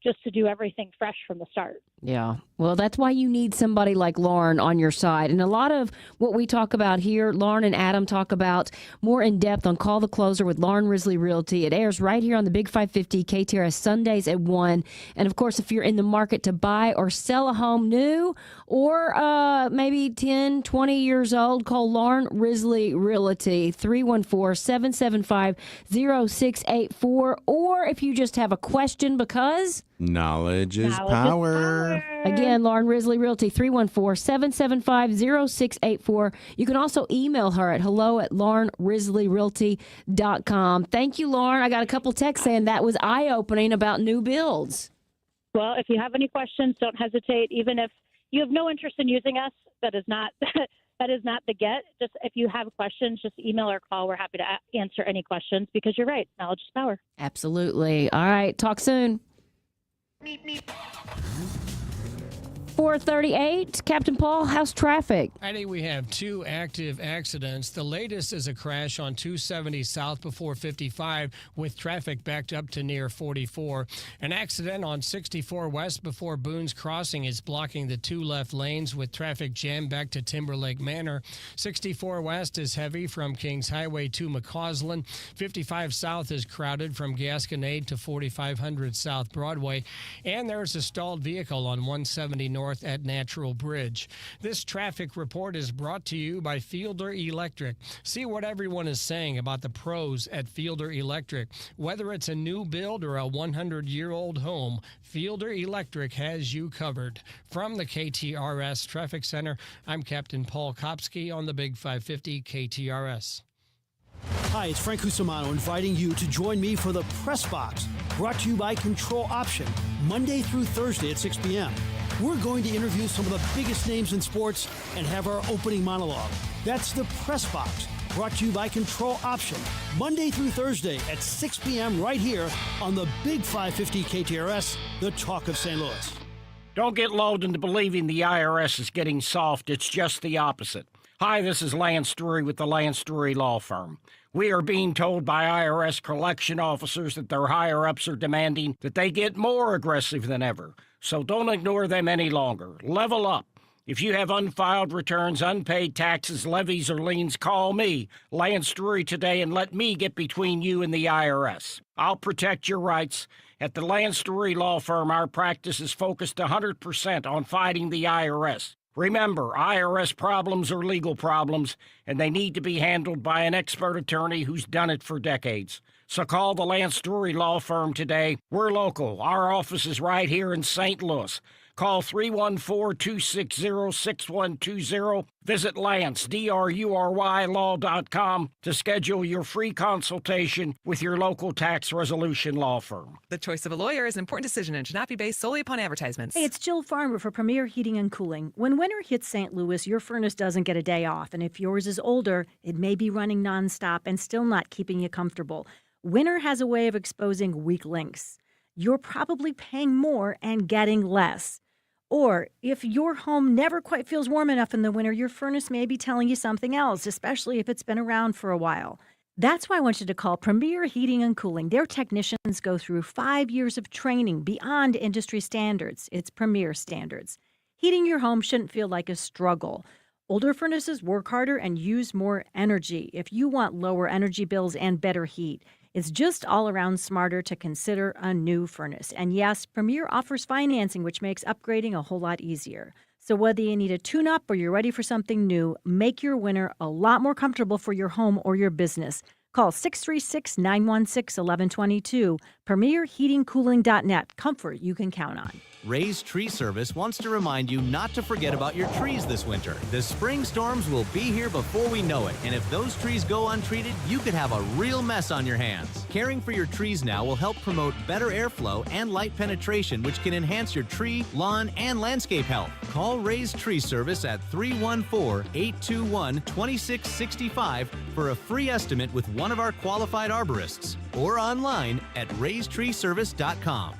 just to do everything fresh from the start. Yeah. Well, that's why you need somebody like Lauren on your side. And a lot of what we talk about here, Lauren and Adam talk about more in depth on Call the Closer with Lauren Risley Realty. It airs right here on the Big 550 KTRS Sundays at 1. And of course, if you're in the market to buy or sell a home new or maybe 10, 20 years old, call Lauren Risley Realty, 314-775-0684. Or if you just have a question, because knowledge is power. Again, Lauren Risley Realty, 314-775-0684. You can also email her at hello@laurenrisleyrealty.com. Thank you, Lauren. I got a couple texts saying that was eye-opening about new builds. Well, if you have any questions, don't hesitate. Even if you have no interest in using us, that is not the get. Just if you have questions, just email or call. We're happy to answer any questions because you're right. Knowledge is power. Absolutely. All right. Talk soon. 4:38, Captain Paul, how's traffic? Heidi, we have 2 active accidents. The latest is a crash on 270 south before 55 with traffic backed up to near 44. An accident on 64 west before Boone's Crossing is blocking the 2 left lanes with traffic jammed back to Timberlake Manor. 64 west is heavy from Kings Highway to McCausland. 55 south is crowded from Gasconade to 4500 South Broadway. And there's a stalled vehicle on 170 north at Natural Bridge. This traffic report is brought to you by Fielder Electric. See what everyone is saying about the pros at Fielder Electric. Whether it's a new build or a 100-year-old home, Fielder Electric has you covered. From the KTRS Traffic Center, I'm Captain Paul Kopsky on the Big 550 KTRS. Hi, it's Frank Cusimano inviting you to join me for the Press Box, brought to you by Control Option, Monday through Thursday at 6 p.m. We're going to interview some of the biggest names in sports and have our opening monologue. That's the Press Box, brought to you by Control Option, Monday through Thursday at 6 p.m. right here on the Big 550 KTRS, the talk of St. Louis. Don't get lulled into believing the IRS is getting soft. It's just the opposite. Hi, this is Lance Drury with the Lance Drury Law Firm. We are being told by IRS collection officers that their higher-ups are demanding that they get more aggressive than ever. So don't ignore them any longer. Level up. If you have unfiled returns, unpaid taxes, levies, or liens, call me, Lance Drury, today and let me get between you and the IRS. I'll protect your rights. At the Lance Drury Law Firm, our practice is focused 100% on fighting the IRS. Remember, IRS problems are legal problems, and they need to be handled by an expert attorney who's done it for decades. So call the Lance Drury Law Firm today. We're local. Our office is right here in St. Louis. Call 314-260-6120. Visit Lance, DRURYlaw.com to schedule your free consultation with your local tax resolution law firm. The choice of a lawyer is an important decision and should not be based solely upon advertisements. Hey, it's Jill Farmer for Premier Heating and Cooling. When winter hits St. Louis, your furnace doesn't get a day off. And if yours is older, it may be running nonstop and still not keeping you comfortable. Winter has a way of exposing weak links. You're probably paying more and getting less. Or if your home never quite feels warm enough in the winter, your furnace may be telling you something else, especially if it's been around for a while. That's why I want you to call Premier Heating and Cooling. Their technicians go through 5 years of training beyond industry standards. It's Premier standards. Heating your home shouldn't feel like a struggle. Older furnaces work harder and use more energy. If you want lower energy bills and better heat, it's just all around smarter to consider a new furnace. And yes, Premier offers financing, which makes upgrading a whole lot easier. So whether you need a tune-up or you're ready for something new, make your winter a lot more comfortable for your home or your business. Call 636-916-1122. PremierHeatingCooling.net. Comfort you can count on. Ray's Tree Service wants to remind you not to forget about your trees this winter. The spring storms will be here before we know it, and if those trees go untreated, you could have a real mess on your hands. Caring for your trees now will help promote better airflow and light penetration, which can enhance your tree, lawn, and landscape health. Call Ray's Tree Service at 314-821-2665 for a free estimate with one of our qualified arborists, or online at raystreeservice.com.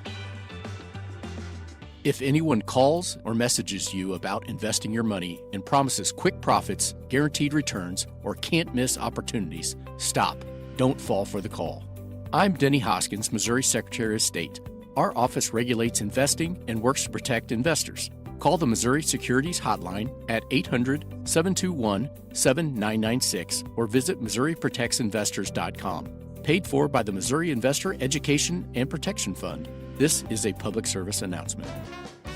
If anyone calls or messages you about investing your money and promises quick profits, guaranteed returns, or can't miss opportunities, stop. Don't fall for the call. I'm Denny Hoskins, Missouri Secretary of State. Our office regulates investing and works to protect investors. Call the Missouri Securities Hotline at 800-721-7996 or visit MissouriProtectsInvestors.com. Paid for by the Missouri Investor Education and Protection Fund. This is a public service announcement.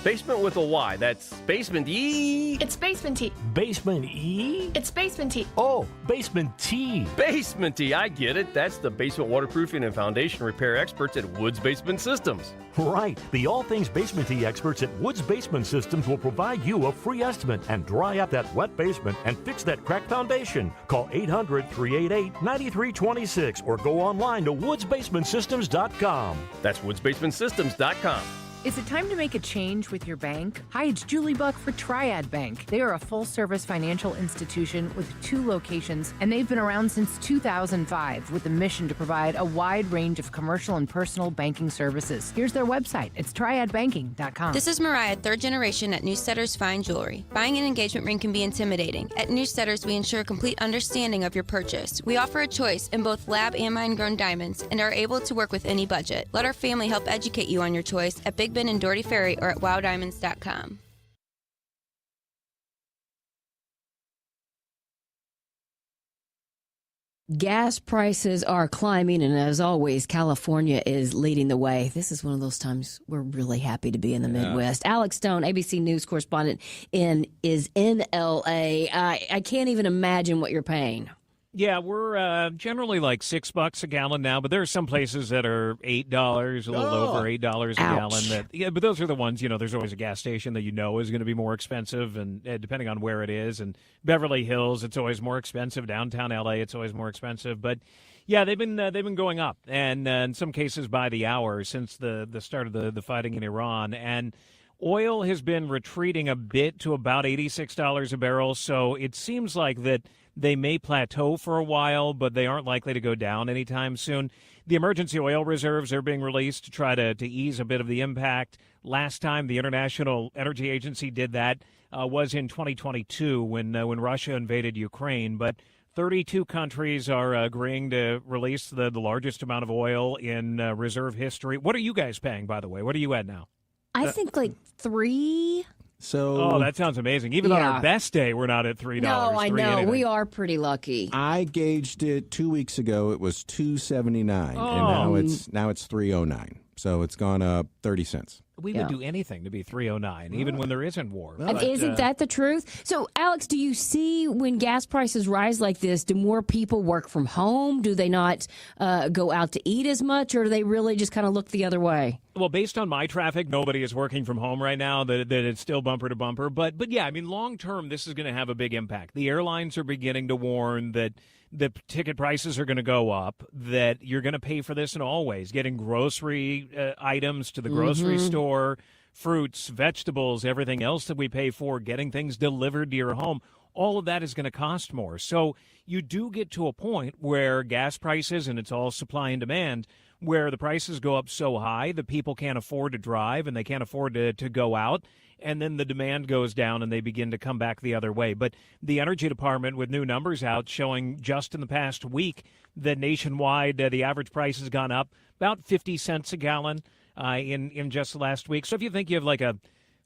Basement with a Y. That's Basement E. It's Basement T. Basement E? It's Basement T. Oh, Basement T. Basement T. I get it. That's the basement waterproofing and foundation repair experts at Woods Basement Systems. Right. The All Things Basement T experts at Woods Basement Systems will provide you a free estimate and dry up that wet basement and fix that cracked foundation. Call 800-388-9326 or go online to woodsbasementsystems.com. That's woodsbasementsystems.com. Is it time to make a change with your bank? Hi, it's Julie Buck for Triad Bank. They are a full-service financial institution with 2 locations, and they've been around since 2005 with a mission to provide a wide range of commercial and personal banking services. Here's their website. It's triadbanking.com. This is Mariah, 3rd generation at Newsetter's Fine Jewelry. Buying an engagement ring can be intimidating. At Newsetter's, we ensure complete understanding of your purchase. We offer a choice in both lab and mine-grown diamonds and are able to work with any budget. Let our family help educate you on your choice at Big Ben and Doherty Ferry or at wowdiamonds.com. Gas prices are climbing, and as always, California is leading the way. This is one of those times we're really happy to be in the Midwest. Alex Stone, ABC News correspondent, is in L.A. I can't even imagine what you're paying. Yeah, we're generally like $6 a gallon now, but there are some places that are $8, a little over $8 a gallon. But those are the ones, there's always a gas station that is going to be more expensive, and depending on where it is. And Beverly Hills, it's always more expensive. Downtown LA, it's always more expensive. But yeah, they've been going up, and in some cases by the hour since the start of the fighting in Iran. And oil has been retreating a bit to about $86 a barrel, so it seems like that they may plateau for a while, but they aren't likely to go down anytime soon. The emergency oil reserves are being released to try to ease a bit of the impact. Last time the International Energy Agency did that was in 2022 when Russia invaded Ukraine. But 32 countries are agreeing to release the largest amount of oil in reserve history. What are you guys paying, by the way? What are you at now? I think like 3. Oh, that sounds amazing. Even on our best day, we're not at $3. No, I know. We are pretty lucky. I gauged it 2 weeks ago. It was $2.79, and now it's $3.09. So it's gone up 30 cents. We would do anything to be 309, even when there isn't war. Isn't that the truth? So, Alex, do you see when gas prices rise like this, do more people work from home? Do they not go out to eat as much, or do they really just kind of look the other way? Well, based on my traffic, nobody is working from home right now, that it's still bumper to bumper. But yeah, I mean, long term, this is going to have a big impact. The airlines are beginning to warn that the ticket prices are going to go up, that you're going to pay for this in all ways, getting grocery items to the grocery store, fruits, vegetables, everything else that we pay for, getting things delivered to your home. All of that is going to cost more. So you do get to a point where gas prices, and it's all supply and demand, where the prices go up so high that people can't afford to drive and they can't afford to go out. And then the demand goes down and they begin to come back the other way. But the Energy Department, with new numbers out showing just in the past week that nationwide the average price has gone up about 50 cents a gallon in just the last week. So if you think you have like a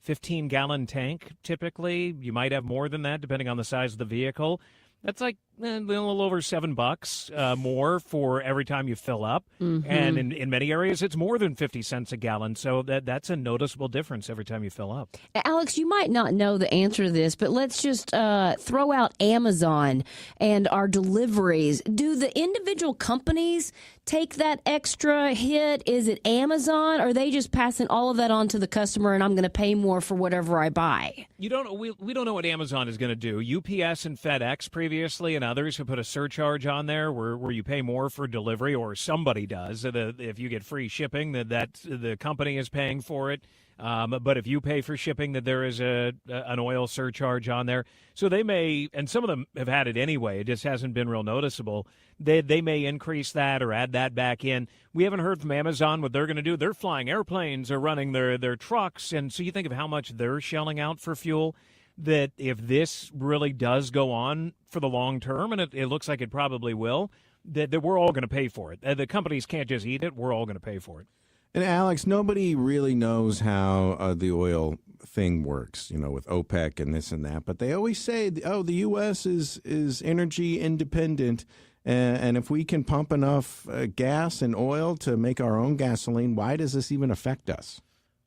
15-gallon tank, typically, you might have more than that depending on the size of the vehicle. That's like a little over $7 more for every time you fill up. And in many areas, it's more than 50 cents a gallon. So that's a noticeable difference every time you fill up. Alex, you might not know the answer to this, but let's just throw out Amazon and our deliveries. Do the individual companies take that extra hit? Is it Amazon? Or are they just passing all of that on to the customer and I'm going to pay more for whatever I buy? We don't know what Amazon is going to do. UPS and FedEx previously and others have put a surcharge on there where you pay more for delivery, or somebody does. If you get free shipping, that the company is paying for it. But if you pay for shipping, that there is an oil surcharge on there. So they may, and some of them have had it anyway, it just hasn't been real noticeable. They may increase that or add that back in. We haven't heard from Amazon what they're going to do. They're flying airplanes or running their trucks. And so you think of how much they're shelling out for fuel, that if this really does go on for the long term, and it looks like it probably will, that we're all going to pay for it. The companies can't just eat it. We're all going to pay for it. And Alex, nobody really knows how the oil thing works, with OPEC and this and that. But they always say, the U.S. is energy independent. And if we can pump enough gas and oil to make our own gasoline, why does this even affect us?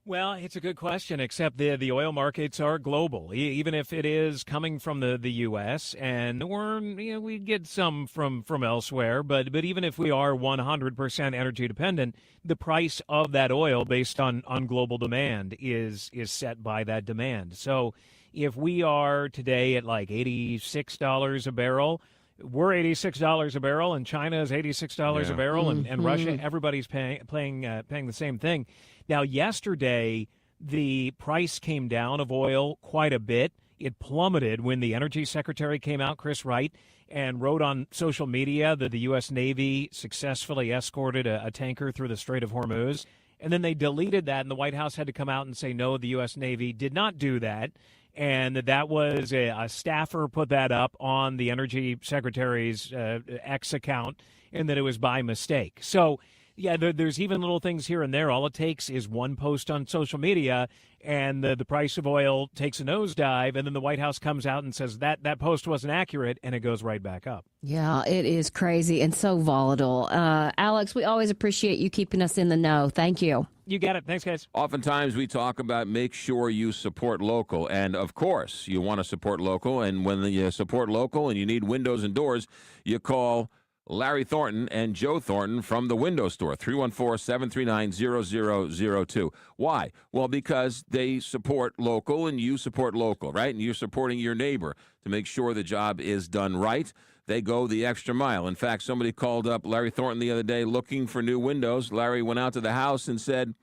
Well, it's a good question, except the oil markets are global, even if it is coming from the U.S. and we get some from elsewhere. But even if we are 100% energy dependent, the price of that oil based on global demand is set by that demand. So if we are today at like $86 a barrel, we're $86 a barrel, and China is $86 a barrel, and Russia, everybody's paying the same thing. Now, yesterday, the price came down of oil quite a bit. It plummeted when the Energy Secretary came out, Chris Wright, and wrote on social media that the U.S. Navy successfully escorted a tanker through the Strait of Hormuz. And then they deleted that, and the White House had to come out and say, no, the U.S. Navy did not do that, and that was a staffer put that up on the Energy Secretary's X account, and that it was by mistake. So, yeah, there's even little things here and there. All it takes is one post on social media, and the price of oil takes a nosedive, and then the White House comes out and says that post wasn't accurate, and it goes right back up. Yeah, it is crazy and so volatile. Alex, we always appreciate you keeping us in the know. Thank you. You got it. Thanks, guys. Oftentimes we talk about make sure you support local. And, of course, you want to support local. And when you support local and you need windows and doors, you call Larry Thornton and Joe Thornton from the Window Store, 314-739-0002. Why? Well, because they support local and you support local, right? And you're supporting your neighbor to make sure the job is done right. They go the extra mile. In fact, somebody called up Larry Thornton the other day looking for new windows. Larry went out to the house and said,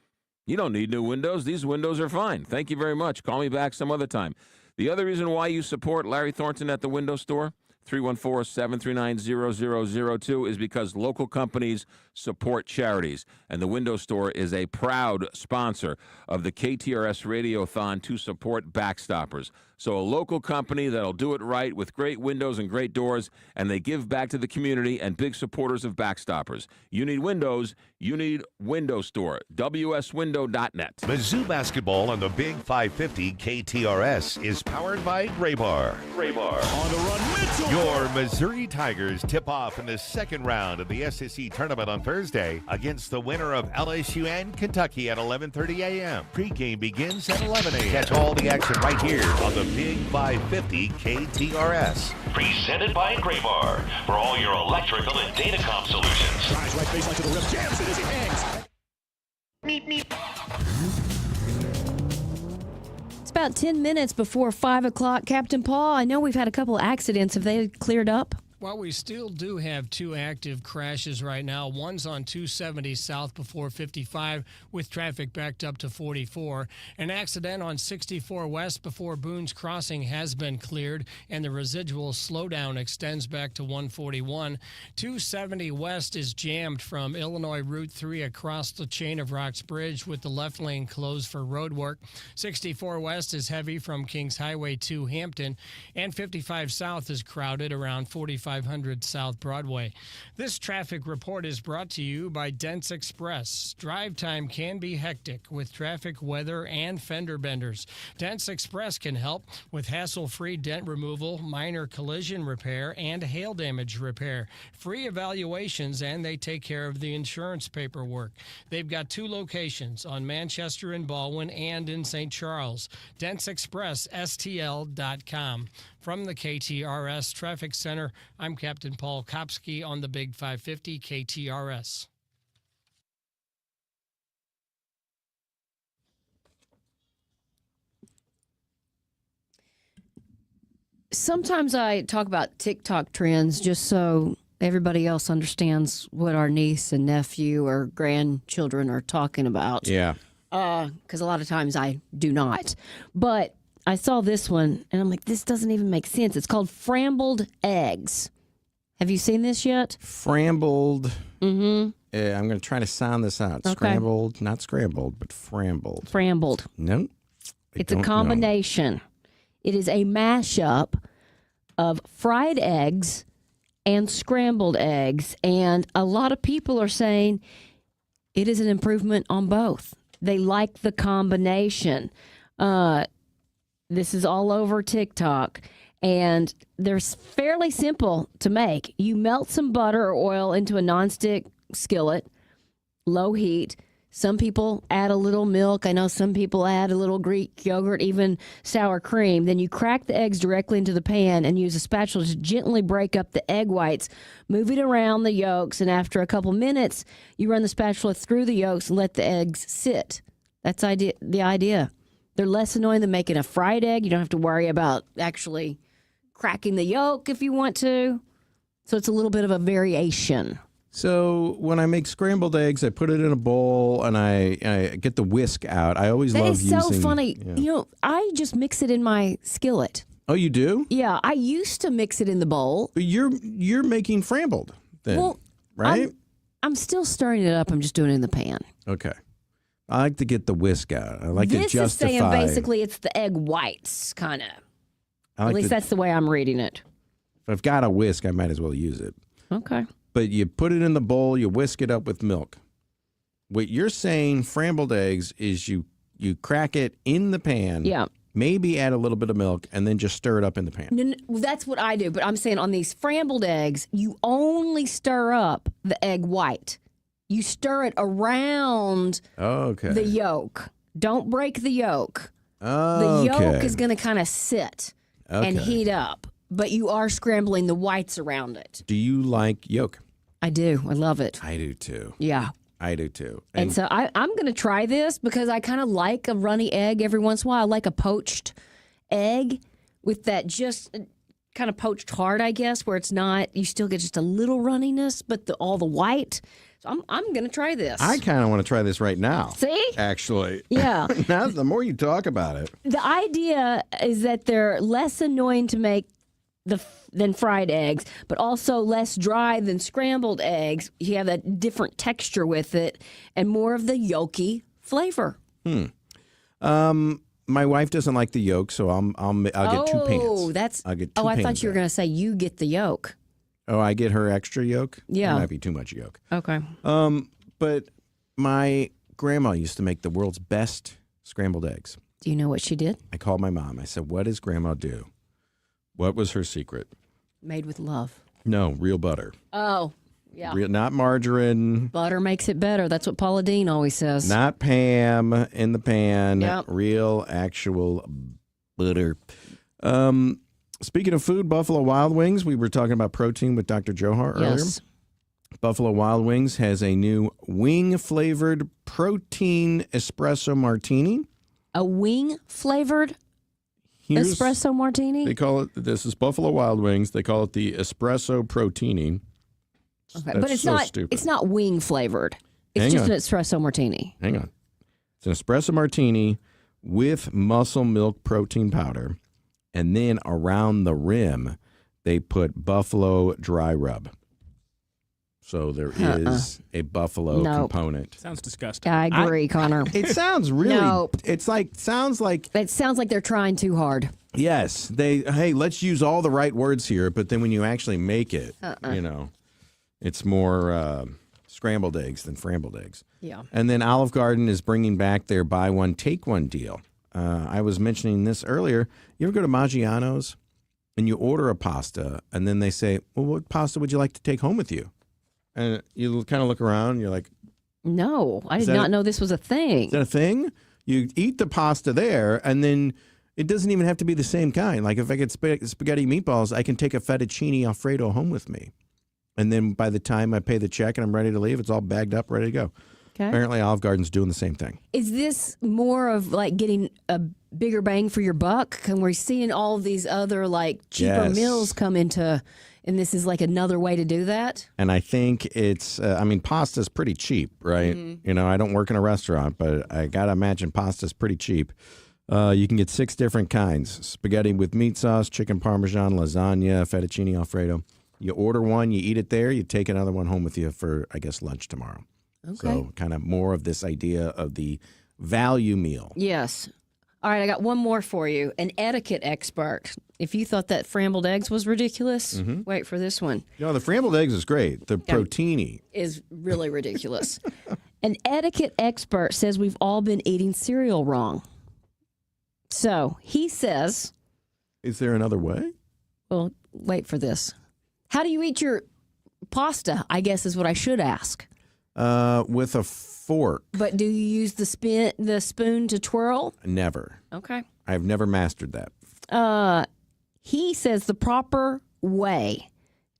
you don't need new windows. These windows are fine. Thank you very much. Call me back some other time. The other reason why you support Larry Thornton at the Window Store, 314-739-0002, is because local companies support charities. And the Window Store is a proud sponsor of the KTRS Radiothon to support Backstoppers. So a local company that'll do it right with great windows and great doors, and they give back to the community and big supporters of Backstoppers. You need windows, you need Window Store, wswindow.net. Mizzou basketball on the Big 550 KTRS is powered by Graybar. On the run, Mitchell. Your Missouri Tigers tip off in the second round of the SEC tournament on Thursday against the winner of LSU and Kentucky at 11:30 a.m. Pre-game begins at 11 a.m. Catch all the action right here on the Big 550 KTRS. Presented by Graybar for all your electrical and datacom solutions. Drives right baseline to the rim, jams it as he hangs. It's about 10 minutes before 5 o'clock. Captain Paul, I know we've had a couple of accidents. Have they cleared up? Well, we still do have 2 active crashes right now. One's on 270 south before 55 with traffic backed up to 44. An accident on 64 west before Boone's Crossing has been cleared, and the residual slowdown extends back to 141. 270 west is jammed from Illinois Route 3 across the Chain of Rocks Bridge with the left lane closed for road work. 64 west is heavy from Kings Highway to Hampton, and 55 south is crowded around 4500 South Broadway. This traffic report is brought to you by Dents Express. Drive time can be hectic with traffic, weather, and fender benders. Dents Express can help with hassle-free dent removal, minor collision repair, and hail damage repair. Free evaluations, and they take care of the insurance paperwork. They've got 2 locations on Manchester and Baldwin and in St. Charles. DentsExpressSTL.com. From the KTRS Traffic Center, I'm Captain Paul Kopsky on the Big 550 KTRS. Sometimes I talk about TikTok trends just so everybody else understands what our niece and nephew or grandchildren are talking about. Yeah. Because a lot of times I do not. But I saw this one, and I'm like, this doesn't even make sense. It's called Frambled Eggs. Have you seen this yet? Frambled. Mm-hmm. I'm going to try to sound this out. Okay. Scrambled, not scrambled, but frambled. Frambled. No. It's a combination. It is a mashup of fried eggs and scrambled eggs, and a lot of people are saying it is an improvement on both. They like the combination. This is all over TikTok, and they're fairly simple to make. You melt some butter or oil into a nonstick skillet, low heat. Some people add a little milk. I know some people add a little Greek yogurt, even sour cream. Then you crack the eggs directly into the pan and use a spatula to gently break up the egg whites. Move it around the yolks, and after a couple minutes, you run the spatula through the yolks and let the eggs sit. That's the idea. They're less annoying than making a fried egg. You don't have to worry about actually cracking the yolk if you want to. So it's a little bit of a variation. So when I make scrambled eggs, I put it in a bowl and I get the whisk out. I always love using... That is so funny. Yeah. You know, I just mix it in my skillet. Oh, you do? Yeah, I used to mix it in the bowl. But you're making frambled then, well, right? I'm still stirring it up. I'm just doing it in the pan. Okay. I like to get the whisk out. I like to justify. This is saying basically it's the egg whites, kind of. At least that's the way I'm reading it. If I've got a whisk, I might as well use it. Okay. But you put it in the bowl, you whisk it up with milk. What you're saying, frambled eggs, is you crack it in the pan. Yeah. Maybe add a little bit of milk and then just stir it up in the pan. No, that's what I do. But I'm saying on these frambled eggs, you only stir up the egg white. You stir it around the yolk. Don't break the yolk. The yolk is going to kind of sit and heat up, but you are scrambling the whites around it. Do you like yolk? I do. I love it. I do too. Yeah. I do too. And so I'm going to try this because I kind of like a runny egg every once in a while. I like a poached egg with that just kind of poached hard, I guess, where it's not, you still get just a little runniness, but all the white. So I'm going to try this. I kind of want to try this right now. See? Actually. Yeah. Now, the more you talk about it. The idea is that they're less annoying to make than fried eggs, but also less dry than scrambled eggs. You have a different texture with it and more of the yolky flavor. My my wife doesn't like the yolk, so I'll get 2 pans. I'll get 2 I pans thought you were going to say you get the yolk. Oh, I get her extra yolk? Yeah. That might be too much yolk. Okay. But my grandma used to make the world's best scrambled eggs. Do you know what she did? I called my mom. I said, what does grandma do? What was her secret? Made with love. No, real butter. Oh, yeah. Not margarine. Butter makes it better. That's what Paula Deen always says. Not Pam in the pan. Yep. Real, actual butter. Speaking of food, Buffalo Wild Wings. We were talking about protein with Dr. Johar earlier. Yes. Buffalo Wild Wings has a new wing-flavored protein espresso martini. A wing-flavored espresso martini? They call it, this is Buffalo Wild Wings. They call it the espresso protini. Okay, That's but it's so not. stupid. It's not wing-flavored. It's Hang just on. an espresso martini. Hang on. It's an espresso martini with muscle milk protein powder. And then around the rim, they put buffalo dry rub. So there is a buffalo component. Sounds disgusting. I agree, Connor. It sounds really. Nope. It sounds like. It sounds like they're trying too hard. Yes, hey, let's use all the right words here, but then when you actually make it, it's more scrambled eggs than frambled eggs. Yeah. And then Olive Garden is bringing back their buy one, take one deal. I was mentioning this earlier. You ever go to Maggiano's and you order a pasta and then they say, well, what pasta would you like to take home with you? And you kind of look around and you're like, No, I did not know this was a thing. is that a thing? You eat the pasta there and then it doesn't even have to be the same kind. Like if I get spaghetti meatballs, I can take a fettuccine Alfredo home with me. And then by the time I pay the check and I'm ready to leave, it's all bagged up, ready to go. Okay. Apparently Olive Garden's doing the same thing. Is this more of like getting a bigger bang for your buck? And we're seeing all of these other like cheaper Yes. meals come into, and this is like another way to do that? And I think it's, pasta's pretty cheap, right? Mm-hmm. You know, I don't work in a restaurant, but I got to imagine pasta's pretty cheap. You can get 6 different kinds: spaghetti with meat sauce, chicken parmesan, lasagna, fettuccine Alfredo. You order one, you eat it there, you take another one home with you for, I guess, lunch tomorrow. Okay. So kind of more of this idea of the value meal. Yes. All right, I got one more for you. An etiquette expert. If you thought that scrambled eggs was ridiculous, wait for this one. You know, the scrambled eggs is great. The protini. Is really ridiculous. An etiquette expert says we've all been eating cereal wrong. So he says, Is there another way? well, wait for this. How do you eat your pasta, I guess is what I should ask. With a fork. But do you use the spoon to twirl? Never. Okay. I've never mastered that. He says the proper way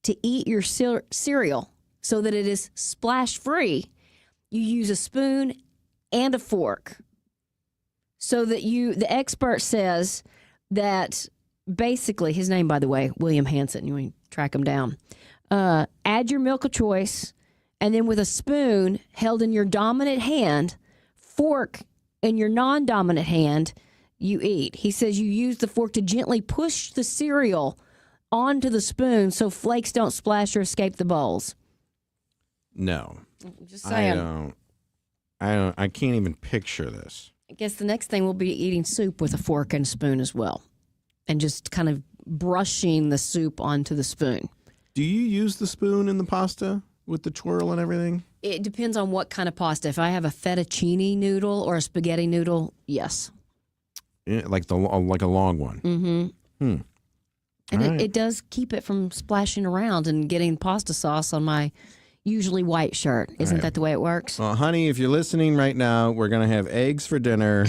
to eat your cereal so that it is splash free, you use a spoon and a fork. So that the expert says that basically, his name, by the way, William Hanson, you want to track him down. Add your milk of choice, and then with a spoon held in your dominant hand, fork in your non-dominant hand, you eat. He says you use the fork to gently push the cereal onto the spoon so flakes don't splash or escape the bowls. No. Just saying. I can't even picture this. I guess the next thing will be eating soup with a fork and spoon as well, and just kind of brushing the soup onto the spoon. Do you use the spoon in the pasta with the twirl and everything? It depends on what kind of pasta. If I have a fettuccine noodle or a spaghetti noodle, yes. Yeah, like a long one. Mm-hmm. And All right. it does keep it from splashing around and getting pasta sauce on my usually white shirt. Isn't right. that the way it works? Well, honey, if you're listening right now, we're going to have eggs for dinner,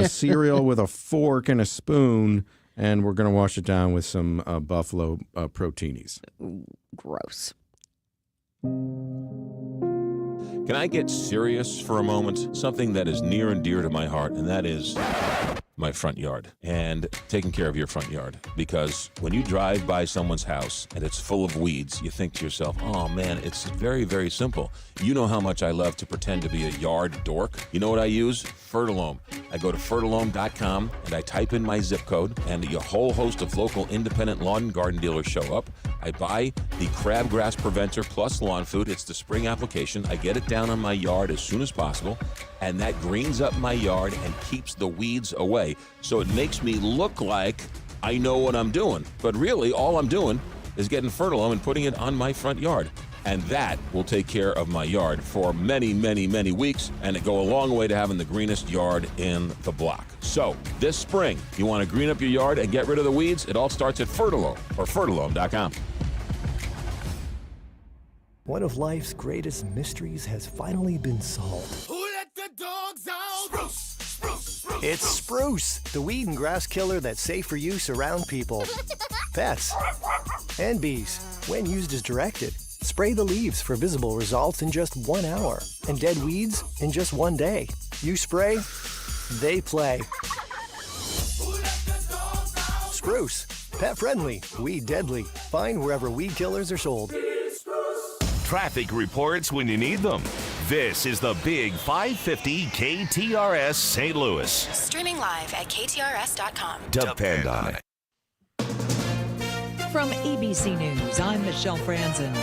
cereal with a fork and a spoon, and we're going to wash it down with some buffalo proteinies. Gross. Can I get serious for a moment? Something that is near and dear to my heart, and that is my front yard and taking care of your front yard. Because when you drive by someone's house and it's full of weeds, you think to yourself, oh man, it's very, very simple. You know how much I love to pretend to be a yard dork. You know what I use? Fertilome. I go to fertilome.com and I type in my zip code, and a whole host of local independent lawn and garden dealers show up. I buy the Crabgrass Preventer Plus Lawn Food. It's the spring application. I get it down on my yard as soon as possible, and that greens up my yard and keeps the weeds away. So it makes me look like I know what I'm doing. But really, all I'm doing is getting Fertilome and putting it on my front yard. And that will take care of my yard for many, many, many weeks, and it go a long way to having the greenest yard in the block. So this spring, you want to green up your yard and get rid of the weeds? It all starts at Fertilome or Fertilome.com. One of life's greatest mysteries has finally been solved. Who let the dogs out? Spruce, spruce, spruce. It's Spruce, the weed and grass killer that's safe for use around people, pets, and bees when used as directed. Spray the leaves for visible results in just 1 hour and dead weeds in just 1 day. You spray, they play. Spruce, pet friendly, weed deadly. Find wherever weed killers are sold. Traffic reports when you need them. This is the Big 550 KTRS St. Louis. Streaming live at ktrs.com. Depend on it. From ABC News, I'm Michelle Franzen.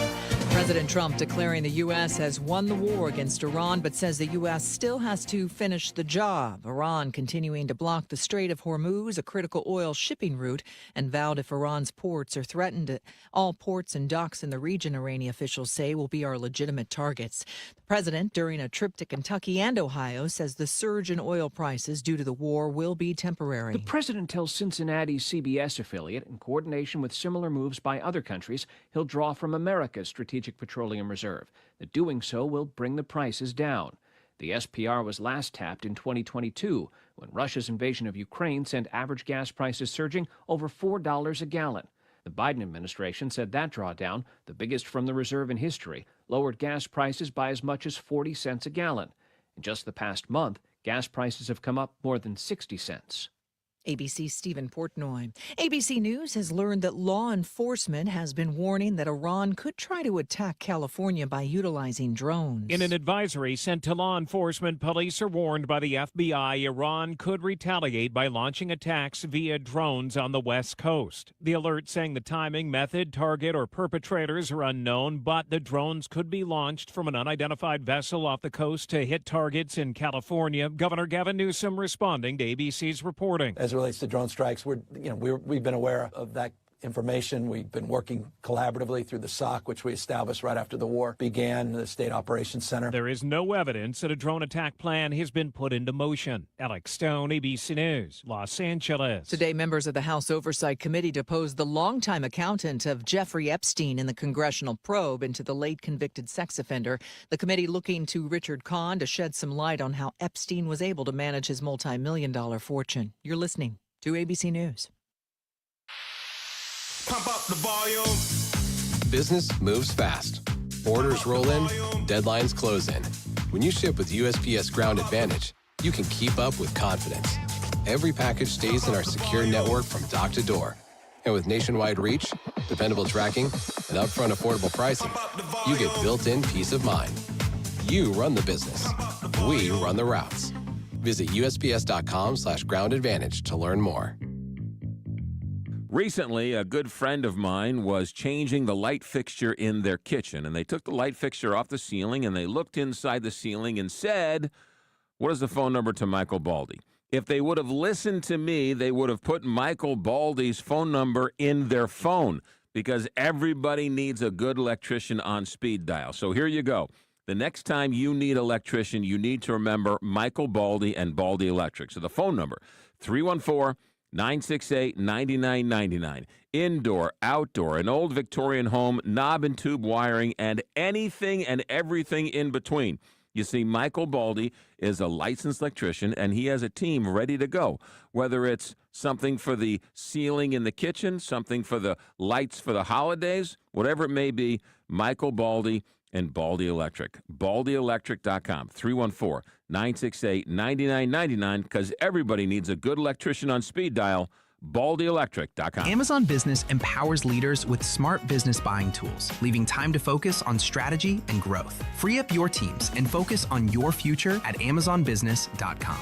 President Trump declaring the U.S. has won the war against Iran, but says the U.S. still has to finish the job. Iran continuing to block the Strait of Hormuz, a critical oil shipping route, and vowed if Iran's ports are threatened, all ports and docks in the region, Iranian officials say, will be our legitimate targets. The president, during a trip to Kentucky and Ohio, says the surge in oil prices due to the war will be temporary. The president tells Cincinnati's CBS affiliate, in coordination with similar moves by other countries, he'll draw from America's Strategic Petroleum Reserve. That doing so will bring the prices down. The SPR was last tapped in 2022 when Russia's invasion of Ukraine sent average gas prices surging over $4 a gallon. The Biden administration said that drawdown, the biggest from the reserve in history, lowered gas prices by as much as 40 cents a gallon. In just the past month, gas prices have come up more than 60 cents. ABC's Stephen Portnoy. ABC News has learned that law enforcement has been warning that Iran could try to attack California by utilizing drones. In an advisory sent to law enforcement, police are warned by the FBI Iran could retaliate by launching attacks via drones on the West Coast. The alert saying the timing, method, target, or perpetrators are unknown, but the drones could be launched from an unidentified vessel off the coast to hit targets in California. Governor Gavin Newsom responding to ABC's reporting. As it relates to drone strikes, we've been aware of that information. We've been working collaboratively through the SOC, which we established right after the war began, the State Operations Center. There is no evidence that a drone attack plan has been put into motion. Alex Stone, ABC News, Los Angeles. Today, members of the House Oversight Committee deposed the longtime accountant of Jeffrey Epstein in the congressional probe into the late convicted sex offender. The committee looking to Richard Kahn to shed some light on how Epstein was able to manage his multi-million-dollar fortune. You're listening to ABC News. Pump up the volume. Business moves fast. Orders roll in, deadlines close in. When you ship with USPS Ground Advantage, you can keep up with confidence. Every package stays in our secure network from dock to door. And with nationwide reach, dependable tracking, and upfront affordable pricing, you get built-in peace of mind. You run the business. We run the routes. Visit USPS.com/Ground Advantage to learn more. Recently, a good friend of mine was changing the light fixture in their kitchen, and they took the light fixture off the ceiling, and they looked inside the ceiling and said, "What is the phone number to Michael Baldy?" If they would have listened to me, they would have put Michael Baldy's phone number in their phone, because everybody needs a good electrician on speed dial. So here you go. The next time you need an electrician, you need to remember Michael Baldy and Baldy Electric. So the phone number, 314-968-9999. Indoor, outdoor, an old Victorian home, knob and tube wiring, and anything and everything in between. You see, Michael Baldy is a licensed electrician, and he has a team ready to go. Whether it's something for the ceiling in the kitchen, something for the lights for the holidays, whatever it may be, Michael Baldy and Baldy Electric. BaldyElectric.com, 314-968-9999, because everybody needs a good electrician on speed dial. BaldyElectric.com. Amazon Business empowers leaders with smart business buying tools, leaving time to focus on strategy and growth. Free up your teams and focus on your future at AmazonBusiness.com.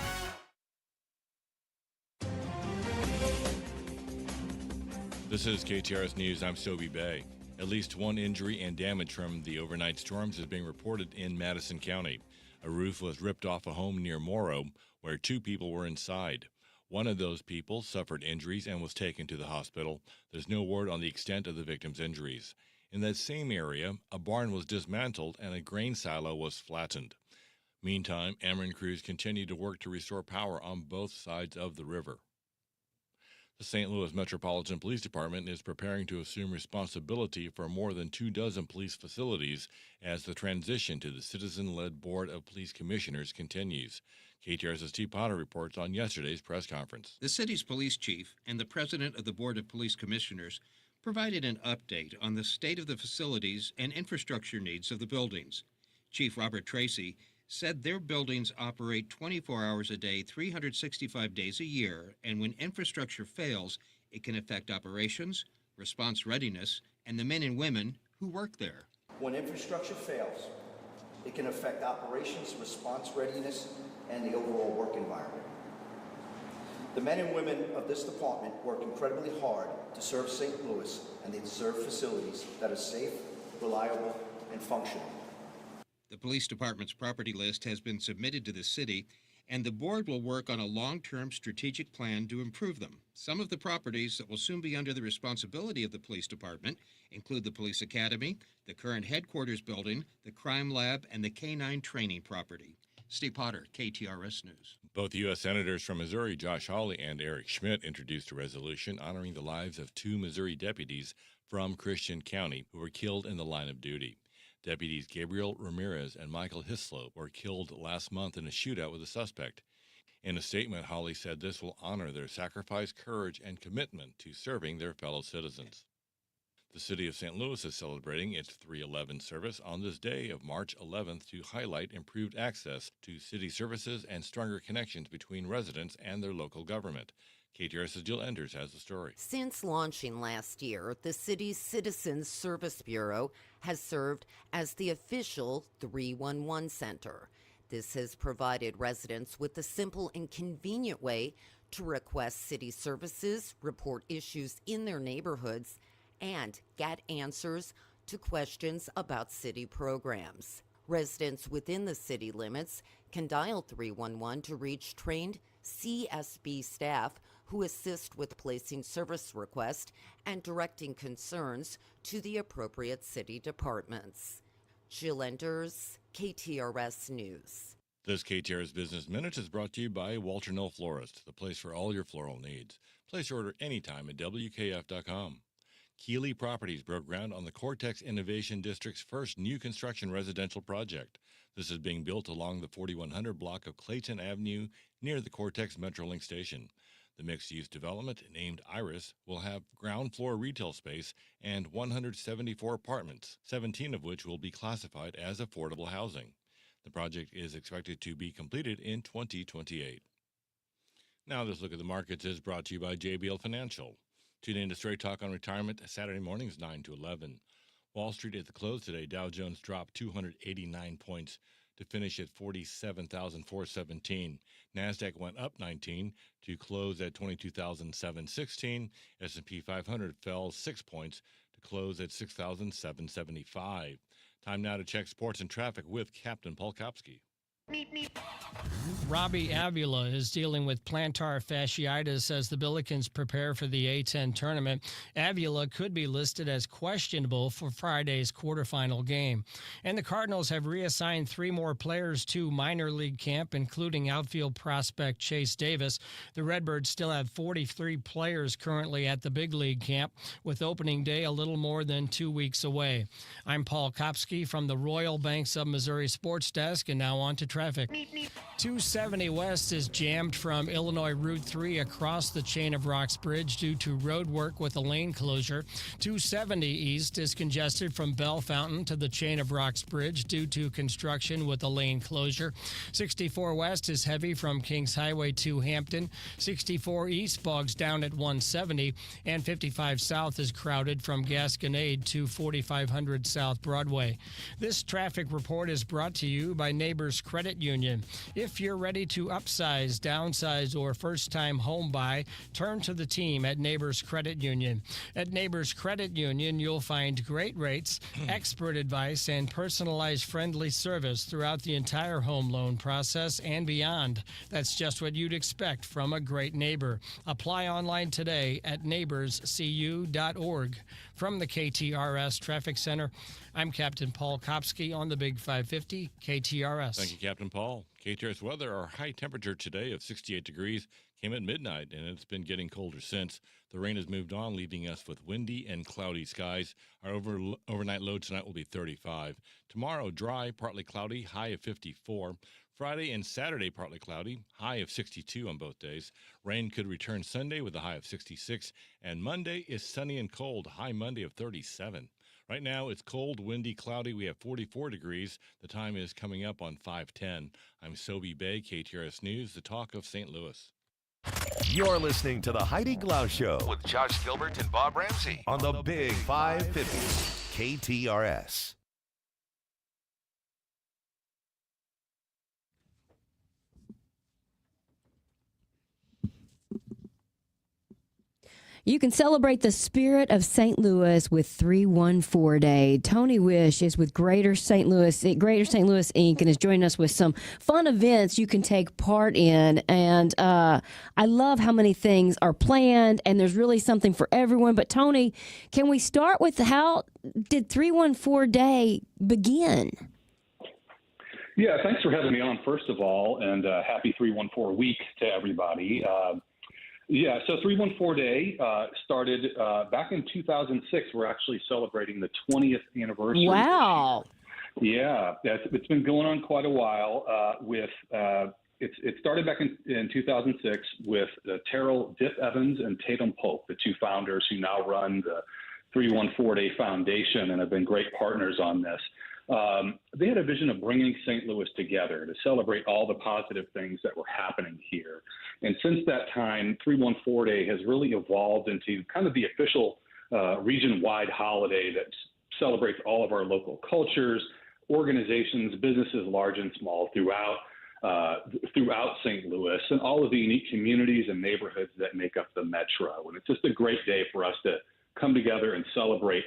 This is KTRS News. I'm Sobe Bay. At least one injury and damage from the overnight storms is being reported in Madison County. A roof was ripped off a home near Morrow, where 2 people were inside. One of those people suffered injuries and was taken to the hospital. There's no word on the extent of the victim's injuries. In that same area, a barn was dismantled and a grain silo was flattened. Meantime, Ameren crews continue to work to restore power on both sides of the river. The St. Louis Metropolitan Police Department is preparing to assume responsibility for more than 24 police facilities as the transition to the citizen-led Board of Police Commissioners continues. KTRS's Steve Potter reports on yesterday's press conference. The city's police chief and the president of the Board of Police Commissioners provided an update on the state of the facilities and infrastructure needs of the buildings. Chief Robert Tracy said their buildings operate 24 hours a day, 365 days a year, and when infrastructure fails, it can affect operations, response readiness, and the men and women who work there. When infrastructure fails, it can affect operations, response readiness, and the overall work environment. The men and women of this department work incredibly hard to serve St. Louis, and they deserve facilities that are safe, reliable, and functional. The police department's property list has been submitted to the city, and the board will work on a long-term strategic plan to improve them. Some of the properties that will soon be under the responsibility of the police department include the police academy, the current headquarters building, the crime lab, and the K-9 training property. Steve Potter, KTRS News. Both U.S. Senators from Missouri, Josh Hawley and Eric Schmidt, introduced a resolution honoring the lives of 2 Missouri deputies from Christian County who were killed in the line of duty. Deputies Gabriel Ramirez and Michael Hislop were killed last month in a shootout with a suspect. In a statement, Hawley said this will honor their sacrifice, courage, and commitment to serving their fellow citizens. The city of St. Louis is celebrating its 311 service on this day of March 11th to highlight improved access to city services and stronger connections between residents and their local government. KTRS's Jill Enders has the story. Since launching last year, the city's Citizens Service Bureau has served as the official 311 center. This has provided residents with a simple and convenient way to request city services, report issues in their neighborhoods, and get answers to questions about city programs. Residents within the city limits can dial 311 to reach trained CSB staff who assist with placing service requests and directing concerns to the appropriate city departments. Jill Enders, KTRS News. This KTRS Business Minute is brought to you by Walter Knoll Florist, the place for all your floral needs. Place your order anytime at WKF.com. Keeley Properties broke ground on the Cortex Innovation District's first new construction residential project. This is being built along the 4100 block of Clayton Avenue near the Cortex Metrolink station. The mixed-use development, named Iris, will have ground floor retail space and 174 apartments, 17 of which will be classified as affordable housing. The project is expected to be completed in 2028. Now this look at the markets is brought to you by JBL Financial. Tune in to Straight Talk on Retirement Saturday mornings 9 to 11. Wall Street at the close today, Dow Jones dropped 289 points to finish at 47,417. NASDAQ went up 19 to close at 22,716. S&P 500 fell 6 points to close at 6,775. Time now to check sports and traffic with Captain Paul Kopsky. Ravi Avila is dealing with plantar fasciitis as the Billikens prepare for the A-10 tournament. Avila could be listed as questionable for Friday's quarterfinal game. And the Cardinals have reassigned 3 more players to minor league camp, including outfield prospect Chase Davis. The Redbirds still have 43 players currently at the big league camp, with opening day a little more than 2 weeks away. I'm Paul Kopsky from the Royal Banks of Missouri Sports Desk, and now on to traffic. 270 West is jammed from Illinois Route 3 across the Chain of Rocks Bridge due to road work with a lane closure. 270 East is congested from Bell Fountain to the Chain of Rocks Bridge due to construction with a lane closure. 64 West is heavy from Kings Highway to Hampton. 64 East bogs down at 170, and 55 South is crowded from Gasconade to 4500 South Broadway. This traffic report is brought to you by Neighbors Credit Credit Union. If you're ready to upsize, downsize, or first-time home buy, turn to the team at Neighbors Credit Union. At Neighbors Credit Union, you'll find great rates, expert advice, and personalized friendly service throughout the entire home loan process and beyond. That's just what you'd expect from a great neighbor. Apply online today at neighborscu.org. From the KTRS Traffic Center, I'm Captain Paul Kopsky on the Big 550 KTRS. Thank you, Captain Paul. KTRS weather, our high temperature today of 68 degrees came at midnight, and it's been getting colder since. The rain has moved on, leaving us with windy and cloudy skies. Our overnight low tonight will be 35. Tomorrow, dry, partly cloudy, high of 54. Friday and Saturday, partly cloudy, high of 62 on both days. Rain could return Sunday with a high of 66. And Monday is sunny and cold, high Monday of 37. Right now, it's cold, windy, cloudy. We have 44 degrees. The time is coming up on 5:10. I'm Sobe Bay, KTRS News, the talk of St. Louis. You're listening to the Heidi Glaus Show with Josh Gilbert and Bob Ramsey on the Big 550 KTRS. You can celebrate the spirit of St. Louis with 314 Day. Tony Wish is with Greater St. Louis Inc. and is joining us with some fun events you can take part in. And I love how many things are planned, and there's really something for everyone. But Tony, can we start with how did 314 Day begin? Yeah, thanks for having me on, first of all, and happy 314 week to everybody. Yeah, so 314 Day started back in 2006. We're actually celebrating the 20th anniversary. Wow. Yeah, it's been going on quite a while. It started back in 2006 with Terrell Diff Evans and Tatum Pope, the two founders who now run the 314 Day Foundation and have been great partners on this. They had a vision of bringing St. Louis together to celebrate all the positive things that were happening here. And since that time, 314 Day has really evolved into kind of the official region-wide holiday that celebrates all of our local cultures, organizations, businesses large and small throughout St. Louis, and all of the unique communities and neighborhoods that make up the metro. And it's just a great day for us to come together and celebrate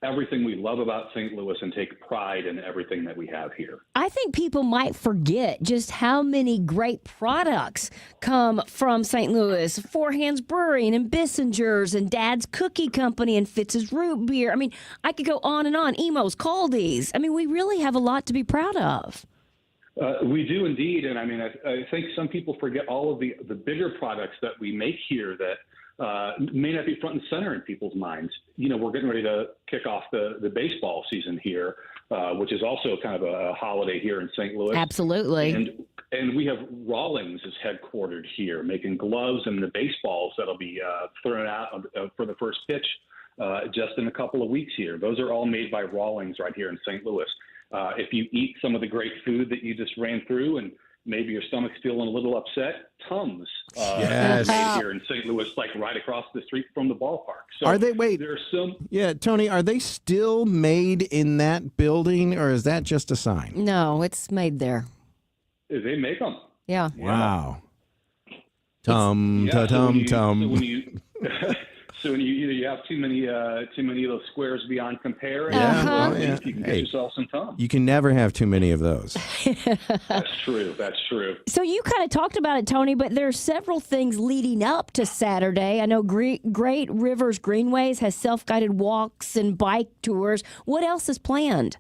everything we love about St. Louis and take pride in everything that we have here. I think people might forget just how many great products come from St. Louis. Four Hands Brewing and Bissinger's and Dad's Cookie Company and Fitz's Root Beer. I mean, I could go on and on. Emo's, Caldi's. I mean, we really have a lot to be proud of. We do indeed. And I mean, I think some people forget all of the bigger products that we make here that may not be front and center in people's minds. You know, we're getting ready to kick off the baseball season here, which is also kind of a holiday here in St. Louis. Absolutely. And we have Rawlings is headquartered here, making gloves and the baseballs that'll be thrown out for the first pitch just in a couple of weeks here. Those are all made by Rawlings right here in St. Louis. If you eat some of the great food that you just ran through and maybe your stomach's feeling a little upset, Tums Yes. made here in St. Louis, like right across the street from the ballpark. So Are they, wait, there's some. Yeah, Tony, are they still made in that building, or is that just a sign? No, it's made there. They make them. Yeah. Wow. So when you have too many of those squares beyond compare, you can get yourself some Tums. You can never have too many of those. That's true. That's true. So you kind of talked about it, Tony, but there are several things leading up to Saturday. I know Great Rivers Greenways has self-guided walks and bike tours. What else is planned?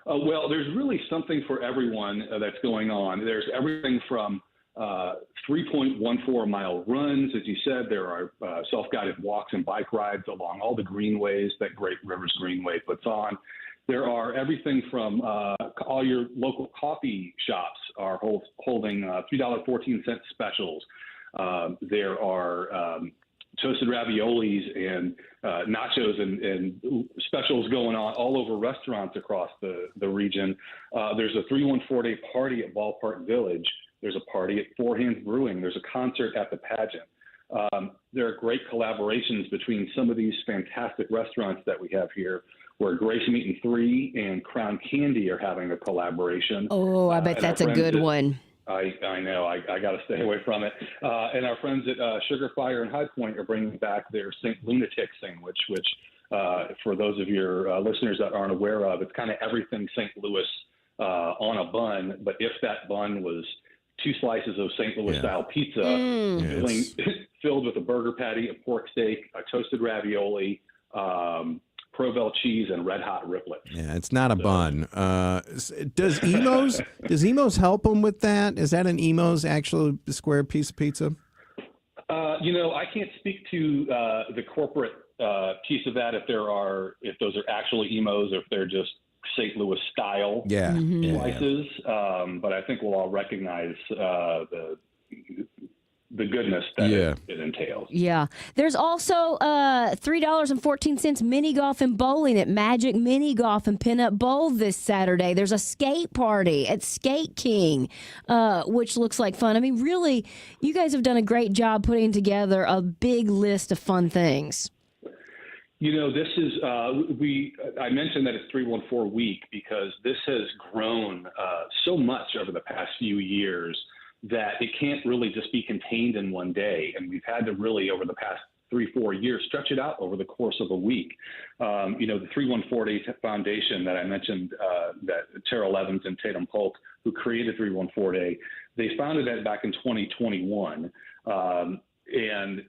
Well, there's really something for everyone that's going on. There's everything from 3.14 mile runs. As you said, there are self-guided walks and bike rides along all the greenways that Great Rivers Greenway puts on. There are everything from all your local coffee shops are holding $3.14 specials. There are toasted raviolis and nachos and specials going on all over restaurants across the region. There's a 314 Day party at Ballpark Village. There's a party at Four Hands Brewing. There's a concert at the pageant. There are great collaborations between some of these fantastic restaurants that we have here, where Grace Meat and 3 and Crown Candy are having a collaboration. Oh, I bet that's a good one. I know. I got to stay away from it. And our friends at Sugar Fire and High Point are bringing back their St. Lunatic sandwich, which for those of your listeners that aren't aware of, it's kind of everything St. Louis on a bun. But if that bun was 2 slices of St. Louis style pizza, filled with a burger patty, a pork steak, a toasted ravioli, Provel cheese, and red hot riblet. Yeah, it's not a bun. Does Emo's help them with that? Is that an Emo's actual square piece of pizza? I can't speak to the corporate piece of that, if those are actually Emo's or if they're just St. Louis style slices. But I think we'll all recognize the goodness that it entails. Yeah. There's also $3.14 mini golf and bowling at Magic Mini Golf and Pinup Bowl this Saturday. There's a skate party at Skate King, which looks like fun. I mean, really, you guys have done a great job putting together a big list of fun things. This is, I mentioned that it's 314 week because this has grown so much over the past few years that it can't really just be contained in one day. And we've had to really, over the past 3-4 years, stretch it out over the course of a week. The 314 Day Foundation that I mentioned, that Terrell Evans and Tatum Polk, who created 314 Day, they founded that back in 2021. And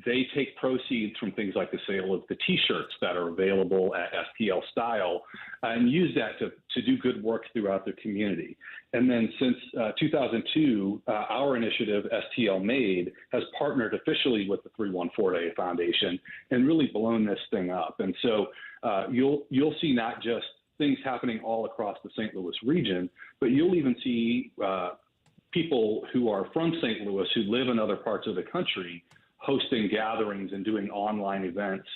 they take proceeds from things like the sale of the T-shirts that are available at STL Style and use that to do good work throughout their community. And then since 2002, our initiative, STL Made, has partnered officially with the 314 Day Foundation and really blown this thing up. And so you'll see not just things happening all across the St. Louis region, but you'll even see people who are from St. Louis who live in other parts of the country hosting gatherings and doing online events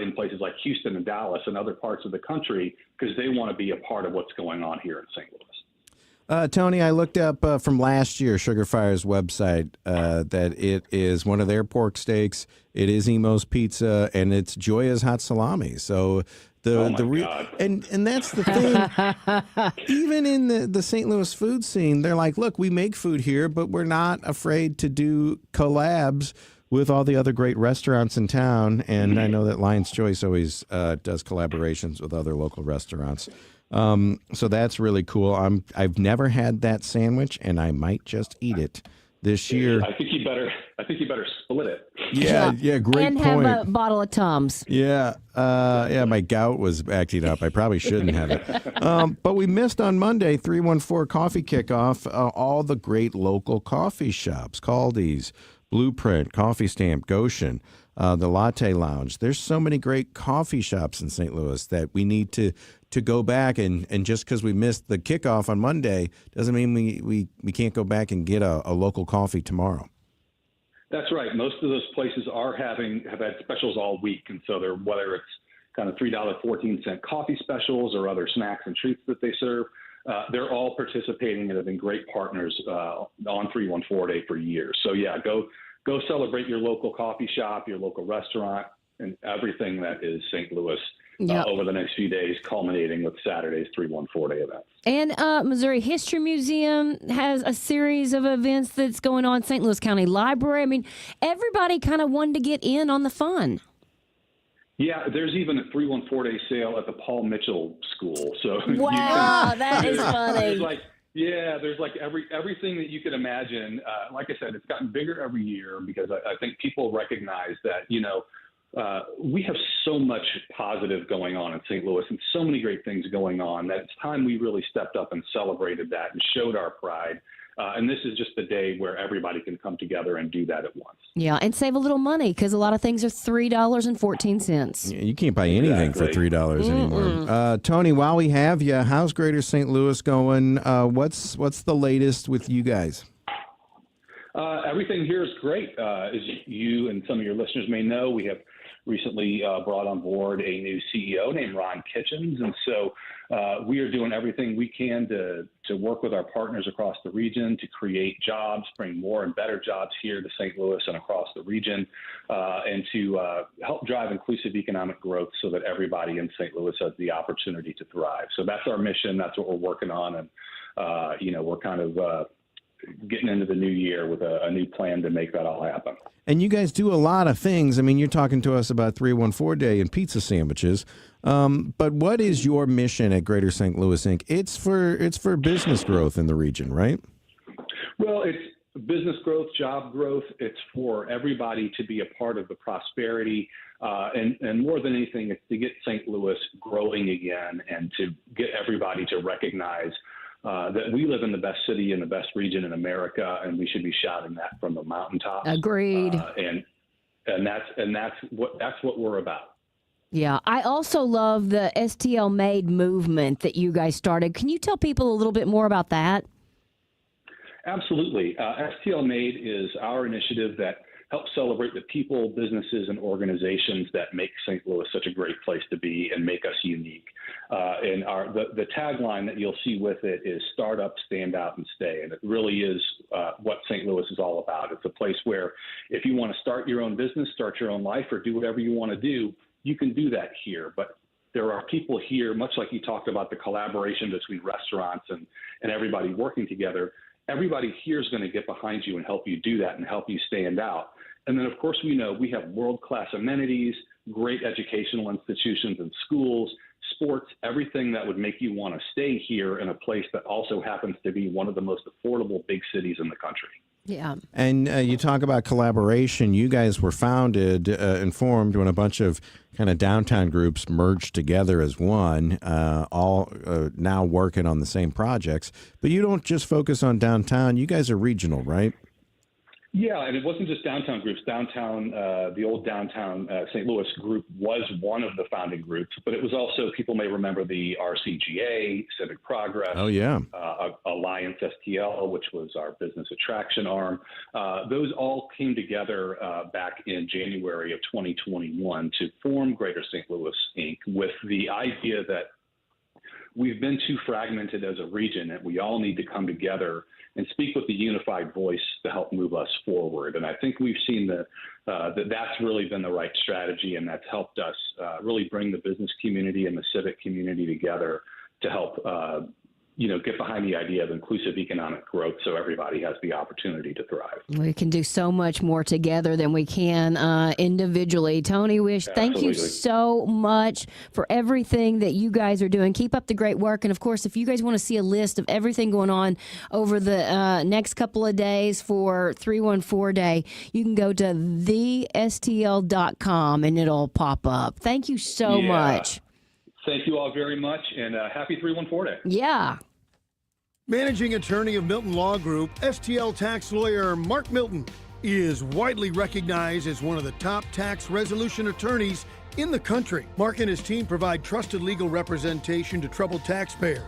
in places like Houston and Dallas and other parts of the country because they want to be a part of what's going on here in St. Louis. Tony, I looked up from last year, Sugar Fire's website, that it is one of their pork steaks. It is Emo's Pizza, and it's Joya's Hot Salami. So and that's the thing. Even in the St. Louis food scene, they're like, look, we make food here, but we're not afraid to do collabs with all the other great restaurants in town. And I know that Lion's Choice always does collaborations with other local restaurants. So that's really cool. I've never had that sandwich, and I might just eat it this year. I think you better split it. Yeah, great and point. And have a bottle of Tums. Yeah, my gout was acting up. I probably shouldn't have it. But we missed on Monday, 314 Coffee Kickoff, all the great local coffee shops, Caldi's, Blueprint, Coffee Stamp, Goshen, the Latte Lounge. There's so many great coffee shops in St. Louis that we need to go back, and just because we missed the kickoff on Monday doesn't mean we can't go back and get a local coffee tomorrow. That's right. Most of those places have had specials all week, and so they're, whether it's kind of $3.14 coffee specials or other snacks and treats that they serve, they're all participating and have been great partners on 314 Day for years. So yeah, go celebrate your local coffee shop, your local restaurant, and everything that is St. Louis over the next few days, culminating with Saturday's 314 Day events. And Missouri History Museum has a series of events that's going on. St. Louis County Library. I mean, everybody kind of wanted to get in on the fun. Yeah, there's even a 314 Day sale at the Paul Mitchell School. So wow, that is funny. There's like everything that you could imagine. Like I said, it's gotten bigger every year because I think people recognize that, we have so much positive going on in St. Louis and so many great things going on that it's time we really stepped up and celebrated that and showed our pride. And this is just the day where everybody can come together and do that at once. Yeah, and save a little money because a lot of things are $3.14. Yeah, you can't buy anything for $3 anymore. Tony, while we have you, how's Greater St. Louis going? What's the latest with you guys? Everything here is great. As you and some of your listeners may know, we have recently brought on board a new CEO named Ron Kitchens. And so we are doing everything we can to work with our partners across the region to create jobs, bring more and better jobs here to St. Louis and across the region, and to help drive inclusive economic growth so that everybody in St. Louis has the opportunity to thrive. So that's our mission. That's what we're working on. And, we're kind of getting into the new year with a new plan to make that all happen. And you guys do a lot of things. I mean, you're talking to us about 314 Day and pizza sandwiches. But what is your mission at Greater St. Louis Inc.? It's for business growth in the region, right? Well, it's business growth, job growth. It's for everybody to be a part of the prosperity. And more than anything, it's to get St. Louis growing again and to get everybody to recognize that we live in the best city in the best region in America, and we should be shouting that from the mountaintops. Agreed. And that's what we're about. Yeah, I also love the STL Made movement that you guys started. Can you tell people a little bit more about that? Absolutely. STL Made is our initiative that helps celebrate the people, businesses, and organizations that make St. Louis such a great place to be and make us unique. And the tagline that you'll see with it is "Start up, stand out, and stay." And it really is what St. Louis is all about. It's a place where if you want to start your own business, start your own life, or do whatever you want to do, you can do that here. But there are people here, much like you talked about the collaboration between restaurants and everybody working together. Everybody here is going to get behind you and help you do that and help you stand out. And then, of course, we know we have world-class amenities, great educational institutions and schools, sports, everything that would make you want to stay here in a place that also happens to be one of the most affordable big cities in the country. Yeah. And you talk about collaboration. You guys were founded and formed when a bunch of kind of downtown groups merged together as one, all now working on the same projects. But you don't just focus on downtown. You guys are regional, right? Yeah, and it wasn't just downtown groups. Downtown, the old downtown St. Louis group was one of the founding groups, but it was also, people may remember the RCGA, Civic Progress, Alliance STL, which was our business attraction arm. Those all came together back in January of 2021 to form Greater St. Louis Inc. with the idea that we've been too fragmented as a region and we all need to come together and speak with the unified voice to help move us forward. And I think we've seen that that's really been the right strategy, and that's helped us really bring the business community and the civic community together to help get behind the idea of inclusive economic growth so everybody has the opportunity to thrive. We can do so much more together than we can individually. Tony Wish, thank you so much for everything that you guys are doing. Keep up the great work. And, of course, if you guys want to see a list of everything going on over the next couple of days for 314 Day, you can go to thestl.com and it'll pop up. Thank you so much. Thank you all very much, and happy 314 Day. Yeah. Managing attorney of Milton Law Group, STL tax lawyer Mark Milton is widely recognized as one of the top tax resolution attorneys in the country. Mark and his team provide trusted legal representation to troubled taxpayers,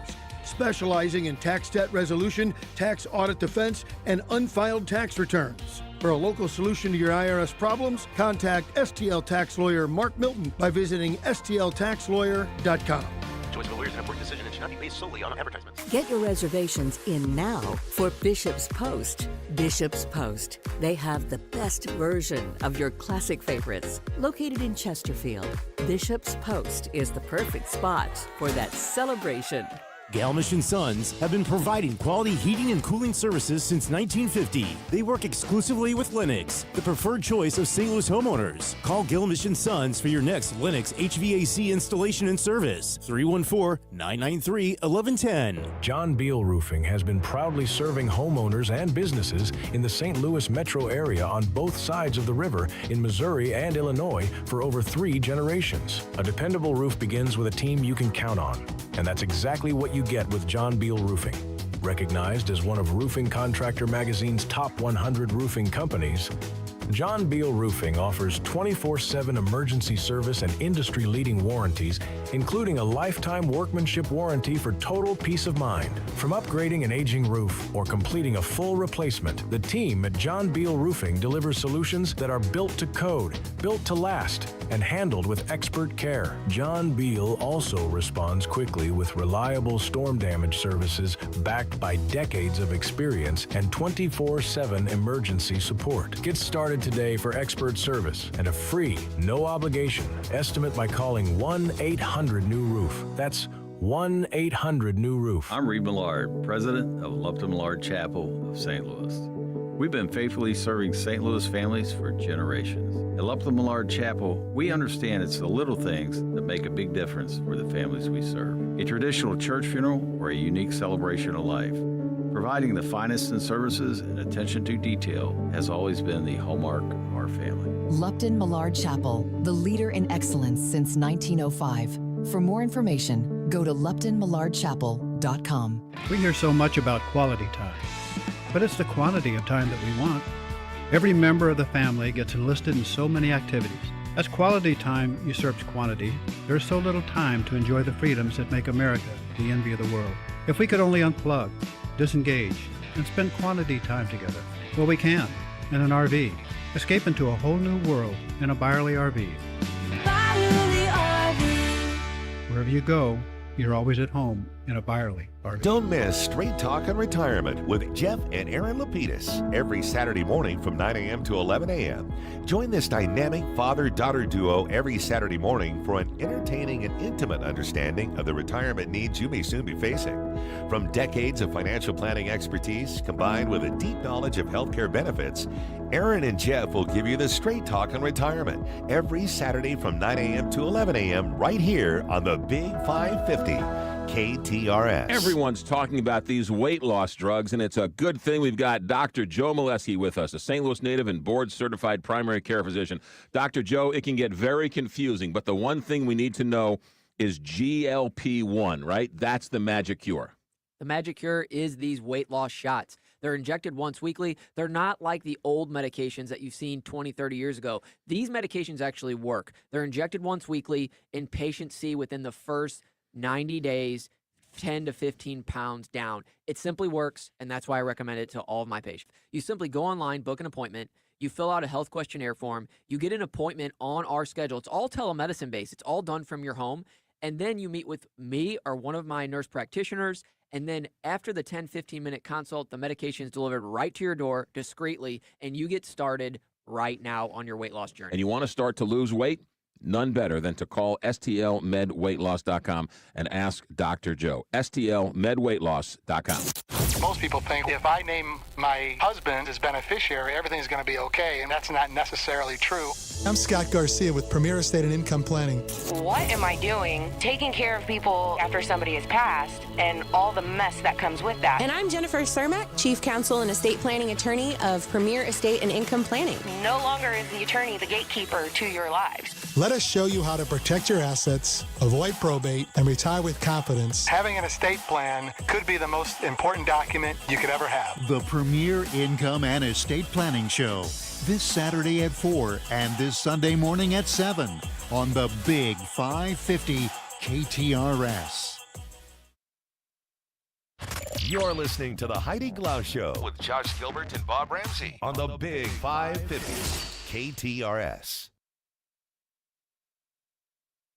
specializing in tax debt resolution, tax audit defense, and unfiled tax returns. For a local solution to your IRS problems, contact STL tax lawyer Mark Milton by visiting stltaxlawyer.com. Choice of a lawyer is an important decision and should not be based solely on advertisements. Get your reservations in now for Bishop's Post. Bishop's Post. They have the best version of your classic favorites. Located in Chesterfield, Bishop's Post is the perfect spot for that celebration. Galmish & Sons have been providing quality heating and cooling services since 1950. They work exclusively with Lennox, the preferred choice of St. Louis homeowners. Call Galmish & Sons for your next Lennox HVAC installation and service. 314-993-1110. John Beal Roofing has been proudly serving homeowners and businesses in the St. Louis metro area on both sides of the river in Missouri and Illinois for over 3 generations. A dependable roof begins with a team you can count on, and that's exactly what you get with John Beal Roofing. Recognized as one of Roofing Contractor Magazine's top 100 roofing companies, John Beal Roofing offers 24/7 emergency service and industry-leading warranties, including a lifetime workmanship warranty for total peace of mind. From upgrading an aging roof or completing a full replacement, the team at John Beal Roofing delivers solutions that are built to code, built to last, and handled with expert care. John Beal also responds quickly with reliable storm damage services backed by decades of experience and 24/7 emergency support. Get started today for expert service and a free, no-obligation estimate by calling 1-800-NEW-ROOF. That's 1-800-NEW-ROOF. I'm Reed Millard, president of Lupton Millard Chapel of St. Louis. We've been faithfully serving St. Louis families for generations. At Lupton Millard Chapel, we understand it's the little things that make a big difference for the families we serve. A traditional church funeral or a unique celebration of life. Providing the finest in services and attention to detail has always been the hallmark of our family. Lupton Millard Chapel, the leader in excellence since 1905. For more information, go to luptonmillardchapel.com. We hear so much about quality time, but it's the quantity of time that we want. Every member of the family gets enlisted in so many activities. As quality time usurps quantity, there is so little time to enjoy the freedoms that make America the envy of the world. If we could only unplug, disengage, and spend quantity time together, well, we can, in an RV. Escape into a whole new world in a Byerly RV. Byerly RV. Wherever you go, you're always at home in a Byerly RV. Don't miss Straight Talk on Retirement with Jeff and Aaron Lapidus every Saturday morning from 9 a.m. to 11 a.m. Join this dynamic father-daughter duo every Saturday morning for an entertaining and intimate understanding of the retirement needs you may soon be facing. From decades of financial planning expertise combined with a deep knowledge of healthcare benefits, Aaron and Jeff will give you the Straight Talk on Retirement every Saturday from 9 a.m. to 11 a.m. right here on the Big 550 KTRS. Everyone's talking about these weight loss drugs, and it's a good thing we've got Dr. Joe Molesky with us, a St. Louis native and board-certified primary care physician. Dr. Joe, it can get very confusing, but the one thing we need to know is GLP-1, right? That's the magic cure. The magic cure is these weight loss shots. They're injected once weekly. They're not like the old medications that you've seen 20, 30 years ago. These medications actually work. They're injected once weekly, and patients see within the first 90 days 10 to 15 pounds down. It simply works, and that's why I recommend it to all of my patients. You simply go online, book an appointment, you fill out a health questionnaire form, you get an appointment on our schedule. It's all telemedicine based. It's all done from your home, and then you meet with me or one of my nurse practitioners, and then after the 10, 15-minute consult, the medication is delivered right to your door discreetly, and you get started right now on your weight loss journey. And you want to start to lose weight? None better than to call stlmedweightloss.com and ask Dr. Joe. stlmedweightloss.com. Most people think if I name my husband as beneficiary, everything's going to be okay, and that's not necessarily true. I'm Scott Garcia with Premier Estate and Income Planning. What am I doing taking care of people after somebody has passed and all the mess that comes with that? And I'm Jennifer Cermak, Chief Counsel and Estate Planning Attorney of Premier Estate and Income Planning. No longer is the attorney the gatekeeper to your lives. Let us show you how to protect your assets, avoid probate, and retire with confidence. Having an estate plan could be the most important document you could ever have. The Premier Income and Estate Planning Show, this Saturday at 4 and this Sunday morning at 7 on the Big 550 KTRS. You're listening to the Heidi Glaus Show with Josh Gilbert and Bob Ramsey on the Big 550 KTRS.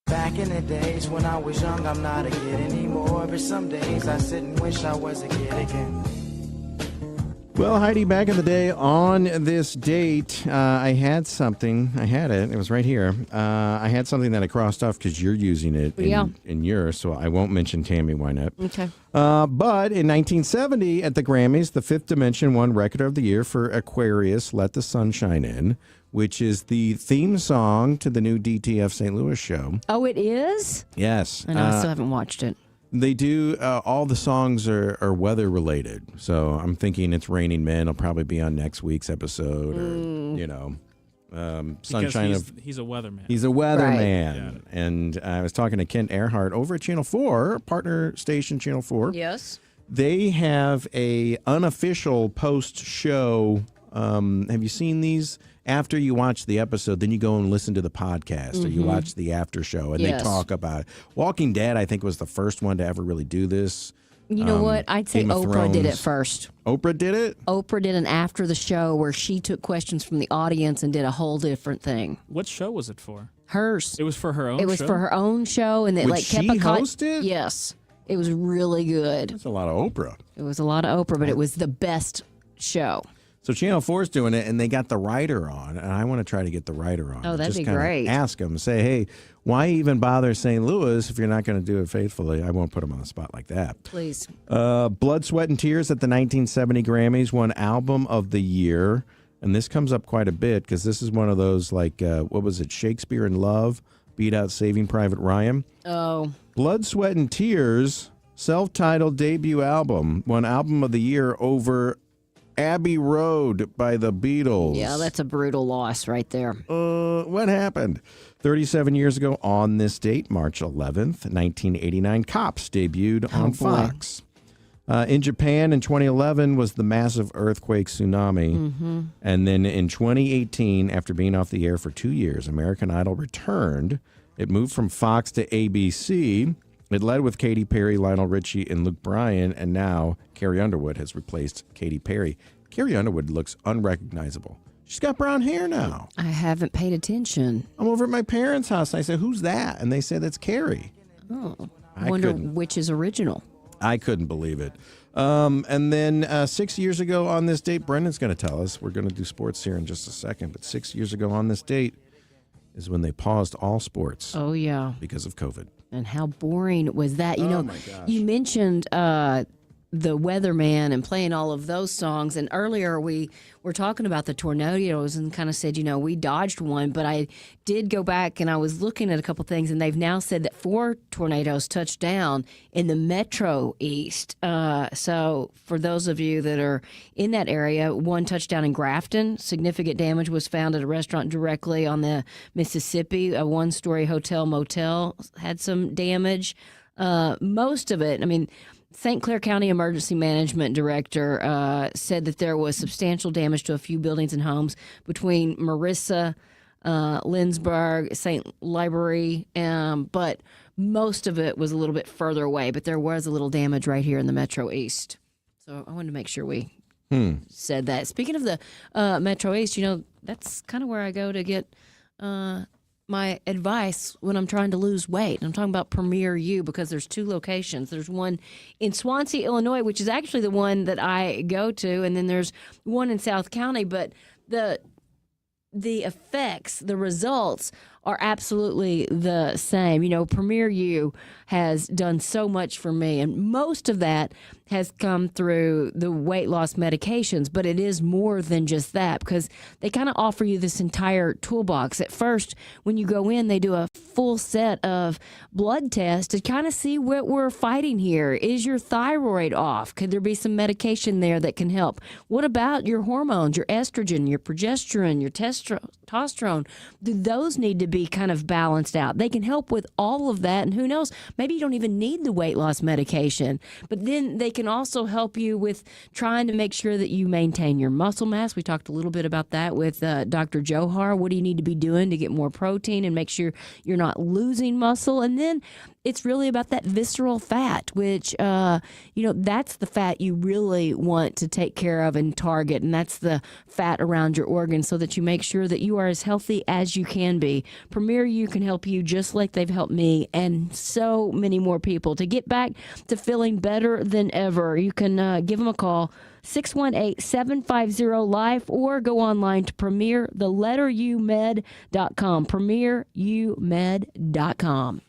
Back in the days when I was young, I'm not a kid anymore. But some days I sit and wish I was a kid again. Well, Heidi, back in the day on this date, I had something. I had it. It was right here. I had something that I crossed off because you're using it in yours, so I won't mention Tammy Wynette. Okay. But in 1970 at the Grammys, the Fifth Dimension won Record of the Year for Aquarius, Let the Sun Shine In, which is the theme song to the new DTF St. Louis show. Oh, it is? Yes. I know, I still haven't watched it. They do, all the songs are weather related. So I'm thinking It's Raining Men will probably be on next week's episode or, Sunshine he's a weatherman. He's a weatherman. Right. And I was talking to Kent Earhart over at Channel 4, partner station Channel 4. Yes. They have a unofficial post-show Have you seen these? After you watch the episode, then you go and listen to the podcast or you watch the after show, and they talk about it. Walking Dead, I think, was the first one to ever really do this. You know what? I'd say Oprah did it first. Oprah did it? Oprah did an after the show where she took questions from the audience and did a whole different thing. What show was it for? Hers. It was for her own show? It was for her own show. And it Would she host it? Yes. It was really good. That's a lot of Oprah. It was a lot of Oprah, but it was the best show. So Channel 4's doing it, and they got the writer on, and I want to try to get the writer on. Oh, that'd Just be kinda great. Ask him, say, hey, why even bother St. Louis if you're not going to do it faithfully? I won't put him on the spot like that. Please. Blood, Sweat, and Tears at the 1970 Grammys won Album of the Year, and this comes up quite a bit because this is one of those, like, what was it, Shakespeare in Love beat out Saving Private Ryan. Oh. Blood, Sweat, and Tears, self-titled debut album, won Album of the Year over Abbey Road by the Beatles. Yeah, that's a brutal loss right there. What happened? 37 years ago on this date, March 11th, 1989, Cops debuted on Fox. In Japan in 2011 was the massive earthquake tsunami. And then in 2018, after being off the air for 2 years, American Idol returned. It moved from Fox to ABC. It led with Katy Perry, Lionel Richie, and Luke Bryan, and now Carrie Underwood has replaced Katy Perry. Carrie Underwood looks unrecognizable. She's got brown hair now. I haven't paid attention. I'm over at my parents' house, and I said, who's that? And they said, that's Carrie. Oh, I wonder which is original. I couldn't believe it. And then 6 years ago on this date, Brendan's going to tell us. We're going to do sports here in just a second. But 6 years ago on this date is when they paused all sports. Oh, yeah. Because of COVID. And how boring was that? You Oh, know, my gosh. you mentioned the Weatherman and playing all of those songs. And earlier we were talking about the tornadoes and kind of said, you know, we dodged one. But I did go back and I was looking at a couple things, and they've now said that 4 tornadoes touched down in the Metro East. So for those of you that are in that area, one touched down in Grafton. Significant damage was found at a restaurant directly on the Mississippi. A one-story hotel motel had some damage. Most of it, I mean, St. Clair County Emergency Management Director said that there was substantial damage to a few buildings and homes between Marissa, Lindsborg, St. Library, but most of it was a little bit further away. But there was a little damage right here in the Metro East. So I wanted to make sure we said that. Speaking of the Metro East, you know, that's kind of where I go to get my advice when I'm trying to lose weight. I'm talking about Premier U because there's 2 locations. There's one in Swansea, Illinois, which is actually the one that I go to, and then there's one in South County. But the effects, the results are absolutely the same. You know, Premier U has done so much for me, and most of that has come through the weight loss medications, but it is more than just that because they kind of offer you this entire toolbox. At first, when you go in, they do a full set of blood tests to kind of see what we're fighting here. Is your thyroid off? Could there be some medication there that can help? What about your hormones, your estrogen, your progesterone, your testosterone? Do those need to be kind of balanced out? They can help with all of that, and who knows, maybe you don't even need the weight loss medication, but then they can also help you with trying to make sure that you maintain your muscle mass. We talked a little bit about that with Dr. Johar. What do you need to be doing to get more protein and make sure you're not losing muscle? And then it's really about that visceral fat, which, that's the fat you really want to take care of and target. And that's the fat around your organs so that you make sure that you are as healthy as you can be. Premier U can help you just like they've helped me and so many more people to get back to feeling better than ever. You can give them a call, 618-750-LIFE, or go online to premiertheletterumed.com, premierumed.com.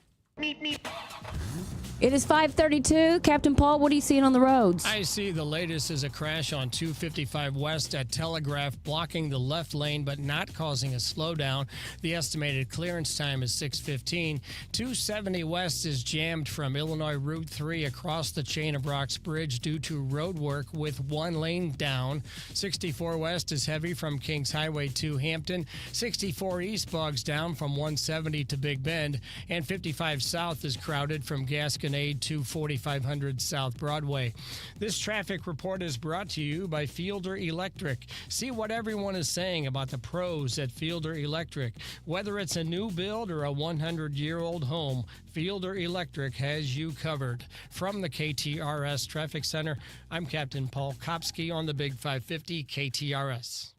It is 5:32. Captain Paul, what are you seeing on the roads? I see the latest is a crash on 255 West at Telegraph, blocking the left lane but not causing a slowdown. The estimated clearance time is 6:15. 270 West is jammed from Illinois Route 3 across the Chain of Rocks Bridge due to road work with one lane down. 64 West is heavy from Kings Highway to Hampton. 64 East bogs down from 170 to Big Bend. And 55 South is crowded from Gascon Beacon Aid to 4500 South Broadway. This traffic report is brought to you by Fielder Electric. See what everyone is saying about the pros at Fielder Electric. Whether it's a new build or a 100-year-old home, Fielder Electric has you covered. From the KTRS Traffic Center, I'm Captain Paul Kopsky on the Big 550 KTRS.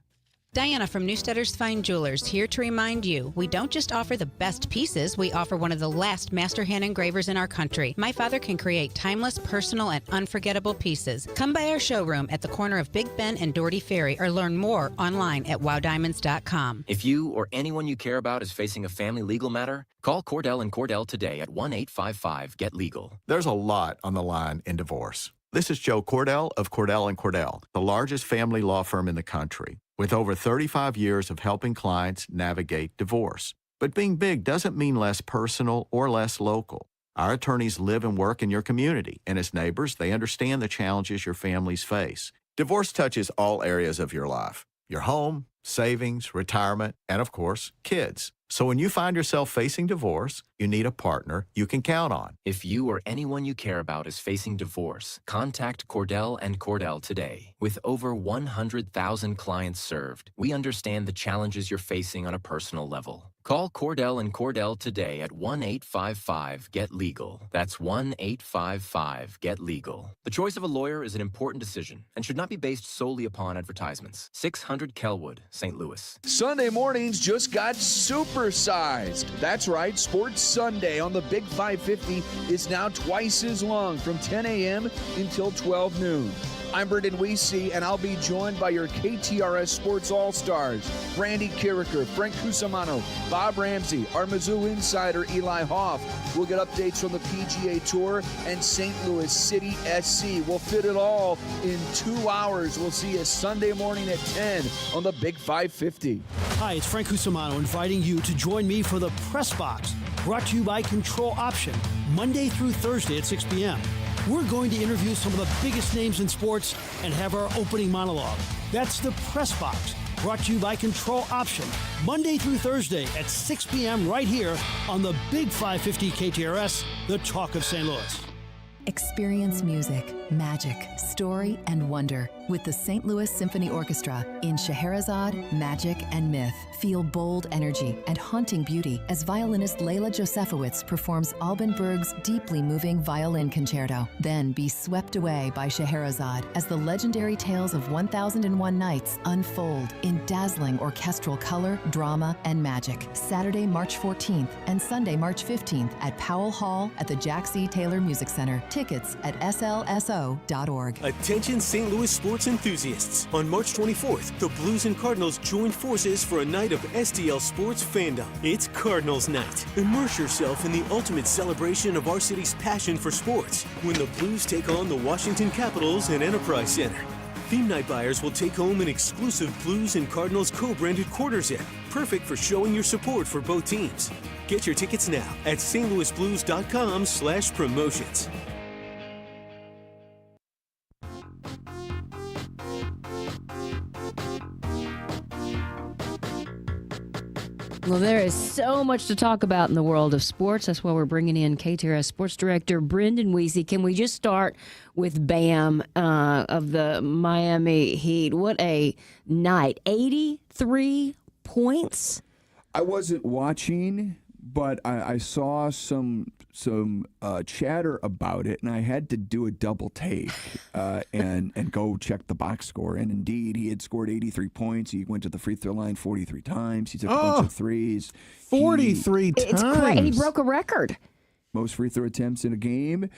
Diana from Newstetter's Fine Jewelers here to remind you, we don't just offer the best pieces, we offer one of the last master hand engravers in our country. My father can create timeless, personal, and unforgettable pieces. Come by our showroom at the corner of Big Ben and Doherty Ferry or learn more online at wowdiamonds.com. If you or anyone you care about is facing a family legal matter, call Cordell and Cordell today at 1-855-GET-LEGAL. There's a lot on the line in divorce. This is Joe Cordell of Cordell and Cordell, the largest family law firm in the country, with over 35 years of helping clients navigate divorce. But being big doesn't mean less personal or less local. Our attorneys live and work in your community, and as neighbors, they understand the challenges your families face. Divorce touches all areas of your life: your home, savings, retirement, and of course, kids. So when you find yourself facing divorce, you need a partner you can count on. If you or anyone you care about is facing divorce, contact Cordell and Cordell today. With over 100,000 clients served, we understand the challenges you're facing on a personal level. Call Cordell and Cordell today at 1-855-GET-LEGAL. That's 1-855-GET-LEGAL. The choice of a lawyer is an important decision and should not be based solely upon advertisements. 600 Kelwood, St. Louis. Sunday mornings just got supersized. That's right, Sports Sunday on the Big 550 is now twice as long, from 10 a.m. until 12 noon. I'm Brendan Weesey, and I'll be joined by your KTRS Sports All-Stars, Randy Carricker, Frank Cusimano, Bob Ramsey, our Mizzou insider Eli Hoff. We'll get updates from the PGA Tour and St. Louis City SC. We'll fit it all in 2 hours. We'll see you Sunday morning at 10 on the Big 550. Hi, it's Frank Cusimano inviting you to join me for the Press Box, brought to you by Control Option, Monday through Thursday at 6 p.m. We're going to interview some of the biggest names in sports and have our opening monologue. That's the Press Box, brought to you by Control Option, Monday through Thursday at 6 p.m. right here on the Big 550 KTRS, the talk of St. Louis. Experience music, magic, story, and wonder with the St. Louis Symphony Orchestra in Scheherazade, Magic, and Myth. Feel bold energy and haunting beauty as violinist Leila Josefowitz performs Alban Berg's deeply moving violin concerto. Then be swept away by Scheherazade as the legendary tales of 1001 Nights unfold in dazzling orchestral color, drama, and magic. Saturday, March 14th and Sunday, March 15th at Powell Hall at the Jack C. Taylor Music Center. Tickets at slso.org. Attention St. Louis sports enthusiasts. On March 24th, the Blues and Cardinals join forces for a night of STL sports fandom. It's Cardinals Night. Immerse yourself in the ultimate celebration of our city's passion for sports when the Blues take on the Washington Capitals and Enterprise Center. Theme night buyers will take home an exclusive Blues and Cardinals co-branded quarter zip, perfect for showing your support for both teams. Get your tickets now at stlouisblues.com/promotions. Well, there is so much to talk about in the world of sports. That's why we're bringing in KTRS Sports Director Brendan Weesey. Can we just start with Bam of the Miami Heat? What a night. 83 points. I wasn't watching, but I saw some chatter about it, and I had to do a double take and go check the box score. And indeed, he had scored 83 points. He went to the free throw line 43 times. He took a bunch of threes. 43 times. It's crazy. He broke a record. Most free throw attempts in a game.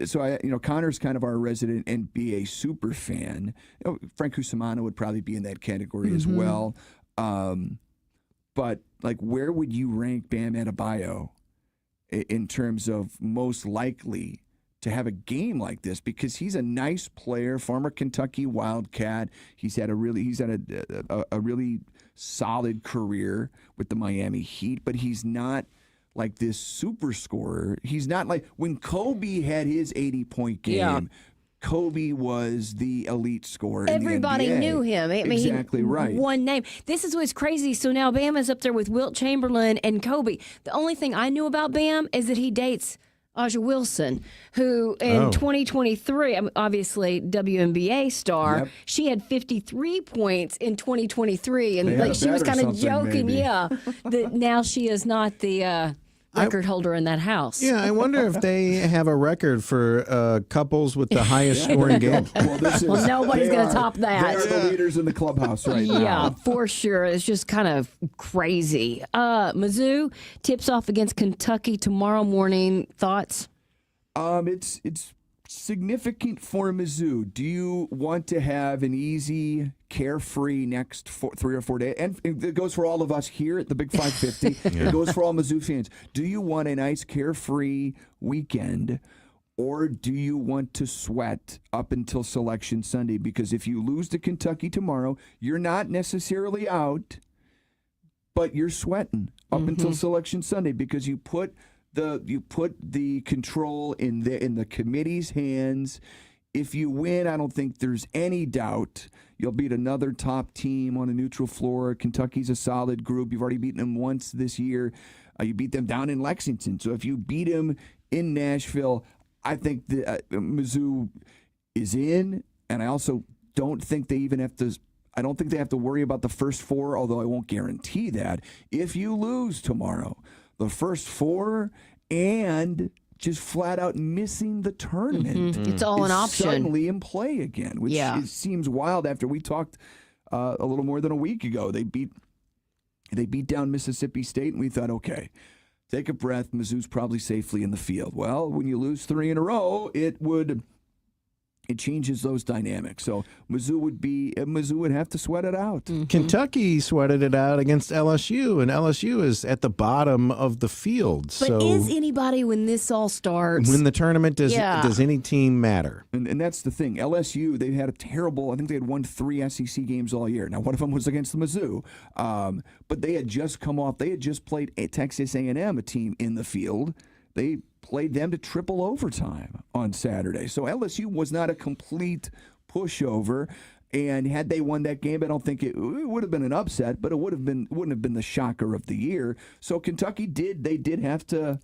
So Connor's kind of our resident NBA super fan. Frank Cusimano would probably be in that category as well. But where would you rank Bam Adebayo in terms of most likely to have a game like this? Because he's a nice player, former Kentucky Wildcat. He's had a really solid career with the Miami Heat, but he's not like this super scorer. He's not like when Kobe had his 80-point game. Yeah. Kobe was the elite scorer. Everybody in the NBA. knew him. I mean, exactly right. One name. This is what's crazy. So now Bam is up there with Wilt Chamberlain and Kobe. The only thing I knew about Bam is that he dates Aja Wilson, who in 2023, obviously WNBA star, she had 53 points in 2023, and like she was kind of joking, that now she is not the record holder in that house. Yeah, I wonder if they have a record for couples with the highest scoring game. Well, nobody's going to top that. They are the leaders in the clubhouse right now. Yeah, for sure. It's just kind of crazy. Mizzou tips off against Kentucky tomorrow morning. Thoughts? It's significant for Mizzou. Do you want to have an easy, carefree next 3 or 4 days? And it goes for all of us here at the Big 550. It goes for all Mizzou fans. Do you want a nice, carefree weekend, or do you want to sweat up until Selection Sunday? Because if you lose to Kentucky tomorrow, you're not necessarily out, but you're sweating up until Selection Sunday because you put the control in the committee's hands. If you win, I don't think there's any doubt you'll beat another top team on a neutral floor. Kentucky's a solid group. You've already beaten them once this year. You beat them down in Lexington. So if you beat them in Nashville, I think Mizzou is in. And I also don't think they even have to. I don't think they have to worry about the first 4, although I won't guarantee that. If you lose tomorrow, the first 4 and just flat out missing the tournament. It's all an option. Suddenly in play again, which seems wild after we talked a little more than a week ago. They beat down Mississippi State, and we thought, okay, take a breath. Mizzou's probably safely in the field. Well, when you lose 3 in a row, it changes those dynamics. So Mizzou would have to sweat it out. Kentucky sweated it out against LSU, and LSU is at the bottom of the field. But so is anybody, when this all starts? When the tournament, does any team matter? And that's the thing. LSU, they had a terrible, I think they had won 3 SEC games all year. Now, one of them was against the Mizzou. But they had just played Texas A&M, a team in the field. They played them to triple overtime on Saturday. So LSU was not a complete pushover. And had they won that game, I don't think it would have been an upset, but wouldn't have been the shocker of the year. So Kentucky did have to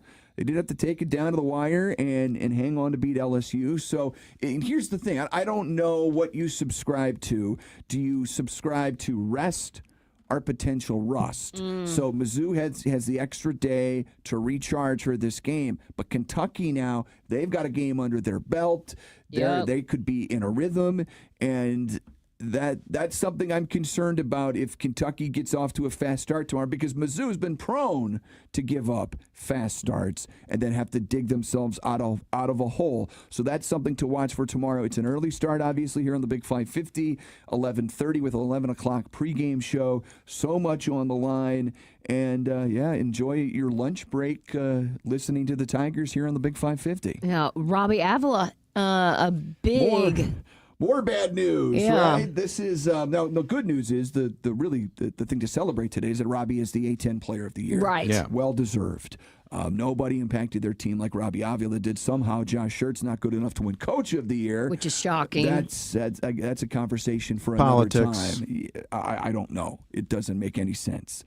take it down to the wire and hang on to beat LSU. So, and here's the thing. I don't know what you subscribe to. Do you subscribe to rest or potential rust? So Mizzou has the extra day to recharge for this game. But Kentucky now, they've got a game under their belt. They could be in a rhythm, and that's something I'm concerned about if Kentucky gets off to a fast start tomorrow, because Mizzou's been prone to give up fast starts and then have to dig themselves out of a hole. So that's something to watch for tomorrow. It's an early start, obviously, here on the Big 550, 11:30 with an 11 o'clock pregame show. So much on the line. And, enjoy your lunch break listening to the Tigers here on the Big 550. Yeah, Robbie Avila, a big... More bad news, right? This is now. The good news is the thing to celebrate today is that Robbie is the A10 Player of the Year. Right, well deserved. Nobody impacted their team like Robbie Avila did. Somehow, Josh Shirt's not good enough to win Coach of the Year, which is shocking. That's a conversation for another time. I don't know. It doesn't make any sense,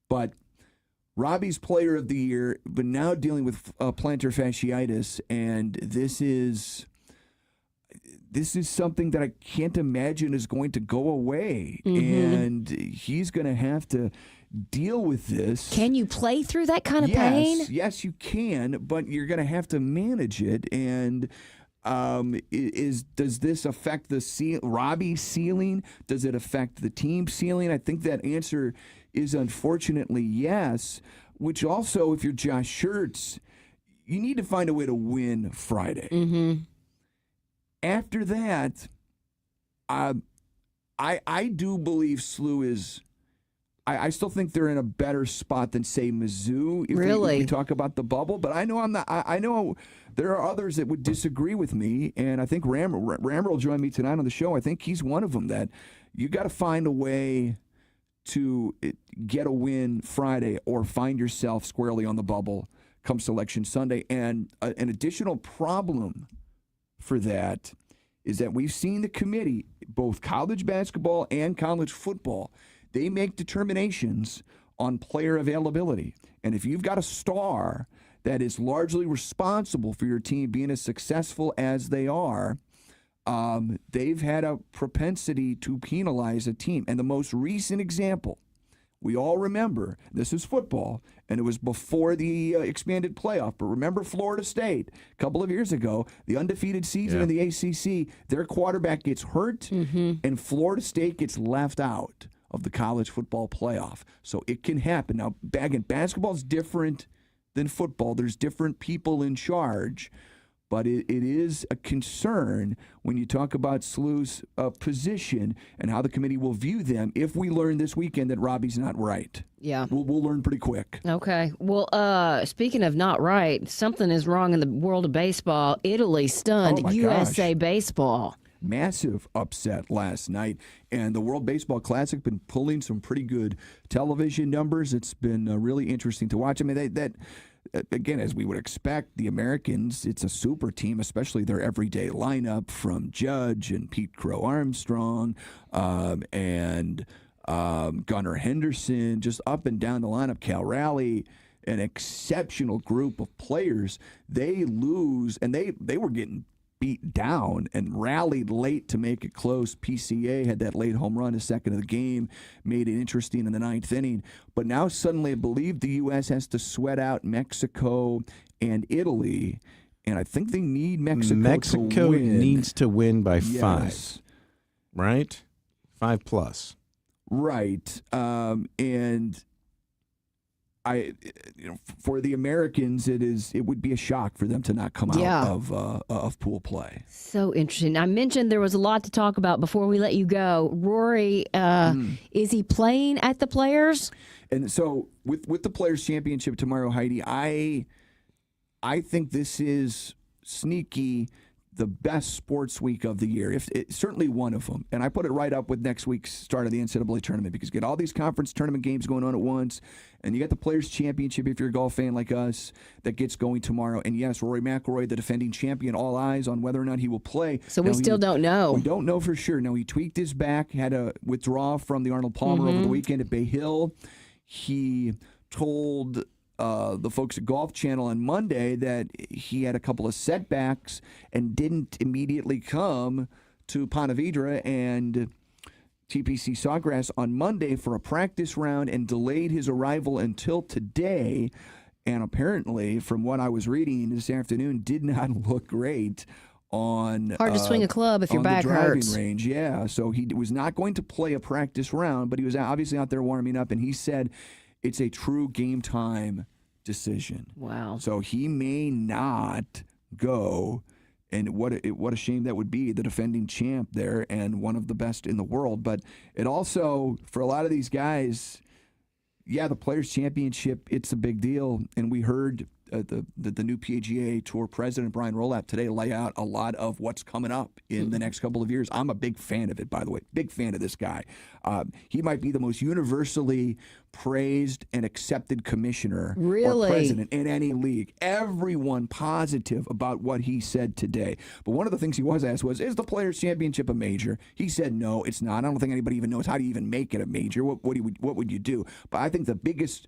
but. Robbie's Player of the Year, but now dealing with plantar fasciitis, and this is something that I can't imagine is going to go away, and he's going to have to deal with this. Can you play through that kind of pain? Yes, you can, but you're going to have to manage it. And does this affect Robbie's ceiling? Does it affect the team ceiling? I think that answer is unfortunately yes, which also, if you're Josh Shirts, you need to find a way to win Friday. After that, I do believe SLU is. I still think they're in a better spot than, say, Mizzou. If we talk about the bubble, but I know I'm not. I know there are others that would disagree with me, and I think Rammer will join me tonight on the show. I think he's one of them. That you got to find a way to get a win Friday, or find yourself squarely on the bubble come Selection Sunday. And an additional problem for that is that we've seen the committee, both college basketball and college football, they make determinations on player availability. And if you've got a star that is largely responsible for your team being as successful as they are, they've had a propensity to penalize a team. And the most recent example, we all remember, this is football, and it was before the expanded playoff. But remember Florida State, a couple of years ago, the undefeated season in the ACC, their quarterback gets hurt, and Florida State gets left out of the college football playoff. So it can happen. Now, basketball is different than football. There's different people in charge. But it is a concern when you talk about SLU's position and how the committee will view them if we learn this weekend that Robbie's not right. Yeah. We'll learn pretty quick. Okay. Well, speaking of not right, something is wrong in the world of baseball. Italy stunned USA Baseball. Massive upset last night. And the World Baseball Classic been pulling some pretty good television numbers. It's been really interesting to watch. I mean, again, as we would expect, the Americans, it's a super team, especially their everyday lineup from Judge and Pete Crow Armstrong and Gunnar Henderson, just up and down the lineup. Cal Raleigh, an exceptional group of players. They lose, and they were getting beat down and rallied late to make it close. PCA had that late home run, a second of the game, made it interesting in the ninth inning. But now suddenly I believe the U.S. has to sweat out Mexico and Italy, and I think they need Mexico to win. Needs to win by 5, right? 5+. Right. And for the Americans, it would be a shock for them to not come out of pool play. So interesting. I mentioned there was a lot to talk about before we let you go. Rory, is he playing at the Players? And so with the Players Championship tomorrow, Heidi, I think this is sneaky the best sports week of the year. Certainly one of them. And I put it right up with next week's start of the NCAA tournament because you get all these conference tournament games going on at once, and you got the Players Championship, if you're a golf fan like us, that gets going tomorrow. And yes, Rory McIlroy, the defending champion, all eyes on whether or not he will play. So we still don't know. We don't know for sure. Now, he tweaked his back, had a withdrawal from the Arnold Palmer over the weekend at Bay Hill. He told the folks at Golf Channel on Monday that he had a couple of setbacks and didn't immediately come to Ponte Vedra and TPC Sawgrass on Monday for a practice round and delayed his arrival until today. And apparently, from what I was reading this afternoon, did not look great on hard to swing a club if your back hurts. Range. Yeah, so he was not going to play a practice round, but he was obviously out there warming up, and he said it's a true game time decision. Wow. So he may not go, and what a shame that would be, the defending champ there and one of the best in the world. But it also, for a lot of these guys, the Players Championship, it's a big deal. And we heard the new PGA Tour president, Brian Rolapp, today lay out a lot of what's coming up in the next couple of years. I'm a big fan of it, by the way. Big fan of this guy. He might be the most universally praised and accepted commissioner or president in any league. Everyone positive about what he said today. But one of the things he was asked was, is the Players Championship a major? He said, no, it's not. I don't think anybody even knows how to even make it a major. What would you do? But I think the biggest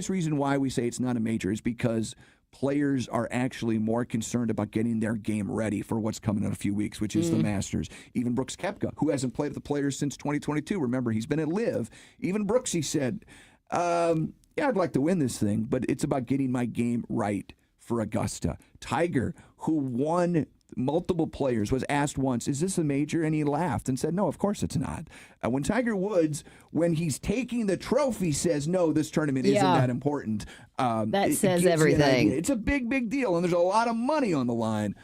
reason why we say it's not a major is because players are actually more concerned about getting their game ready for what's coming in a few weeks, which is the Masters. Even Brooks Koepka, who hasn't played at the Players since 2022. Remember, he's been at LIV. Even Brooks, he said, I'd like to win this thing, but it's about getting my game right for Augusta. Tiger, who won multiple players, was asked once, is this a major? And he laughed and said, no, of course it's not. When Tiger Woods, when he's taking the trophy, says, no, this tournament isn't that important. That says everything. It's a big, big deal, and there's a lot of money on the line.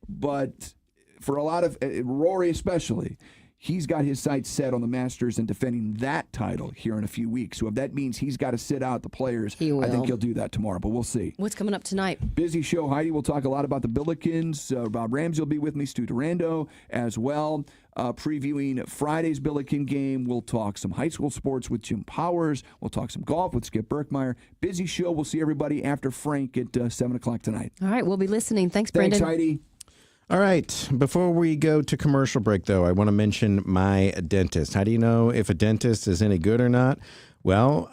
But for a lot of, Rory especially, he's got his sights set on the Masters and defending that title here in a few weeks. So if that means he's got to sit out the Players, I think he'll do that tomorrow. But we'll see. What's coming up tonight? Busy show, Heidi. We'll talk a lot about the Billikens. Bob Ramsey will be with me, Stu Durando as well. Previewing Friday's Billiken game. We'll talk some high school sports with Jim Powers. We'll talk some golf with Skip Berkmeyer. Busy show. We'll see everybody after Frank at 7 o'clock tonight. All right. We'll be listening. Thanks, Brendan. Thanks, Heidi. All right. Before we go to commercial break, though, I want to mention my dentist. How do you know if a dentist is any good or not? Well,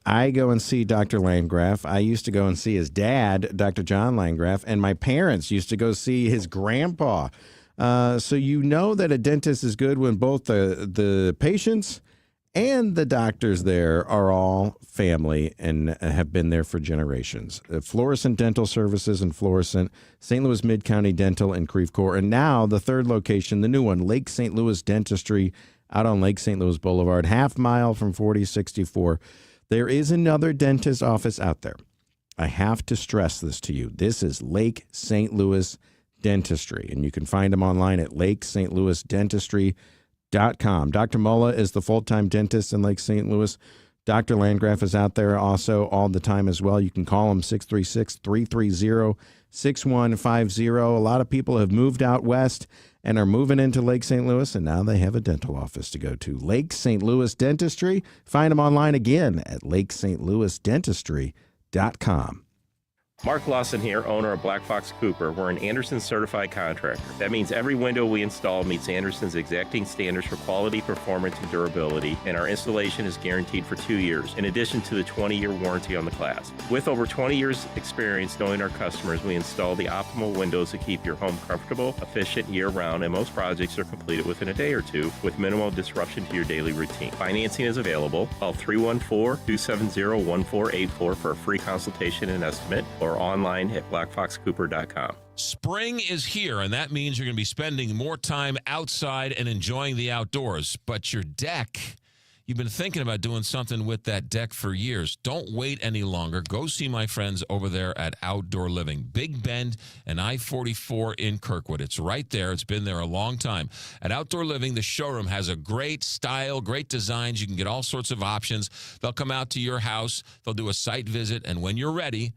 I go and see Dr. Landgraf. I used to go and see his dad, Dr. John Landgraf, and my parents used to go see his grandpa. So you know that a dentist is good when both the patients and the doctors there are all family and have been there for generations. Florissant Dental Services in Florissant, St. Louis Mid-County Dental in Creve Coeur, and now the third location, the new one, Lake St. Louis Dentistry out on Lake St. Louis Boulevard, half mile from 4064. There is another dentist office out there. I have to stress this to you. This is Lake St. Louis Dentistry, and you can find them online at lakestlouisdentistry.com. Dr. Mulla is the full-time dentist in Lake St. Louis. Dr. Landgraf is out there also all the time as well. You can call him 636-330-6150. A lot of people have moved out west and are moving into Lake St. Louis, and now they have a dental office to go to. Lake St. Louis Dentistry. Find them online again at lakestlouisdentistry.com. Mark Lawson here, owner of Black Fox Cooper. We're an Anderson certified contractor. That means every window we install meets Anderson's exacting standards for quality, performance, and durability, and our installation is guaranteed for 2 years, in addition to the 20-year warranty on the glass. With over 20 years experience knowing our customers, we install the optimal windows to keep your home comfortable, efficient year-round, and most projects are completed within a day or two with minimal disruption to your daily routine. Financing is available. Call 314-270-1484 for a free consultation and estimate, or online at blackfoxcooper.com. Spring is here, and that means you're going to be spending more time outside and enjoying the outdoors. But your deck, you've been thinking about doing something with that deck for years. Don't wait any longer. Go see my friends over there at Outdoor Living, Big Bend and I-44 in Kirkwood. It's right there. It's been there a long time. At Outdoor Living, the showroom has a great style, great designs. You can get all sorts of options. They'll come out to your house. They'll do a site visit, and when you're ready,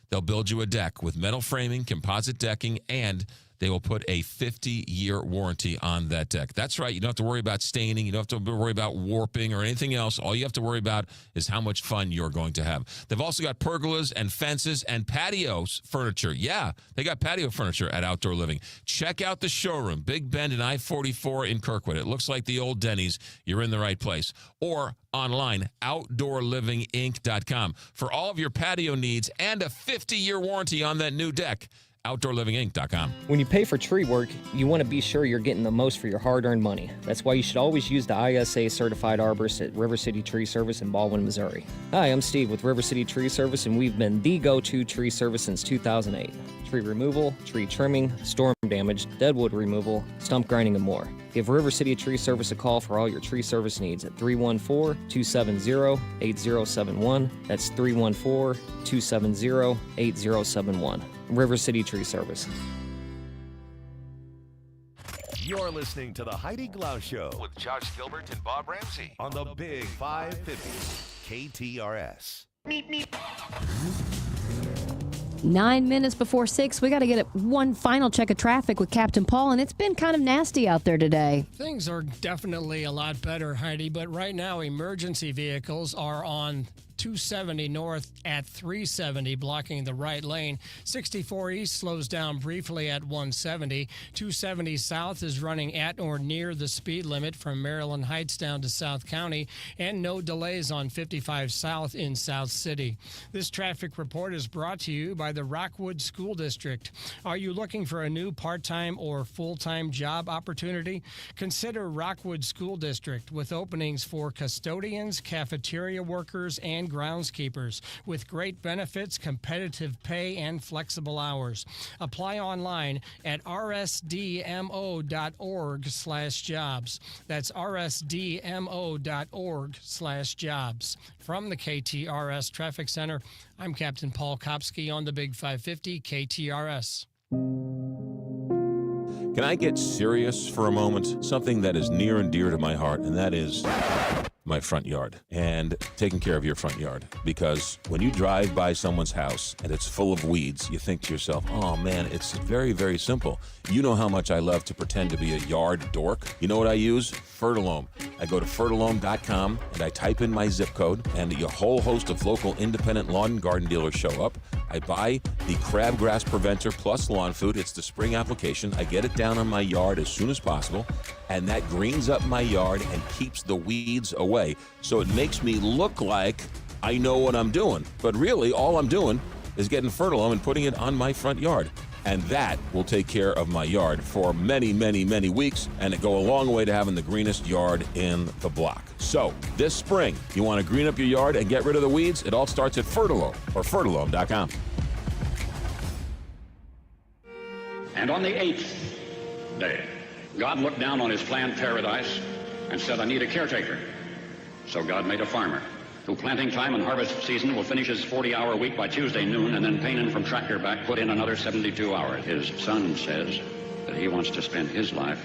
they'll build you a deck with metal framing, composite decking, and they will put a 50-year warranty on that deck. That's right. You don't have to worry about staining. You don't have to worry about warping or anything else. All you have to worry about is how much fun you're going to have. They've also got pergolas and fences and patios furniture. Yeah, they got patio furniture at Outdoor Living. Check out the showroom, Big Bend and I-44 in Kirkwood. It looks like the old Denny's. You're in the right place. Or online, outdoorlivinginc.com for all of your patio needs and a 50-year warranty on that new deck. OutdoorLivingInc.com. When you pay for tree work, you want to be sure you're getting the most for your hard-earned money. That's why you should always use the ISA certified arborist at River City Tree Service in Baldwin, Missouri. Hi, I'm Steve with River City Tree Service, and we've been the go-to tree service since 2008. Tree removal, tree trimming, storm damage, deadwood removal, stump grinding, and more. Give River City Tree Service a call for all your tree service needs at 314-270-8071. That's 314-270-8071. River City Tree Service. You're listening to the Heidi Glaus Show with Josh Gilbert and Bob Ramsey on the Big 550 KTRS. 9 minutes before 6, we got to get one final check of traffic with Captain Paul, and it's been kind of nasty out there today. Things are definitely a lot better, Heidi, but right now emergency vehicles are on 270 north at 370, blocking the right lane. 64 east slows down briefly at 170. 270 south is running at or near the speed limit from Maryland Heights down to South County, and no delays on 55 south in South City. This traffic report is brought to you by the Rockwood School District. Are you looking for a new part-time or full-time job opportunity? Consider Rockwood School District with openings for custodians, cafeteria workers, and groundskeepers with great benefits, competitive pay, and flexible hours. Apply online at rsdmo.org/jobs. That's rsdmo.org/jobs. From the KTRS Traffic Center, I'm Captain Paul Kopsky on the Big 550 KTRS. Can I get serious for a moment? Something that is near and dear to my heart, and that is my front yard and taking care of your front yard. Because when you drive by someone's house and it's full of weeds, you think to yourself, oh man, it's very, very simple. You know how much I love to pretend to be a yard dork. You know what I use? Fertilome. I go to fertilome.com and I type in my zip code, and a whole host of local independent lawn and garden dealers show up. I buy the Crabgrass Preventer Plus Lawn Food. It's the spring application. I get it down on my yard as soon as possible, and that greens up my yard and keeps the weeds away. So it makes me look like I know what I'm doing. But really, all I'm doing is getting Fertilome and putting it on my front yard. And that will take care of my yard for many, many, many weeks, and it go a long way to having the greenest yard in the block. So this spring, you want to green up your yard and get rid of the weeds? It all starts at Fertilome or Fertilome.com. And on the 8th day, God looked down on his planned paradise and said, I need a caretaker. So God made a farmer who planting time and harvest season will finish his 40-hour week by Tuesday noon and then Payne from Tractor Back put in another 72 hours. His son says that he wants to spend his life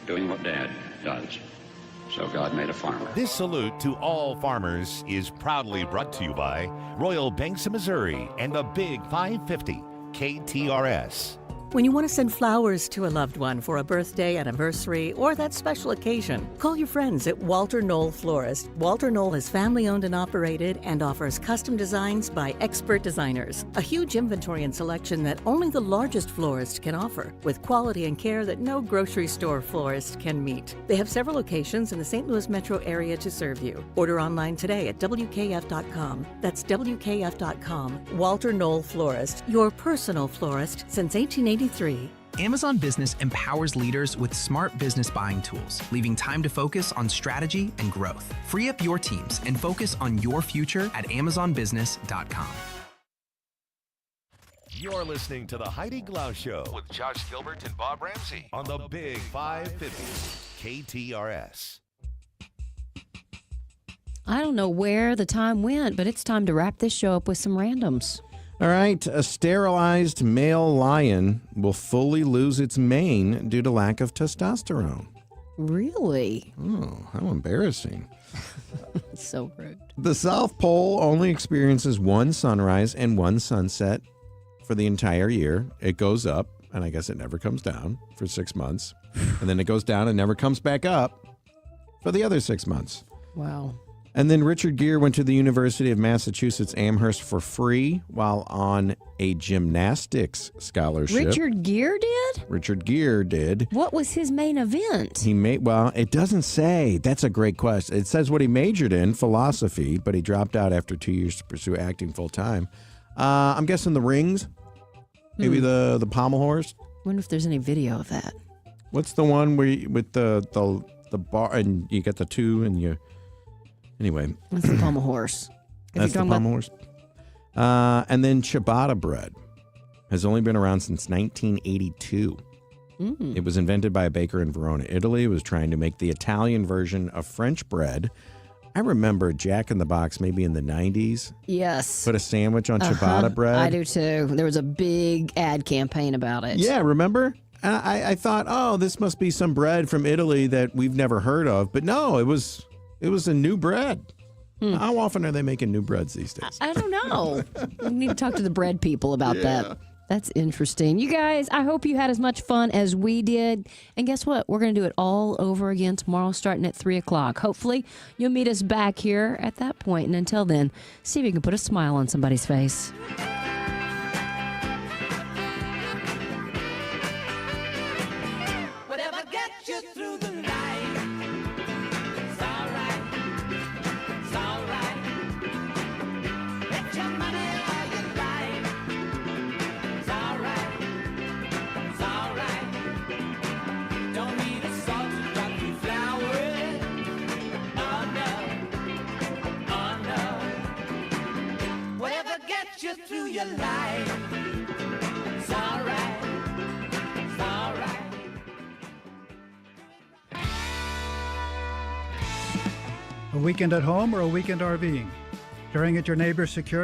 doing what Dad does. So God made a farmer. This salute to all farmers is proudly brought to you by Royal Banks of Missouri and the Big 550 KTRS. When you want to send flowers to a loved one for a birthday, anniversary, or that special occasion, call your friends at Walter Knoll Florist. Walter Knoll is family-owned and operated and offers custom designs by expert designers. A huge inventory and selection that only the largest florist can offer, with quality and care that no grocery store florist can meet. They have several locations in the St. Louis metro area to serve you. Order online today at WKF.com. That's WKF.com. Walter Knoll Florist, your personal florist since 1883. Amazon Business empowers leaders with smart business buying tools, leaving time to focus on strategy and growth. Free up your teams and focus on your future at AmazonBusiness.com. You're listening to the Heidi Glaus Show with Josh Gilbert and Bob Ramsey on the Big 550 KTRS. I don't know where the time went, but it's time to wrap this show up with some randoms. All right, a sterilized male lion will fully lose its mane due to lack of testosterone. Really? Oh, how embarrassing. So rude. The South Pole only experiences one sunrise and one sunset for the entire year. It goes up, and I guess it never comes down for 6 months. And then it goes down and never comes back up for the other 6 months. Wow. And then Richard Gere went to the University of Massachusetts Amherst for free while on a gymnastics scholarship. Richard Gere did? Richard Gere did. What was his main event? Well, it doesn't say. That's a great question. It says what he majored in, philosophy, but he dropped out after 2 years to pursue acting full time. I'm guessing the rings, maybe the pommel horse. Wonder if there's any video of that. What's the one where you, with the bar and you get the two and you. Anyway. That's the pommel horse. That's the pommel horse. And then ciabatta bread has only been around since 1982. It was invented by a baker in Verona, Italy. It was trying to make the Italian version of French bread. I remember Jack in the Box maybe in the 90s. Yes. Put a sandwich on ciabatta bread. I do too. There was a big ad campaign about it. Yeah, remember? I thought, oh, this must be some bread from Italy that we've never heard of. But no, it was a new bread. How often are they making new breads these days? I don't know. We need to talk to the bread people about that. That's interesting. You guys, I hope you had as much fun as we did. And guess what? We're going to do it all over again tomorrow starting at 3 o'clock. Hopefully, you'll meet us back here at that point. And until then, see if you can put a smile on somebody's face. Through your life, it's all right, it's all right. A weekend at home or a weekend RVing? Staring at your neighbor's security